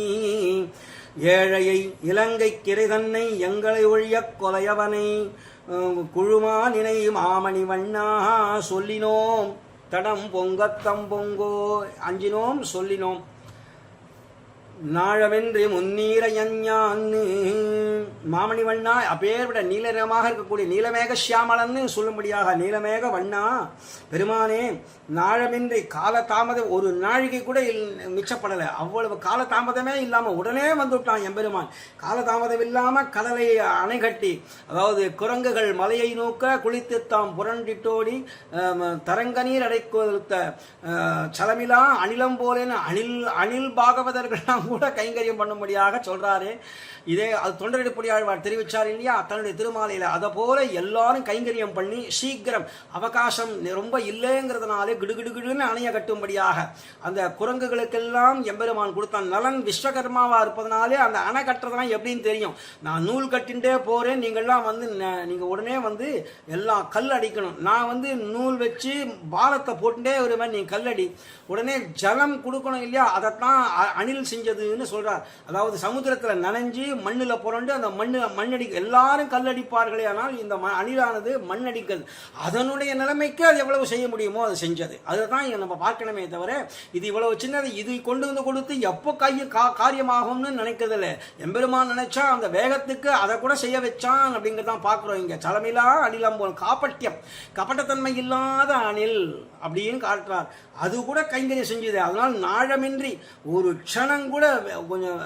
[SPEAKER 2] ஏழையை இலங்கை கிரை தன்னை எங்களை ஒழிய கொலையவனை குழுமா நினை மாமணி வண்ணா சொல்லினோம் தடம் பொங்கத்தம் பொங்கோ. அஞ்சினோம் சொல்லினோம். நாழவென்று முன்னீரையஞ்ஞான்னு மாமணி வண்ணா அப்பேற்பட்ட நீலரமாக இருக்கக்கூடிய நீலமேக சியாமலன்னு சொல்லும்படியாக நீலமேக வண்ணா பெருமானே நாழமின்றி காலதாமதம் ஒரு நாழிகை கூட மிச்சப்படலை. அவ்வளவு காலதாமதமே இல்லாமல் உடனே வந்துவிட்டான் எம்பெருமான். காலதாமதம் இல்லாமல் கடலை அணை கட்டி, அதாவது குரங்குகள் மலையை நோக்க குளித்து தாம் புரண்டிட்டோடி தரங்க நீர் அடை கொடுத்த சலமிலா அணிலம் போலேன்னு அணில் பாகவதர்கள்லாம் கூட கைங்கரியம் பண்ணும்படியாக சொல்றாரு. இதே அது தொண்டரெடுப்படியாழ்வார் தெரிவிச்சார் இல்லையா தன்னுடைய திருமாலையில். அதை போல எல்லாரும் கைங்கரியம் பண்ணி சீக்கிரம் அவகாசம் ரொம்ப இல்லைங்கிறதுனாலே கிடுகிடுகிடுன்னு அணைய கட்டும்படியாக அந்த குரங்குகளுக்கெல்லாம் எம்பெருமான் கொடுத்தான். நலன் விஸ்வகர்மாவா இருப்பதனாலே அந்த அணை கட்டுறதுலாம் எப்படின்னு தெரியும். நான் நூல் கட்டின்ண்டே போறேன், நீங்கள்லாம் வந்து நீங்க உடனே வந்து எல்லாம் கல் அடிக்கணும். நான் வந்து நூல் வச்சு பாலத்தை போட்டுட்டே வருவேன், நீ கல்லடி. உடனே ஜலம் கொடுக்கணும் இல்லையா, அதைத்தான் அணில் செஞ்சதுன்னு சொல்றார். அதாவது சமுத்திரத்தில் நனைஞ்சு மண்ணில் புரண்டு அந்த மண்ணடி எல்லாரும் கல்லடிப்பார்களே, ஆனால் இந்த அணிலானது மண்ணடிக்கிறது. அதனுடைய நிலைமைக்கு அது எவ்வளவு செய்ய முடியுமோ அது செஞ்சது. அதுதான் நம்ம பார்க்கணுமே தவிர இது இவ்வளவு சின்னது, இது கொண்டு வந்து கொடுத்து எப்போ காரியமாகும்னு நினைக்கிறதில்ல. எம்பெருமான் நினைச்சா அந்த வேகத்துக்கு அதை கூட செய்ய வச்சான் அப்படிங்கிறதான் பார்க்குறோம். இங்கே சலமிலா அணிலம் போல் காப்பட்டியம், கபட்டத்தன்மை இல்லாத அணில் அப்படின்னு காட்டுறார். அது கூட கைங்கரியம் செஞ்சது. அதனால் நாழமின்றி ஒரு க்ஷணம் கூட கொஞ்சம்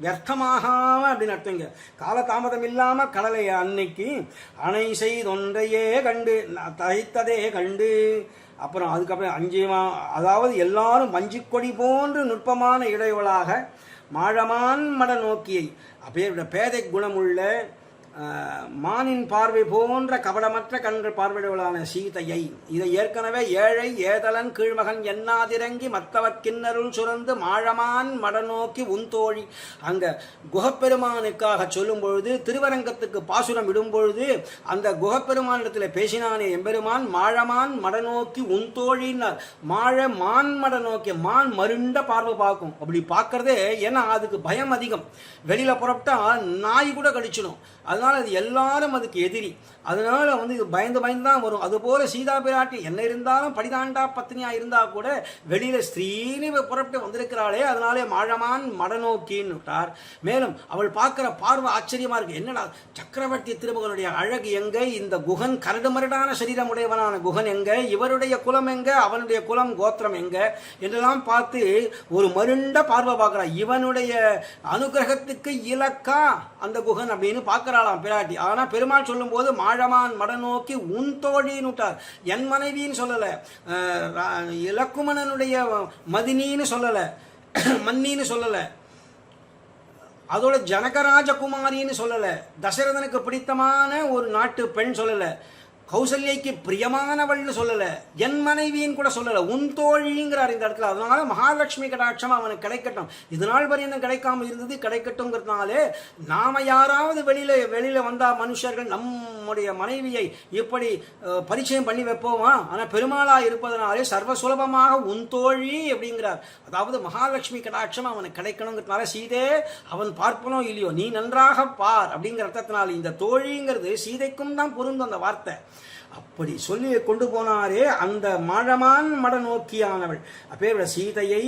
[SPEAKER 2] வியர்த்தமாகாம அப்படின்னு அர்த்தங்க. காலதாமதம் இல்லாம கடலை அன்னைக்கு அணை செய்தொன்றையே கண்டு தகைத்ததே கண்டு. அப்புறம் அதுக்கப்புறம் அதாவது எல்லாரும் வஞ்சிக்கொடி போன்று நுட்பமான இடைவளாக மாழமான் மட நோக்கியை அப்படியே பேதை குணமுள்ள மானின் பார்வை போன்ற கபடமற்ற கண்கள் பார்வையுடலான சீதையை. இதை ஏற்கனவே ஏழை ஏதலன் கீழ்மகன் எண்ணாதிறங்கி மற்றவர் கிண்ணருள் சுரந்து மாழமான் மடநோக்கி உந்தோழி அங்க குகப்பெருமானுக்காக சொல்லும் பொழுது திருவரங்கத்துக்கு பாசுரம் விடும் பொழுது அந்த குகப்பெருமானிடத்தில் பேசினானே எம்பெருமான் மாழமான் மடநோக்கி உந்தோழின்னார். மாழ மான் மட நோக்கி மான் மருண்ட பார்வை பார்க்கும். அப்படி பார்க்கறதே ஏன்னா அதுக்கு பயம் அதிகம். வெளியில புறப்பட்டா நாய் கூட கடிச்சிடும். அதனால அது எல்லாரும் அதுக்கு எதிரி. அதனால வந்து இது பயந்து தான் வரும். அதுபோல சீதா பிராட்டி என்ன இருந்தாலும் படிதாண்டா பத்னியா இருந்தா கூட வெளியில ஸ்திரீனி புறப்பட்டு வந்திருக்கிறாளே, அதனாலே மாழமான் மடநோக்கின்னு விட்டார். மேலும் அவள் பார்க்கிற பார்வை ஆச்சரியமா இருக்கு. என்னடா சக்கரவர்த்தி திருமகனுடைய அழகு எங்க, இந்த குகன் கரடு மரடான சரீரம் உடையவனான குகன் எங்க, இவருடைய குலம் எங்க, அவனுடைய குலம் கோத்திரம் எங்க என்றெல்லாம் பார்த்து ஒரு மருண்ட பார்வை பார்க்கிறார். இவனுடைய அனுகிரகத்துக்கு இலக்கா அந்த குகன் அப்படின்னு பார்க்கிறாளாம் பிராட்டி. ஆனா பெருமாள் சொல்லும் போது மாழமான் மடநோக்கி உன் தோழின்னு விட்டார். என் மனைவின்னு சொல்லல, இலக்குமணனுடைய மதினின்னு சொல்லல, மன்னின்னு சொல்லல, அதோட ஜனகராஜகுமாரின்னு சொல்லல, தசரதனுக்கு பிடித்தமான ஒரு நாட்டு பெண் சொல்லல, கௌசல்யைக்கு பிரியமானவள்னு சொல்லல, என் மனைவின்னு கூட சொல்லல, உன் தோழிங்கிறார் இந்த இடத்துல. அதனால மகாலட்சுமி கடாட்சம் அவனுக்கு கிடைக்கட்டும். இதனால் வரையும் கிடைக்காம இருந்தது, கிடைக்கட்டும்ங்கிறதுனாலே நாம யாராவது வெளியில வந்தா மனுஷர்கள் நம்முடைய மனைவியை இப்படி பரிச்சயம் பண்ணி வைப்போமா? ஆனா பெருமாளா இருப்பதனாலே சர்வ சுலபமாக உன் தோழி அப்படிங்கிறார். அதாவது மகாலட்சுமி கடாட்சம் அவனுக்கு கிடைக்கணுங்கிறதுனால சீதே அவன் பார்ப்பனோ இல்லையோ நீ நன்றாக பார் அப்படிங்கிற அர்த்தத்தினால இந்த தோழிங்கிறது சீதைக்கும் தான் பொருந்தும் அந்த வார்த்தை. அப்படி சொல்லி கொண்டு போனாரே அந்த மாழமான் மட நோக்கியானவள் அப்பேவிட சீதையை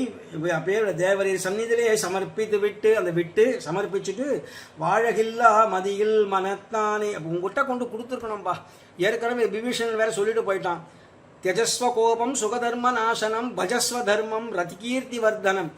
[SPEAKER 2] அப்பேவிட தேவரீர் சந்நிதியிலே சமர்ப்பித்து விட்டு சமர்ப்பிச்சுட்டு வாழகில்லா மதியில் மனத்தானே உங்ககிட்ட கொண்டு கொடுத்துருக்கணும்பா. ஏற்கனவே விபீஷணன் வேற சொல்லிட்டு போயிட்டான். தியஜஸ்வ கோபம் சுகதர்ம நாசனம் பஜஸ்வ தர்மம் ரதிகீர்த்தி வர்தனம்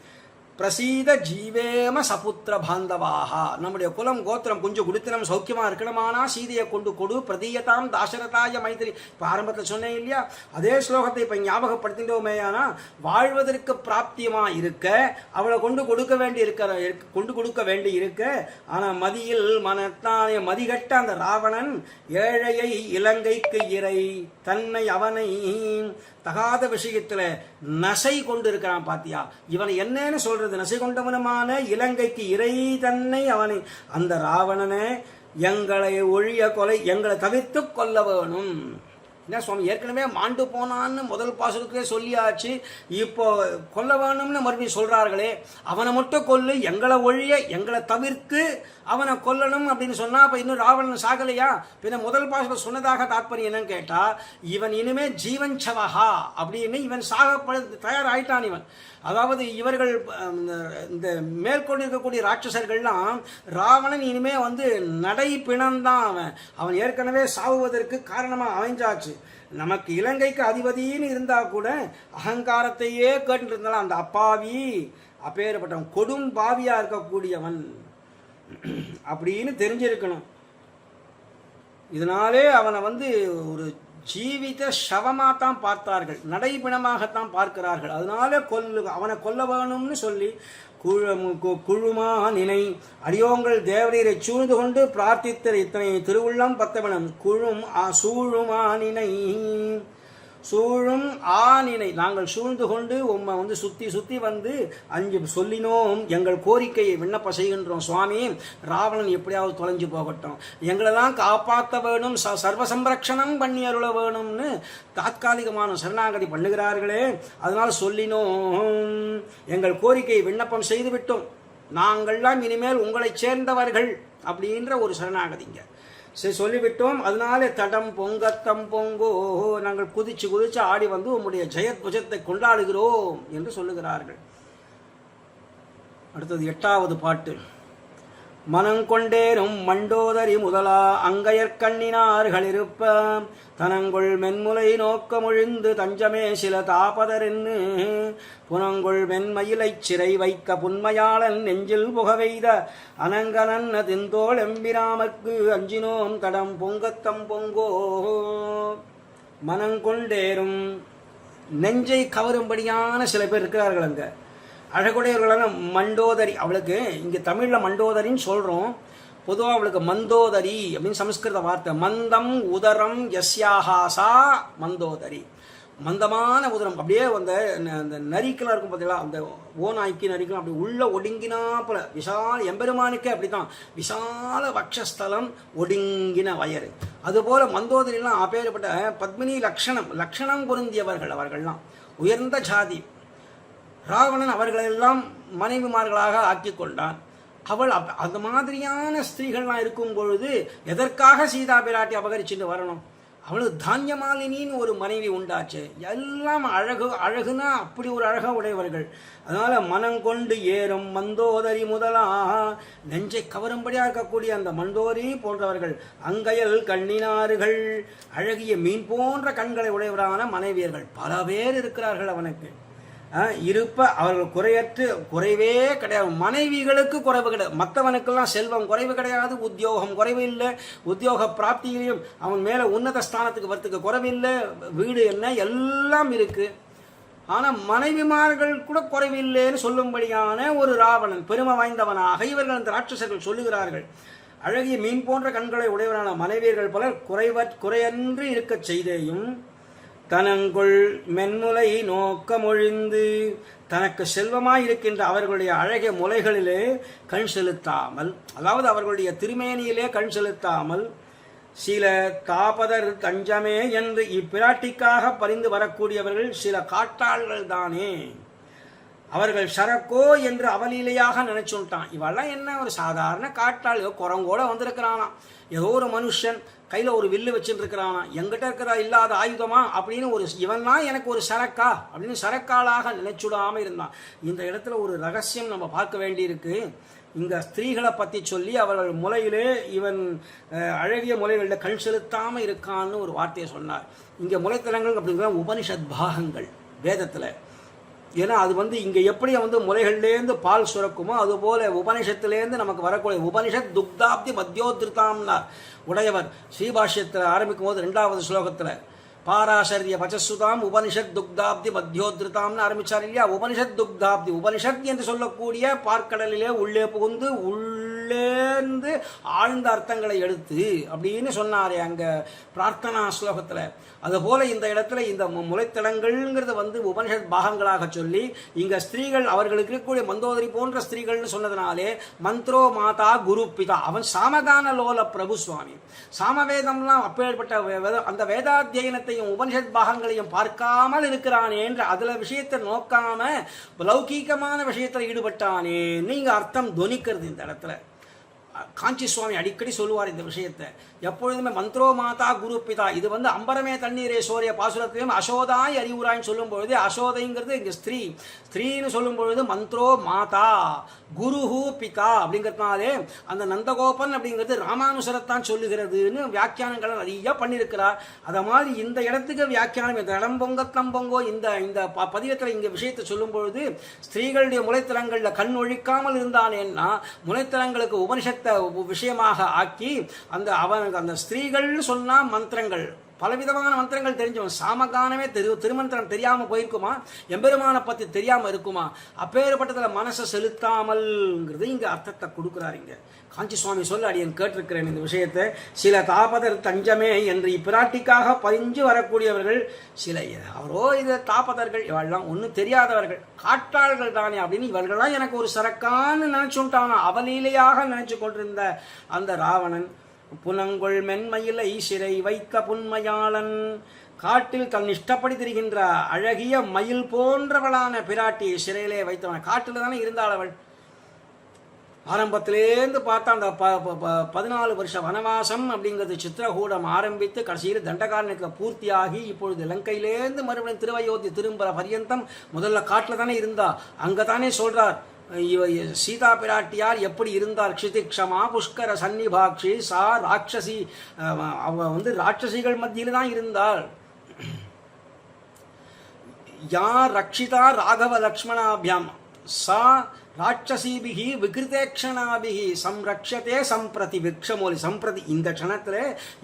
[SPEAKER 2] பிரசீத ஜீவேம சபுத்திர பாந்தவாகா. நம்முடைய குலம் கோத்திரம் கொஞ்சம் குடித்தனம் சௌக்கியமா இருக்கணுமானா சீதையை கொண்டு கொடு. பிரதீயதாம் தாசரதாய மைத்திரி. இப்போ ஆரம்பத்தில் சொன்னேன் இல்லையா, அதே ஸ்லோகத்தை இப்போ ஞாபகப்படுத்திட்டோமேயானா வாழ்வதற்கு பிராப்தியமா இருக்க அவளை கொண்டு கொடுக்க வேண்டி இருக்க. ஆனா மதியில் மனத்தானே மதிகட்ட அந்த ராவணன் ஏழையை இலங்கைக்கு இறை தன்னை அவனை தகாத விஷயத்துல நசை கொண்டு இருக்கிறான். பாத்தியா இவனை என்னன்னு சொல்றது? நசை கொண்டவனுமான இலங்கைக்கு இறை தன்னை அவனை அந்த ராவணனை எங்களை எங்களை தவிர்த்து கொள்ள வேணும். என்ன சுவாமி ஏற்கனவே மாண்டு போனான்னு முதல் பாசுரத்திலே சொல்லியாச்சு, இப்போ கொல்ல வேணும்னு மறுபடியும் சொல்றார்களே. அவனை மட்டும் கொல்லு, எங்களை ஒழிய எங்களை தவிர்த்து அவனை கொல்லணும் அப்படின்னு சொன்னா அப்ப இன்னும் ராவணன் சாகலையா? பின்ன முதல் பாசுரம் சொன்னதாக தாற்பயம் என்னன்னு கேட்டா, இவன் இனிமே ஜீவன் சவஹா அப்படின்னு இவன் சாகப்பட தயாராயிட்டான் இவன். அதாவது இவர்கள் இந்த மேற்கொண்டு இருக்கக்கூடிய ராட்சசர்கள்லாம் ராவணன் இனிமே வந்து நடை பிணந்தான். அவன் ஏற்கனவே சாவுவதற்கு காரணமா அமைஞ்சாச்சு. நமக்கு இலங்கைக்கு அதிபதினு இருந்தா கூட அகங்காரத்தையே கேட்டு இருந்தாலும் அந்த அப்பாவி அப்பேற்பட்டவன் கொடும் பாவியா இருக்கக்கூடியவன் அப்படின்னு தெரிஞ்சிருக்கணும். இதனாலே அவனை வந்து ஒரு ஜீவித சவமாகத்தான் பார்த்தார்கள், நடைபிணமாகத்தான் பார்க்கிறார்கள். அதனால அவனை கொல்ல வேணும்னு சொல்லி குழுமா நினை அடியோங்கள் தேவரீரை சூழ்ந்து கொண்டு பிரார்த்தித்த இத்தனை திருவுள்ளம் பத்தவனம் சூழுமா நினை சூழும் ஆனினை நாங்கள் சூழ்ந்து கொண்டு உம்மை சுத்தி வந்து அஞ்சு சொல்லினோம் எங்கள் கோரிக்கையை விண்ணப்ப செய்கின்றோம். சுவாமி, ராவணன் எப்படியாவது தொலைஞ்சு போகட்டும், எங்களெல்லாம் காப்பாற்ற வேணும், சர்வ சம்ரக்ஷணம் பண்ணி அருள வேணும்னு தாத்காலிகமான சரணாகதி பண்ணுகிறார்களே, அதனால சொல்லினோம் எங்கள் கோரிக்கையை விண்ணப்பம் செய்து விட்டோம், நாங்கள்லாம் இனிமேல் உங்களை சேர்ந்தவர்கள் அப்படின்ற ஒரு சரணாகதிங்க சொல்லிவிட்டோம். அதனாலே தடம் பொங்கத்தம் பொங்கோ நாங்கள் குதிச்சு ஆடி வந்து உம்முடைய ஜெயத்வஜத்தை கொண்டாடுகிறோம் என்று சொல்லுகிறார்கள். அடுத்தது 8வது பாட்டு. மனங்கொண்டேரும் மண்டோதரி முதலா அங்கையற்கண்ணினார்கள் இருப்ப தனங்கொள் மென்முலை நோக்கமொழிந்து தஞ்சமே சில தாபதரென்னு புனங்கொள் மென்மயிலைச் சிறை வைக்க புன்மையாளன் நெஞ்சில் புகவெய்த அனங்கனன் திந்தோள் எம்பிராமக்கு அஞ்சினோம் தடம் பொங்கத்தம் பொங்கோ. மனங்கொண்டேரும் நெஞ்சை கவரும்படியான சில பேர் இருக்கிறார்கள் அங்க. அழகுடையவர்களான மண்டோதரி, அவளுக்கு இங்கே தமிழில் மண்டோதரின்னு சொல்கிறோம், பொதுவாக அவளுக்கு மந்தோதரி அப்படின்னு சமஸ்கிருத வார்த்தை. மந்தம் உதரம் யஸ்யாஹாசா மந்தோதரி. மந்தமான உதரம், அப்படியே அந்த நரிக்கெல்லாம் இருக்கும் பார்த்தீங்களா, அந்த ஓநாய்க்கு நரிக்கலாம் அப்படி உள்ள ஒடுங்கினாப்புல விசால எம்பெருமானுக்கே அப்படித்தான் விசால வக்ஷஸ்தலம் ஒடுங்கின வயறு. அதுபோல மந்தோதரிலாம் அப்பேற்பட்ட பத்மினி லக்ஷணம் பொருந்தியவர்கள் அவர்கள்லாம் உயர்ந்த ஜாதி. ராவணன் அவர்களெல்லாம் மனைவிமார்களாக ஆக்கி கொண்டான். அவள் அந்த மாதிரியான ஸ்திரீகள்லாம் இருக்கும் பொழுது எதற்காக சீதா பிராட்டி அபகரிச்சுட்டு வரணும்? அவளுக்கு தானியமாலினின்னு ஒரு மனைவி உண்டாச்சு. எல்லாம் அழகுனா அப்படி ஒரு அழகாக உடையவர்கள். அதனால மனங்கொண்டு ஏறும் மந்தோதரி முதலா நெஞ்சை கவரும்படியாக இருக்கக்கூடிய அந்த மண்டோரி போன்றவர்கள் அங்கையல் கண்ணினார்கள் அழகிய மீன் போன்ற கண்களை உடையவரான மனைவியர்கள் பல பேர் இருக்கிறார்கள் அவனுக்கு. இருப்ப அவர்கள் குறைவே கிடையாது. மனைவிகளுக்கு குறைவு கிடையாது. மற்றவனுக்கெல்லாம் செல்வம் குறைவு கிடையாது, உத்தியோகம் குறைவு இல்லை, உத்தியோக பிராப்தியிலையும் அவன் மேலே உன்னத ஸ்தானத்துக்கு வரத்துக்கு குறைவில்லை, வீடு என்ன எல்லாம் இருக்கு. ஆனால் மனைவிமார்கள் கூட குறைவில்லைன்னு சொல்லும்படியான ஒரு ராவணன் பெருமை வாய்ந்தவனாக இவர்கள் அந்த ராட்சசர்கள் சொல்லுகிறார்கள். அழகிய மீன் போன்ற கண்களை உடையவரான மனைவியர்கள் பலர் குறையன்று இருக்க செய்தேயும் தனங்குள் மென்முலை நோக்கமொழிந்து தனக்கு செல்வமாயிருக்கின்ற அவர்களுடைய அழகிய முலைகளிலே கண் செலுத்தாமல், அதாவது அவர்களுடைய திருமேனியிலே கண் செலுத்தாமல் சில தாபதர் தஞ்சமே என்று இப்பிராட்டிக்காக பரிந்து வரக்கூடியவர்கள் சில காட்டாள்கள் தானே. அவர்கள் சரக்கோ என்று அவலீலையாக நினைச்சுட்டான். இவெல்லாம் என்ன ஒரு சாதாரண காட்டாள், குரங்கோட வந்திருக்கிறானா, ஏதோ ஒரு மனுஷன் கையில் ஒரு வில்லு வச்சுட்டு இருக்கிறானா, எங்கிட்ட இருக்கிற இல்லாத ஆயுதமா அப்படின்னு ஒரு இவன்லாம் எனக்கு ஒரு சரக்கா அப்படின்னு சரக்காளாக நினைச்சுடாம இருந்தான். இந்த இடத்துல ஒரு ரகசியம் நம்ம பார்க்க வேண்டியிருக்கு. இங்க ஸ்திரீகளை பற்றி சொல்லி அவர்கள் முலையிலே இவன் அழகிய முலைகளில் கண் செலுத்தாமல் இருக்கான்னு ஒரு வார்த்தையை சொன்னார். இங்கே முலைத்தலங்கள் அப்படிங்கிற உபனிஷத் பாகங்கள் வேதத்தில். ஏன்னா அது இங்கே எப்படி முலைகள்லேருந்து பால் சுரக்குமோ அதுபோல உபனிஷத்துலேருந்து நமக்கு வரக்கூடிய உபனிஷத் துக்தாப்தி மத்தியோதிருத்தாம்னார் உடையவர். ஸ்ரீபாஷ்யத்தில் ஆரம்பிக்கும் போது 2வது ஸ்லோகத்தில் பாராசரிய பச்சசுதாம் உபனிஷத் துக்தாப்தி மத்தியோதிருத்தாம்னு ஆரம்பிச்சார் இல்லையா. உபனிஷத் துக்தாப்தி, உபனிஷத் என்று சொல்லக்கூடிய பார்க்கடலிலே உள்ளே புகுந்து உள்ளேந்து ஆழ்ந்த அர்த்தங்களை எடுத்து அப்படின்னு சொன்னாரே அங்கே பிரார்த்தனா ஸ்லோகத்தில். அதுபோல இந்த இடத்துல இந்த முளைத்தடங்கள்ங்கிறது உபனிஷத் பாகங்களாக சொல்லி இங்க ஸ்திரீகள் அவர்களுக்கு இருக்கக்கூடிய மந்தோதரி போன்ற ஸ்திரீகள்னு சொன்னதுனாலே மந்த்ரோ மாதா குரு பிதா, அவன் சாமகான லோல பிரபு சுவாமி. சாமவேதம்லாம் அப்பேற்பட்ட அந்த வேதாத்தியனத்தையும் உபனிஷத் பாகங்களையும் பார்க்காமல் இருக்கிறானே என்று அதுல விஷயத்தை நோக்காம லௌகீகமான விஷயத்தில் ஈடுபட்டானேன்னு இங்க அர்த்தம் துவனிக்கிறது இந்த இடத்துல. காஞ்சி சுவாமி அடிக்கடி சொல்லுவார் இந்த விஷயத்தை. எப்பொழுதுமே மந்த்ரோ மாதா குரு பிதா, இது அம்பரமே தண்ணீரே சோரிய பாசுரத்திலையும் அசோதாய் அறிவுராய்ன்னு சொல்லும் பொழுது அசோதைங்கிறது இங்கே ஸ்திரீன்னு சொல்லும் பொழுது மந்த்ரோ மாதா குருஹு பிதா அப்படிங்கிறதுனாலே அந்த நந்தகோபன் அப்படிங்கிறது ராமானுசரத்தான் சொல்லுகிறதுன்னு வியாக்கியானங்களை நிறைய பண்ணியிருக்கிறார். அதை மாதிரி இந்த இடத்துக்கு வியாக்கியானம் இந்த இடம்பொங்கத்தம்பொங்கோ இந்த பதிவத்தில் இங்கே விஷயத்தை சொல்லும் பொழுது ஸ்திரீகளுடைய முளைத்தலங்களில் கண் ஒழிக்காமல் இருந்தானேன்னா முளைத்தலங்களுக்கு உபனிஷத்தை விஷயமாக ஆக்கி அந்த ஸ்திரீகள்னு சொன்னா மந்திரங்கள் பலவிதமான மந்திரங்கள் தெரிஞ்சவன். சாமகானமே திருமந்திரம் தெரியாமல் போயிருக்குமா? எம்பெருமானை பற்றி தெரியாமல் இருக்குமா? அப்பேற்பட்டதில் மனசை செலுத்தாமல்ங்கிறது இங்கே அர்த்தத்தை கொடுக்குறாரு. இங்கே காஞ்சி சுவாமி சொல்ல அடியன் கேட்டிருக்கிறேன் இந்த விஷயத்தை. சில தாபதர் தஞ்சமே என்று இப்பிராட்டிக்காக பதிஞ்சு வரக்கூடியவர்கள் சில அவரோ இதை தாபதர்கள் இவெல்லாம் ஒன்றும் தெரியாதவர்கள், காட்டாள்கள் தானே அப்படின்னு இவர்கள்லாம் எனக்கு ஒரு சரக்கான்னு நினைச்சுட்டானா. அவலீலையாக நினைச்சு கொண்டிருந்த அந்த ராவணன் புனங்கொள் மென்மயிலை சிறை வைத்த புன்மையாளன், காட்டில் தன் இஷ்டப்படி திரிகின்ற அழகிய மயில் போன்றவளான பிராட்டியை சிறையிலே வைத்தவன். காட்டில் தானே இருந்தாள் அவள். ஆரம்பத்திலேருந்து பார்த்தா அந்த 14 வருஷ வனவாசம் அப்படிங்கிறது சித்திரகூடம் ஆரம்பித்து கடைசியில் தண்டகாரண்யத்தில் பூர்த்தியாகி இப்பொழுது இலங்கையிலேருந்து மறுபடியும் திருவயோத்தி திரும்புற பரியந்தம் முதல்ல காட்டில் தானே இருந்தா. அங்கே தானே சொல்றார் சீதா பிராட்டியார் எப்படி இருந்தார். க்ஷிதிக்ஷமா புஷ்கர சன்னிபாக்ஷி சா ராட்சசி, அவ ராட்சசிகள் மத்தியில் தான் இருந்தாள். யார் ரக்ஷிதா ராகவ லக்ஷ்மணாபியாம் சா ராட்சசீபிகி விகிருதேக்ஷணாபிகி சம்ரக்ஷதே சம்பிரதி விக்ஷமோலி. சம்பிரதி இந்த க்ஷணத்தில்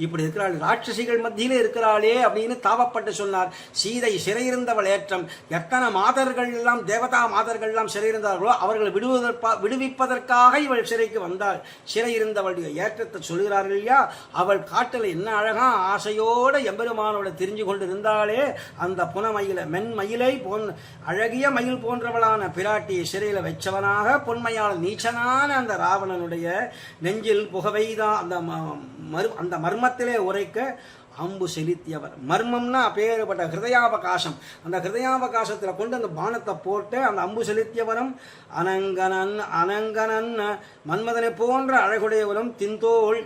[SPEAKER 2] இப்படி இருக்கிறாள், ராட்சசிகள் மத்தியில் இருக்கிறாளே அப்படின்னு தாவப்பட்டு சொன்னார். சீதை சிறையிருந்தவள் ஏற்றம். எத்தனை மாதர்கள் எல்லாம் தேவதா மாதர்கள் எல்லாம் சிறையிருந்தார்களோ அவர்கள் விடுவிப்பதற்காக இவள் சிறைக்கு வந்தாள். சிறையிருந்தவளுடைய ஏற்றத்தை சொல்கிறார்கள் இல்லையா. அவள் காட்டில் என்ன அழகா ஆசையோடு எம்பெருமானோட தெரிஞ்சு கொண்டு இருந்தாலே அந்த புனமயில மென்மயிலை அழகிய மயில் போன்றவளான பிராட்டியை சிறையில் வச்சவன் பொன்மையால் நீச்சனான அந்த ராவணனுடைய நெஞ்சில் புகவைதான் அந்த மர்மத்திலே உரைக்க அம்பு செலுத்தியவர். மர்மம்னா அப்பேற்பட்ட ஹிருதயாவகாசம். அந்த ஹிருதயாவகாசத்தில் கொண்டு அந்த பானத்தை போட்டு அந்த அம்பு செலுத்தியவரும் அனங்கனன் மன்மதனை போன்ற அழகுடையவரும் தின்தோள்.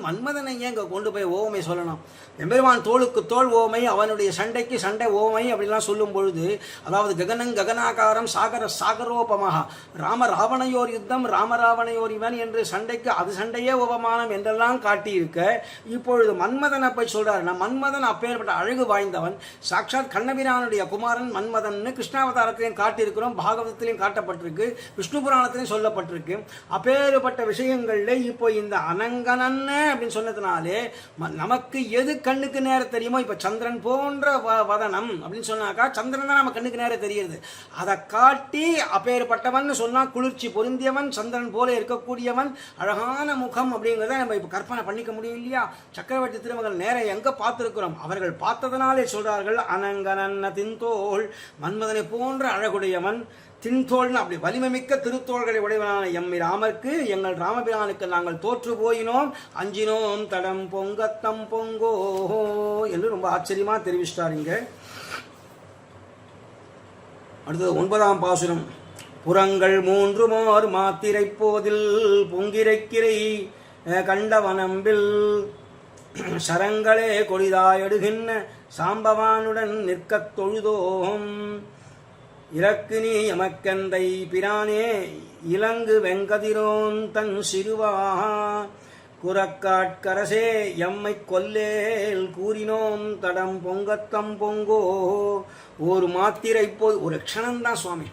[SPEAKER 2] மன்மதனை ஏங்க கொண்டு போய் ஓமை சொல்லணும்? எம்பெருமான் தோளுக்கு தோல் ஓமை, அவனுடைய சண்டைக்கு சண்டை ஓமை அப்படின்லாம் சொல்லும் பொழுது, அதாவது ககனங் ககனாகாரம் சாகர சாகரோபமாக ராம ராவணையோர் யுத்தம் ராமராவணையோர் இவன் என்று சண்டைக்கு அது சண்டையே உபமானம் என்றெல்லாம் காட்டியிருக்க இப்பொழுது மன்மதனை போய் சொல்றார். மன்மதன் அப்பேற்பட்ட அழகு வாய்ந்தவன். சாட்சாத் கண்ணபிரானுடைய குமாரன் மன்மதன் கிருஷ்ணாவதாரத்திலையும் காட்டியிருக்கிறோம், பாகவதத்திலையும் காட்டப்பட்டிருக்கு, விஷ்ணு புராணத்திலையும் சொல்லப்பட்டிருக்கு. அப்பேற்பட்ட விஷயங்கள்ல இப்போ இந்த அனங்கனன் அப்படின்னு சொன்னதுனாலே நமக்கு எது கண்ணுக்கு நேரம் தெரியுமோ, இப்ப சந்திரன் போன்ற வதனம் அப்படின்னு சொன்னாக்கா சந்திரன் தான் நம்ம கண்ணுக்கு நேரம் தெரியுது. அதை காட்டி அப்பேற்பட்டவன் சொன்னா குளிர்ச்சி பொருந்தியவன், சந்திரன் போல இருக்கக்கூடியவன், அழகான முகம் அப்படிங்கிறத நம்ம இப்ப கற்பனை பண்ணிக்க முடியும் இல்லையா. சக்கரவர்த்தி திருமகள் நேரம் எங்க பார்த்திருக்கிறோம், அவர்கள் பார்த்ததனாலே சொல்றார்கள் அனங்கனன் தின்தோள், மன்மதனை போன்ற அழகுடையவன். தின்தோள்னு அப்படி வலிமை மிக்க திருத்தோள்களை உடையவனான எம்மி ராமருக்கு எங்கள் ராமபிரானுக்கு நாங்கள் தோற்று போயினோம், அஞ்சினோம் தடம் பொங்கத்தம் பொங்கோ என்று ரொம்ப ஆச்சரியமா தெரிவிச்சிட்டாருங்க. அடுத்தது 9ஆம் பாசுரம். புறங்கள் 3 மோர் மாத்திரை போதில் பொங்கிரைக்கிரை கண்டவனம்பில் சரங்களே கொடிதாயடுகின்ற சாம்பவானுடன் நிற்கத் தொழுதோம். இறக்கு நீ எமக்கந்தை பிரானே இலங்கு வெங்கதிரோன் தன் சிறுவா குரக்காட்கரசே எம்மை கொல்லேல் கூறினோம் தடம் பொங்கத்தம் பொங்கோ. ஒரு மாத்திரை போது ஒரு க்ஷணம்தான் சுவாமி,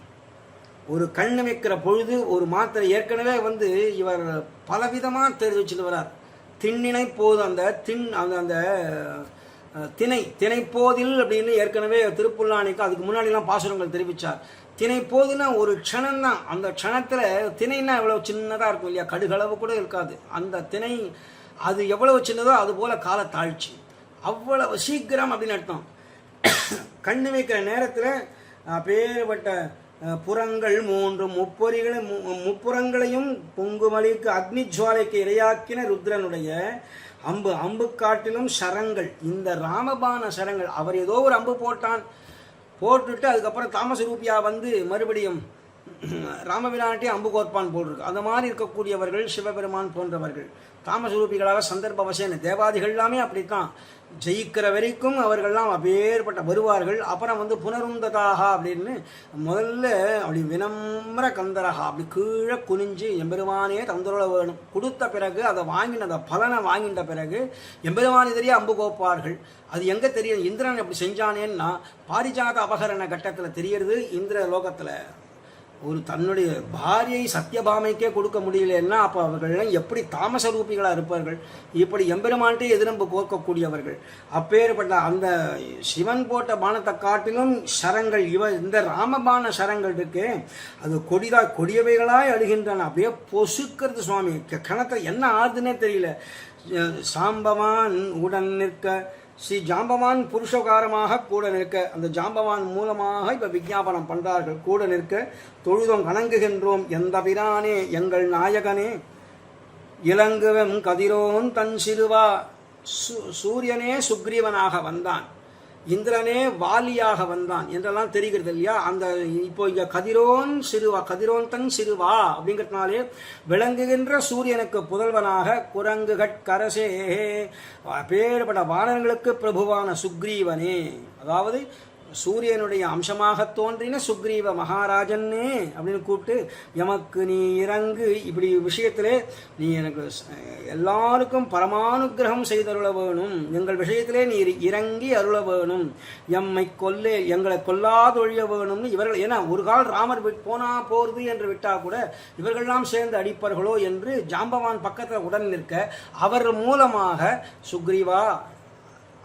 [SPEAKER 2] ஒரு கண்ணு வைக்கிற பொழுது ஒரு மாத்திரை. ஏற்கனவே இவர் பலவிதமாக தெரிவிச்சுட்டு வரார். திண்ணினை போது அந்த அந்த திணைப்போதில் அப்படின்னு ஏற்கனவே திருப்புல்லானிக்கு அதுக்கு முன்னாடிலாம் பாசுரங்கள் தெரிவித்தார். திணைப்போதுன்னா ஒரு க்ஷணம்தான். அந்த க்ஷணத்தில் திணைன்னா எவ்வளவு சின்னதாக இருக்கும் இல்லையா, கடுகளவு கூட இருக்காது. அந்த திணை அது எவ்வளவு சின்னதோ அது போல கால தாழ்ச்சி, அவ்வளவு சீக்கிரம் அப்படின்னு அர்த்தம். கண்ணு வைக்கிற நேரத்தில் அப்பேற்பட்ட புறங்கள் 3 முப்புறங்களையும் பொங்குமலிக்கு அக்னி ஜுவாலைக்கு இரையாக்கின ருத்ரனுடைய அம்பு காட்டிலும் சரங்கள், இந்த ராமபான சரங்கள். அவர் ஏதோ ஒரு அம்பு போட்டுட்டு அதுக்கப்புறம் தாமசரூபியா மறுபடியும் ராமபிரான்ட்டே அம்பு கோர்ப்பான் போட்டிருக்கு. அந்த மாதிரி இருக்கக்கூடியவர்கள் சிவபெருமான் போன்றவர்கள் தாமசரூபிகளாக சந்தர்ப்பவசேன. தேவாதிகள் எல்லாமே அப்படித்தான், ஜெயிக்கிற வரைக்கும் அவர்கள்லாம் அப்பேற்பட்ட வருவார்கள். அப்புறம் புனருந்ததாக அப்படின்னு முதல்ல அப்படி வினம்ர கந்தரகா அப்படி கீழே குனிஞ்சு எம்பெருமானே தந்தருள வேணும். கொடுத்த பிறகு அதை அந்த பலனை வாங்கிட்ட பிறகு எம்பெருமானி தெரிய அம்பு கோப்பார்கள். அது எங்கே தெரியும்? இந்திரன் அப்படி செஞ்சானேன்னா பாரிஜாத அபகரண கட்டத்தில் தெரியறது. இந்திர லோகத்தில் ஒரு தன்னுடைய பாரியை சத்தியபாமைக்கே கொடுக்க முடியலன்னா அப்போ அவர்கள்லாம் எப்படி தாமச ரூபிகளாக இருப்பார்கள்? இப்படி எம்பெருமான்ட்டே எதிரம்பு கோர்க்கக்கூடியவர்கள். அப்பேற்பட்ட அந்த சிவன் போட்ட பானத்தை காட்டிலும் சரங்கள் இந்த ராமபான சரங்கள் இருக்கு, அது கொடியவைகளாய் அழுகின்றன. அப்படியே பொசுக்கிறது சுவாமி. கணத்தை என்ன ஆகுதுன்னே தெரியல. சாம்பவான் உடன் நிற்க, ஸ்ரீ ஜாம்பவான் புருஷகாரமாக கூட நிற்க, அந்த ஜாம்பவான் மூலமாக இப்போ விஞ்ஞாபனம் பண்ணுறார்கள். கூட நிற்க தொழுதோம் கணங்குகின்றோம் எந்த பிரானே எங்கள் நாயகனே, இளங்குவம் கதிரோன் தன் சிறுவா. சூரியனே சுக்ரீவனாக வந்தான், இந்திரனே வாலியாக வந்தான் என்றெல்லாம் தெரிகிறது இல்லையா? அந்த இப்போ இங்க கதிரோன் சிறுவா, கதிரோன் தன் சிறுவா அப்படிங்கிறதுனாலே விளங்குகின்ற சூரியனுக்கு புதல்வனாக குரங்குகட்கரசே பேர்பட வானங்களுக்கு பிரபுவான சுக்ரீவனே, அதாவது சூரியனுடைய அம்சமாக தோன்றின சுக்ரீவ மகாராஜன்னே அப்படின்னு கூப்பிட்டு எமக்கு நீ இறங்கு. இப்படி விஷயத்திலே நீ எனக்கு எல்லாருக்கும் பரமானுகிரகம் செய்தருள வேணும், எங்கள் விஷயத்திலே நீ இறங்கி அருள வேணும், எம்மை கொல்லே எங்களை கொல்லாதொழிய வேணும்னு இவர்கள். ஏன்னா ஒரு கால் ராமர் போனா போறது என்று விட்டா கூட இவர்கள்லாம் சேர்ந்து அடிப்பார்களோ என்று ஜாம்பவான் பக்கத்தில் உடன் நிற்க அவர் மூலமாக சுக்ரீவா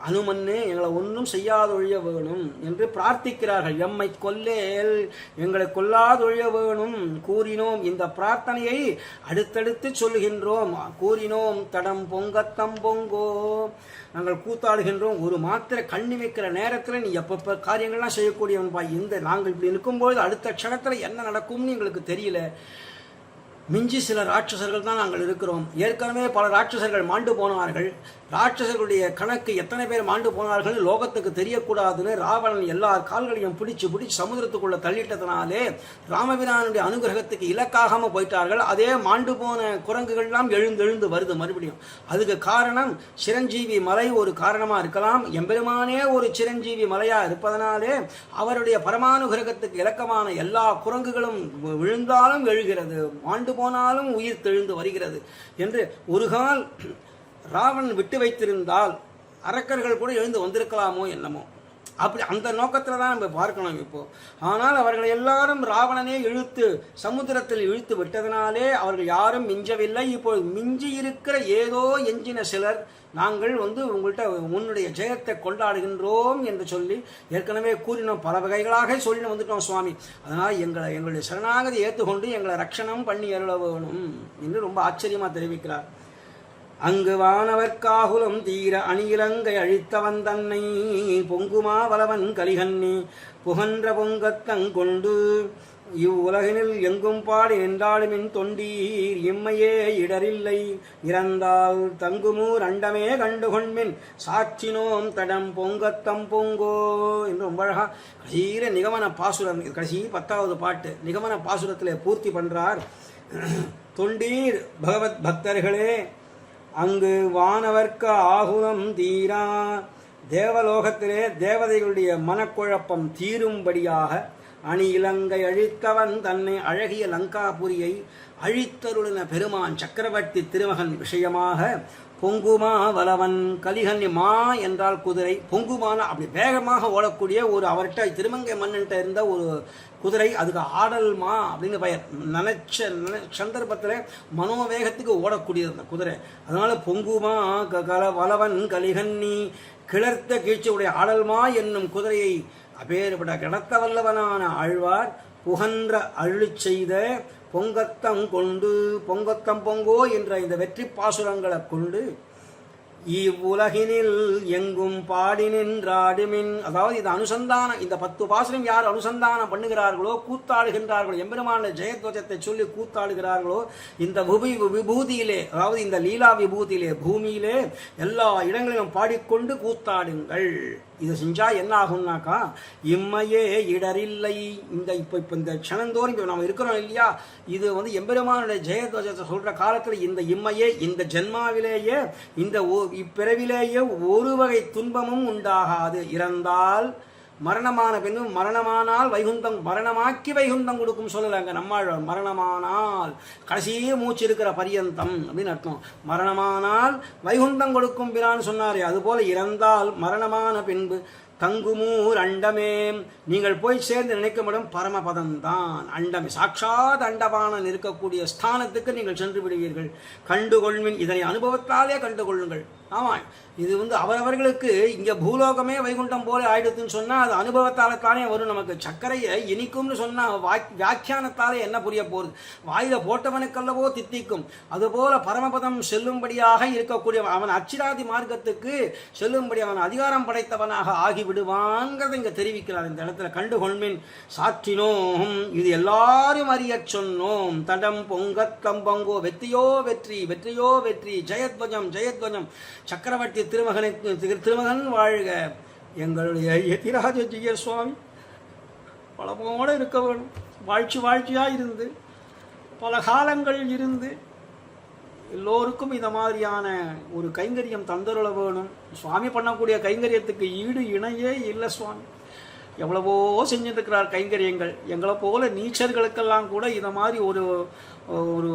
[SPEAKER 2] அனுமன்னே எங்களை ஒன்றும் செய்யாதொழிய வேணும் என்று பிரார்த்திக்கிறார்கள். எம்மை கொல்லேல் எங்களை கொல்லாதொழிய வேணும் கூறினோம். இந்த பிரார்த்தனையை அடுத்தடுத்து சொல்லுகின்றோம். கூறினோம் தடம் பொங்கத்தம் பொங்கோ, நாங்கள் கூத்தாடுகின்றோம். ஒரு மாத்திரை கண்ணி வைக்கிற நேரத்தில் நீ எப்பப்போ காரியங்கள்லாம் செய்யக்கூடியவன்பா. இந்த நாங்கள் இப்படி நிற்கும்போது அடுத்த க்ஷணத்தில் என்ன நடக்கும்னு எங்களுக்கு தெரியல. மிஞ்சி சில ராட்சசர்கள் தான் நாங்கள் இருக்கிறோம். ஏற்கனவே பல ராட்சசர்கள் மாண்டு போனார்கள். ராட்சசர்களுடைய கணக்கு எத்தனை பேர் மாண்டு போனார்கள் லோகத்துக்கு தெரியக்கூடாதுன்னு ராவணன் எல்லார் கால்களையும் பிடிச்சு சமுதிரத்துக்குள்ள தள்ளிட்டதுனாலே ராமபிரானுடைய அனுகிரகத்துக்கு இலக்காகாம போயிட்டார்கள். அதே மாண்டு போன குரங்குகள்லாம் எழுந்து வருது மறுபடியும். அதுக்கு காரணம் சிரஞ்சீவி மலை ஒரு காரணமா இருக்கலாம். எம்பெருமானே ஒரு சிரஞ்சீவி மலையா இருப்பதனாலே அவருடைய பரமானுகிரகத்துக்கு இலக்கமான எல்லா குரங்குகளும் விழுந்தாலும் எழுகிறது, மாண்டு போனாலும் உயிர் தெழுந்து வருகிறது என்று ஒரு கால் ராவணன் விட்டு வைத்திருந்தால் அரக்கர்கள் கூட எழுந்து வந்திருக்கலாமோ என்னமோ. அப்படி அந்த நோக்கத்தில் தான் நம்ம பார்க்கணும் இப்போ. ஆனால் அவர்கள் எல்லாரும் ராவணனே சமுத்திரத்தில் இழுத்து விட்டதினாலே அவர்கள் யாரும் மிஞ்சவில்லை. இப்போது மிஞ்சி இருக்கிற ஏதோ எஞ்சின சிலர் நாங்கள் உங்கள்கிட்ட உன்னுடைய ஜெயத்தை கொண்டாடுகின்றோம் என்று சொல்லி ஏற்கனவே கூறினோம். பல வகைகளாக சொல்லி வந்துட்டோம் சுவாமி. அதனால் எங்களுடைய சரணாகதி ஏற்றுக்கொண்டு எங்களை ரட்சணம் பண்ணி அருள வேணும் என்று ரொம்ப ஆச்சரியமாக தெரிவிக்கிறார். அங்கு வானவர்க்காகுலம் தீர அணியிலங்கை அழித்தவன் தன்னை பொங்குமா வலவன் கலிகன்னி புகன்ற பொங்கத்தங்கொண்டு இவ்வுலகினில் எங்கும் பாடி நின்றாளுமின் தொண்டீர் இம்மையே இடரில்லை இறந்தால் தங்குமூர் அண்டமே கண்டுகொண்மின் சாட்சினோம் தடம் பொங்கத்தம் பொங்கோ என்று ரொம்ப அழகா கடைசியில நிகமன பாசுரம், கடைசி 10வது பாட்டு நிகமன பாசுரத்தில் பூர்த்தி பண்றார். தொண்டீர் பகவத் பக்தர்களே, அங்கு வானவர்க்கு ஆகுலம் தீரா, தேவலோகத்திலே தேவதைகளுடைய மனக்குழப்பம் தீரும்படியாக அணி இலங்கை அழித்தவன் தன்னை அழகிய லங்காபுரியை அழித்தருளின பெருமான் சக்கரவர்த்தி திருமகன் விஷயமாக பொங்குமா வலவன் கலிகன்னி. மா என்றால் குதிரை, பொங்குமான அப்படி வேகமாக ஓடக்கூடிய ஒரு அவர்கிட்ட திருமங்கை மன்னன்ட்ட இருந்த ஒரு குதிரை, அதுக்கு ஆடல் மா அப்படின்னு பெயர். நினைச்ச சந்தர்ப்பத்தில் மனோவேகத்துக்கு ஓடக்கூடியது அந்த குதிரை. அதனால பொங்குமா வலவன் கலிகன்னி, கிளர்த்த கீழ்ச்சியுடைய ஆடல்மா என்னும் குதிரையை அப்பேற்பட்ட கிடத்த வல்லவனான ஆழ்வார் புகன்ற அருளி செய்த பொங்கத்தம் கொண்டு பொங்கத்தம் பொங்கோ என்ற இந்த வெற்றி பாசுரங்களை கொண்டு இவ்வுலகினில் எங்கும் பாடி நின்றாடுமின். அதாவது இது அனுசந்தானம், இந்த 10 பாசுரம் யார் அனுசந்தானம் பண்ணுகிறார்களோ, கூத்தாடுகின்றார்களோ, எம்பெருமான ஜெயத்வஜத்தை சொல்லி கூத்தாடுகிறார்களோ, இந்த விபூதியிலே, அதாவது இந்த லீலா விபூதியிலே பூமியிலே எல்லா இடங்களிலும் பாடிக்கொண்டு கூத்தாடுங்கள். இது செஞ்சா என்ன ஆகும்னாக்கா இம்மையே இடரில்லை. இப்போ இந்த க்ஷணந்தோறும் இப்போ நம்ம இருக்கிறோம் இல்லையா, இது எம்பெருமானுடைய ஜெயத்வஜத்தை சொல்ற காலத்தில் இந்த இம்மையே, இந்த ஜென்மாவிலேயே, இந்த இப்பிறவிலேயே ஒரு வகை துன்பமும் உண்டாகாது. இறந்தால் மரணமான பின்னும் மரணமானால் வைகுந்தம், மரணமாக்கி வைகுந்தம் கொடுக்கும் சொல்லலாங்க நம்மாழ்வார். மரணமானால் கடைசியே மூச்சு இருக்கிற பரியந்தம் அப்படின்னு அர்த்தம். மரணமானால் வைகுந்தம் கொடுக்கும் பிரான்னு சொன்னாரே, அதுபோல இறந்தால் மரணமான பின்பு தங்குமூர் அண்டமே, நீங்கள் போய் சேர்ந்து நினைக்கப்படும் பரமபதம் தான் அண்டமே, சாட்சாத் அண்டபானன் இருக்கக்கூடிய ஸ்தானத்துக்கு நீங்கள் சென்று விடுவீர்கள். கண்டுகொள்மின், இதனை அனுபவத்தாலே கண்டுகொள்ளுங்கள். ஆமாம், இது அவரவர்களுக்கு இங்கே பூலோகமே வைகுண்டம் போல ஆயிடுதுன்னு சொன்னால் அது அனுபவத்தாலே தானே வரும். நமக்கு சர்க்கரையை இனிக்கும்னு சொன்னால் வியாக்கியானத்தாலே என்ன புரிய போகுது? வாயில போட்டவனுக்கல்லவோ தித்திக்கும். அதுபோல பரமபதம் செல்லும்படியாக இருக்கக்கூடிய அவன் அச்சிராதி மார்க்கத்துக்கு செல்லும்படி அவன் அதிகாரம் படைத்தவனாக ஆகிவிடுவாங்கிறத இங்கே தெரிவிக்கிறார் இந்த இடத்துல. கண்டுகொள்மின் சாற்றினோம், இது எல்லாரும் அறிய சொன்னோம். தடம் பொங்கத்தம் பொங்கோ, வெற்றியோ வெற்றி, வெற்றியோ வெற்றி, ஜெயத்வஜம் ஜெயத்வஜம், சக்கரவர்த்தி திருமகன் வாழ்க. எங்களுடைய யதிராஜ ஜீயர் சுவாமி பலமோடு இருக்க வேணும். வாழ்ச்சியாக இருந்து பல காலங்கள் இருந்து எல்லோருக்கும் இந்த மாதிரியான ஒரு கைங்கரியம் தந்தருள வேணும். சுவாமி பண்ணக்கூடிய கைங்கரியத்துக்கு ஈடு இணையே இல்லை சுவாமி. எவ்வளவோ செஞ்சுருக்கிறார் கைங்கரியங்கள். எங்களை போல நீச்சர்களுக்கெல்லாம் கூட இதை மாதிரி ஒரு ஒரு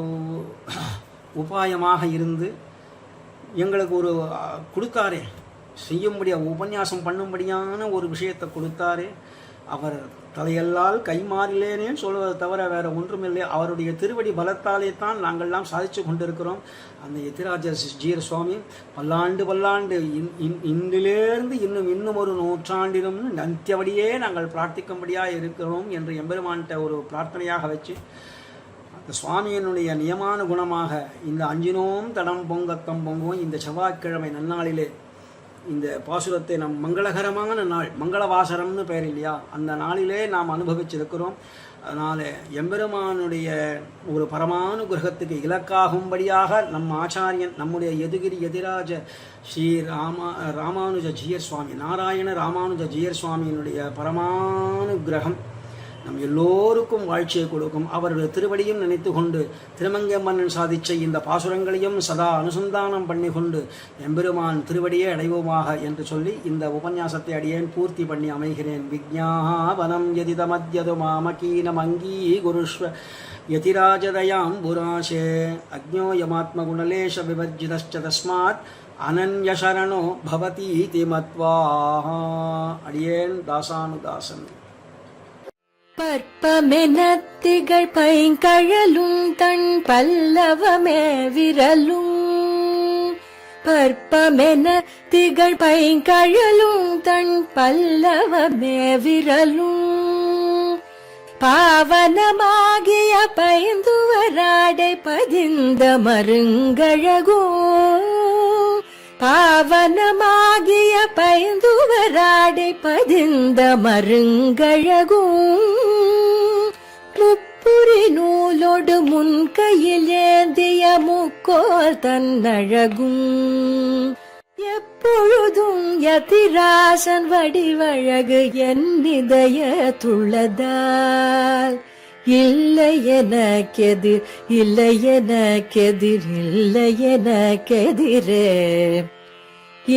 [SPEAKER 2] உபாயமாக இருந்து எங்களுக்கு ஒரு கொடுத்தாரே, செய்யும்படியாக உபன்யாசம் பண்ணும்படியான ஒரு விஷயத்தை கொடுத்தாரே. அவர் தலையெல்லால் கைமாறிலேனே சொல்வதை தவிர வேற ஒன்றுமில்லை. அவருடைய திருவடி பலத்தாலே தான் நாங்கள்லாம் சாதித்து கொண்டிருக்கிறோம். அந்த யதிராஜ ஜீயர் சுவாமி பல்லாண்டு இன்றிலேருந்து இன்னும் ஒரு நூற்றாண்டிலும் நந்தியபடியே நாங்கள் பிரார்த்திக்கும்படியாக இருக்கிறோம் என்று எம்பெருமான்கிட்ட ஒரு பிரார்த்தனையாக வச்சு அந்த சுவாமியினுடைய நியமான குணமாக இந்த அஞ்சினோம் தடம் பொங்கத்தம் பொங்கும் இந்த செவ்வாய்க்கிழமை நன்னாளிலே இந்த பாசுரத்தை நம் மங்களகரமான நாள், மங்களவாசரம்னு பெயர் இல்லையா, அந்த நாளிலே நாம் அனுபவிச்சிருக்கிறோம். அதனால் எம்பெருமானுடைய ஒரு பரமானுகிரகத்துக்கு இலக்காகும்படியாக நம் ஆச்சாரியன் நம்முடைய யதுகிரி யதிராஜ ஸ்ரீ ராமானுஜ ஜீயர் சுவாமி, நாராயண ராமானுஜ ஜீயர் சுவாமியினுடைய பரமானுகிரகம் நம் எல்லோருக்கும் வாழ்ச்சியை கொடுக்கும். அவருடைய திருவடியும் நினைத்து கொண்டு திருமங்கை மன்னன் சாதிச்ச இந்த பாசுரங்களையும் சதா அனுசந்தானம் பண்ணி கொண்டு எம்பெருமான் திருவடியே அடைவோமாக என்று சொல்லி இந்த உபன்யாசத்தை அடியேன் பூர்த்தி பண்ணி அமைகிறேன். விஜ்ஞாபனம் யதிதமத்யது மாமகீனம் அங்கீ குருஷ்வ யதிராஜதயாம் புராஷே அக்ஞோயமாத்மகுணலேஷ விவர்ஜிதஸ்ச தஸ்மாத் அனன்யசரணோ பவதீதி மத்வா. அடியேன் தாசானுதாசன்.
[SPEAKER 1] பற்பமெனத்திகள் பைங்கழலும் தன் பல்லவமே விரலும், பற்பமெனத்திகள் பைங்கழலும் தன் பல்லவமே விரலும், பாவனமாகிய பைந்துவராடை பதிந்த மருங்கழகோ, பாவனமாகிய பைந்துவராடை பதிந்த மருங்கழகும், முப்புரி நூலோடு முன்கையில் ஏந்திய முக்கோல் தன்னழகும், எப்பொழுதும் யதிராசன் வடிவழகு என் இதயத்துள்ளதால், இல்லை எனக்கெதிர் இல்லை எனக்கெதிர் இல்லை எனக்கெதிரே,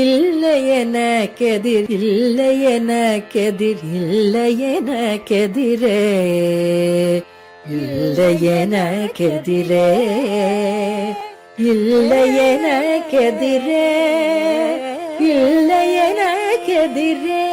[SPEAKER 1] இல்லை எனக்கெதிர் இல்லை எனக்கெதிர் இல்லை எனக்கெதிரே, இல்லை எனக்கெதிரே, இல்லை எனக்கெதிரே, இல்லை எனக்கெதிரே.